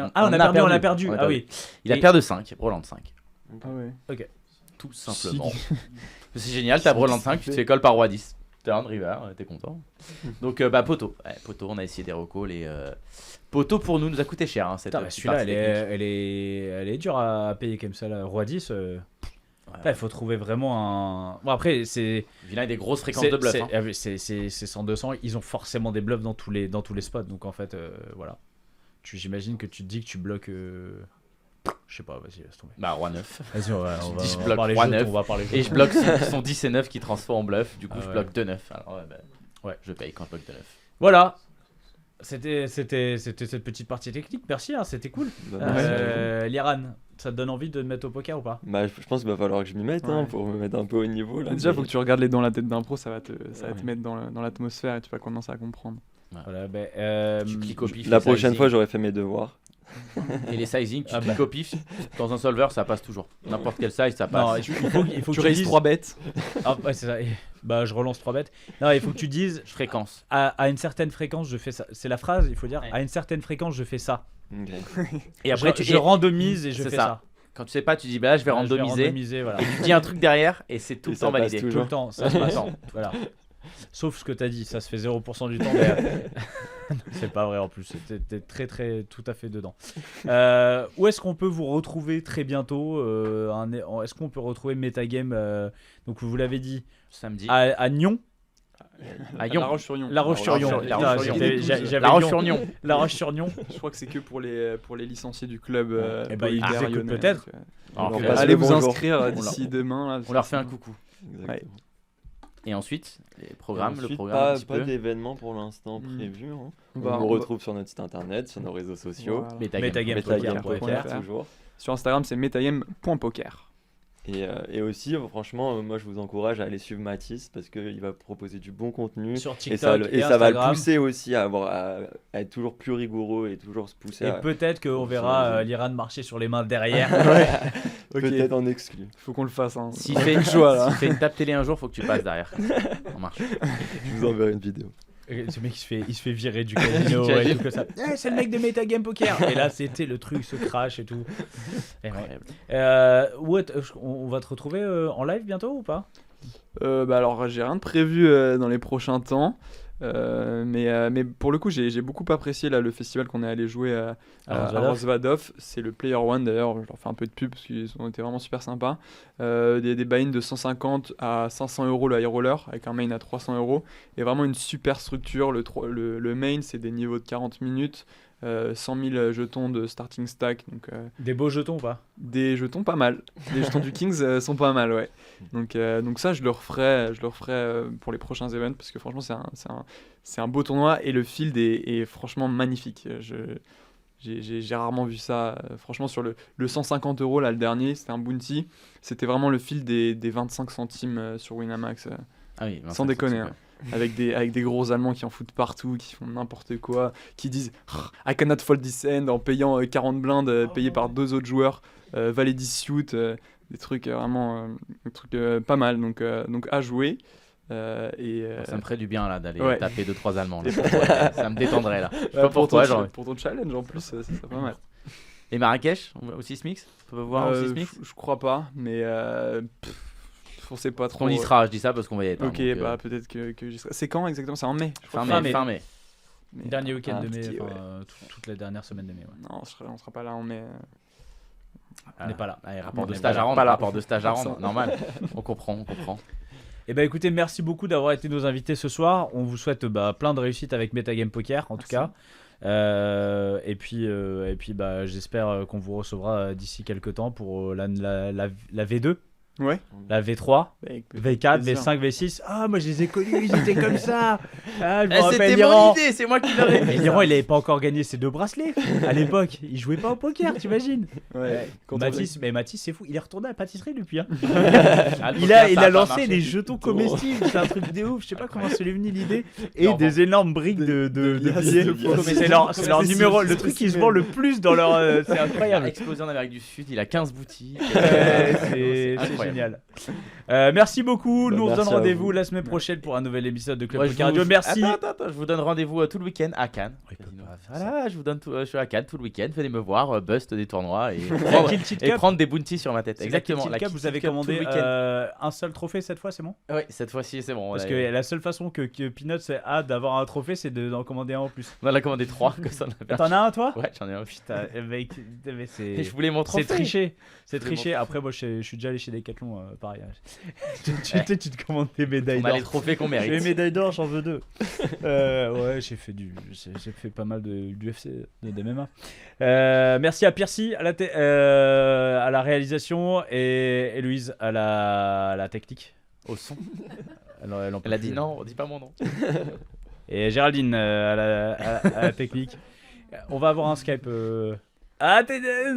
On on a perdu, on a perdu. On a Ah perdu. oui. Il a Et- paire de 5, Roland 5. Ah ouais. Tout simplement. C'est génial, t'as Roland 5, tu te fais call par roi 10. Turn, river, t'es content. Donc, bah, poteau. Ouais, poteau, on a essayé des recalls et. Poteau pour nous a coûté cher. Hein, cette Putain, mais petite celui-là, partie technique. elle est dure à payer comme ça, là. Roi 10. Ouais. Putain, il faut trouver vraiment un. Bon, après, c'est. Vilain a des grosses fréquences de bluff. Hein. C'est 100-200. Ils ont forcément des bluffs dans tous les spots. Donc, en fait, voilà. J'imagine que tu te dis que tu bloques. Je sais pas, vas-y, laisse tomber. Bah, roi 9. Vas-y, on va dis, je on va bloque parler roi jetons, 9, on va parler Et jetons. je bloque son 10 et 9 qui transforme en bluff. Du coup, Ah je ouais. bloque 2-9. Alors, ouais, bah, Ouais. je paye quand je bloque 2-9. Voilà. C'était cette petite partie technique. Merci, hein, c'était cool. Bah, Liran, Ça te donne envie de te mettre au poker ou pas? Bah, je pense qu'il va falloir que je m'y mette Ouais. pour me mettre un peu au niveau. Là, Déjà, mais- faut que tu regardes les Dans la tête d'un pro, ça va te Ouais. mettre dans l'atmosphère et tu vas commencer à comprendre. Voilà, Tu cliques au pif. La les prochaine sizing. fois, j'aurais fait mes devoirs. Et les sizing, tu Ah cliques bah. au pif. Dans un solver, ça passe toujours. N'importe quel size, ça Non, passe. il faut que Tu raises dises- 3 bêtes. Ah, ouais, c'est ça. Et- Bah, je relance 3 bêtes. Non, il faut que tu dises Fréquence. à une certaine fréquence, je fais ça. C'est la phrase, il faut dire Ouais. à une certaine fréquence, je fais ça. Ok. Et après, je randomise et je c'est fais ça. ça. Quand tu sais pas, tu dis bah là, je vais Là, randomiser. voilà. Et tu dis un truc derrière et c'est tout Et le ça temps passe validé. toujours. Tout le temps, ça se passe. Voilà. Sauf ce que t'as dit, ça se fait 0% du temps. Mais c'est pas vrai en plus. T'es très tout à fait dedans. Où est-ce qu'on peut vous retrouver très bientôt Est-ce qu'on peut retrouver Metagame donc vous l'avez dit Samedi. à Nyon, À La Lyon. Roche-sur-Yon. La Roche-sur-Yon. La Putain, Roche-sur-Yon. j'avais La Lyon. Roche-sur-Yon. La Roche-sur-Yon. Je crois que c'est que pour les licenciés du club. Eh ben, ils Populaire écoutent lyonnais, peut-être. donc, Alors, On on passe allez le vous bonjour. inscrire d'ici demain. Là, leur fait un coucou. Exactement. Et ensuite, les programmes, le Ensuite, programme un pas, petit pas peu. d'événements pour l'instant Hmm. prévus. Hein. On On va- nous on va- retrouve sur notre site internet, sur nos réseaux sociaux. Voilà. Metagame. Metagame.fr. Metagame. toujours. Sur Instagram, c'est metagame.poker. Et aussi, franchement, moi je vous encourage à aller suivre Mathis parce qu'il va proposer du bon contenu. Sur Et TikTok ça, et ça va le Instagram. pousser aussi à être toujours plus rigoureux et toujours se pousser Et à peut-être qu'on verra l'Iran marcher sur les mains derrière. Ok. peut-être en exclu. Faut qu'on le fasse. Hein. S'il fait, s'il fait une tape télé un jour, faut que tu passes derrière. On marche. Je vous enverrai une vidéo. Ce mec il se fait virer du casino et tout comme ça. Eh, c'est le mec de Metagame Poker. Et là c'était le truc se crash et tout. Et ouais. On va te retrouver en live bientôt ou pas? Bah alors, j'ai rien de prévu dans les prochains temps. Mais pour le coup, j'ai beaucoup apprécié là, le festival qu'on est allé jouer à Rosvadov. C'est le Player One d'ailleurs, je leur fais un peu de pub parce qu'ils ont été vraiment super sympas. Des buy-in de 150 à 500 euros le high roller avec un main à 300 euros. Et vraiment une super structure. Le main, c'est des niveaux de 40 minutes. 100 000 jetons de starting stack, donc Des beaux jetons ou pas? des jetons pas mal. Les jetons du Kings sont pas mal, ouais. Donc ça, je le referai pour les prochains events parce que franchement, c'est un beau tournoi et le field est franchement magnifique. J'ai rarement vu ça. Franchement, sur le 150 euros, là, le dernier, c'était un bounty. C'était vraiment le field des 25 centimes sur Winamax. Ah oui, Sans déconner, hein. Avec des gros Allemands qui en foutent partout, qui font n'importe quoi, qui disent I cannot fold this hand en payant 40 blindes payés par 2 autres joueurs, validity suit, des trucs vraiment pas mal, donc à jouer. Ça me ferait du bien là d'aller Ouais. taper 2-3 Allemands. Là. Ça me détendrait là. Je sais pas pour, pourquoi. ton, genre. pour ton challenge en plus, ça serait pas mal. Et Marrakech, aussi Smix. On peut voir aussi Smix. Je crois pas, mais on sait pas trop. On y sera, je dis ça parce qu'on va y être. hein, Ok, donc, bah peut-être que j'y serai. C'est quand exactement? C'est en mai, je crois. fin Fin mai. Mais, Dernier week-end de mai, petit, enfin, ouais. toute la dernière semaine de mai. Ouais. Non, on sera pas là en mai. On n'est pas là. Allez, rapport On de est stage pas à là. rendre. Pas là. Rapport de stage à Pour rendre. ça. Normal. On comprend. Eh ben écoutez, merci beaucoup d'avoir été nos invités ce soir. On vous souhaite plein de réussite avec Metagame Poker en tout cas. Et puis j'espère qu'on vous recevra d'ici quelques temps pour la V2, Ouais. la V3, Avec V4, plaisir. V5, V6. Ah, moi je les ai connus, ils étaient comme ça. Ah, je me Eh, rappelle c'était l'Iran. mon idée, c'est moi qui l'aurais Et fait. l'Iran, il avait pas encore gagné ses 2 bracelets à l'époque. Il jouait pas au poker, t'imagines? Ouais. Quand on Mathis, c'est fou. Il est retourné à la pâtisserie depuis. Hein. Ah, le Il poker, a ça pas lancé marché. des jetons comestibles, c'est un truc de ouf. Je sais pas comment c'est lui venu l'idée. Et des énormes briques de liasses billets. de faux C'est leur numéro, le truc qui se vend le plus dans leur. C'est Il a incroyable. explosé en Amérique du Sud, il a 15 boutiques. C'est incroyable. génial. Merci beaucoup. Nous on se merci donne à rendez-vous vous. la semaine prochaine pour un nouvel épisode de Club Ouais, Poker Radio. Merci. Attends, je vous donne rendez-vous tout le week-end à Cannes. Il peut pas faire Voilà, je vous donne je suis à Cannes tout le week-end. Venez me voir, bust des tournois et La prendre, Kill Cheat et Cup. prendre des bounties sur ma tête. C'est Exactement. La Kill Cheat Cup, Kill vous avez Cheat Cup tout commandé le week-end. un seul trophée cette fois, c'est bon? Oui, cette fois-ci c'est bon. Parce on que a- la seule façon que Peanuts a d'avoir un trophée, c'est d'en commander un en plus. on en a commandé 3 que ça. on avait- T'en as un toi? Ouais, j'en ai un. Putain, mec, mais Et je voulais mon trophée. c'est triché. C'est Je voulais triché. Après, moi, je suis déjà allé chez Decathlon, pareil. Tu te commandes tes médailles On a d'or. les trophées qu'on J'ai les mérite. médailles d'or, j'en veux 2. Ouais, j'ai fait pas mal d'UFC, de MMA. Merci à Piercy à la réalisation et Louise à la technique. Au son. Elle en peut Elle a plus. dit non, dis pas mon nom. Et Géraldine à la technique. On va avoir un Skype Ah,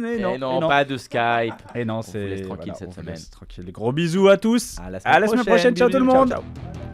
mais Et non. non, pas de Skype. Et non, vous c'est. laisse tranquille cette on vous semaine. laisse tranquille. Gros bisous à tous. À la À la semaine prochaine. Ciao Bisous, tout le ciao, monde. ciao.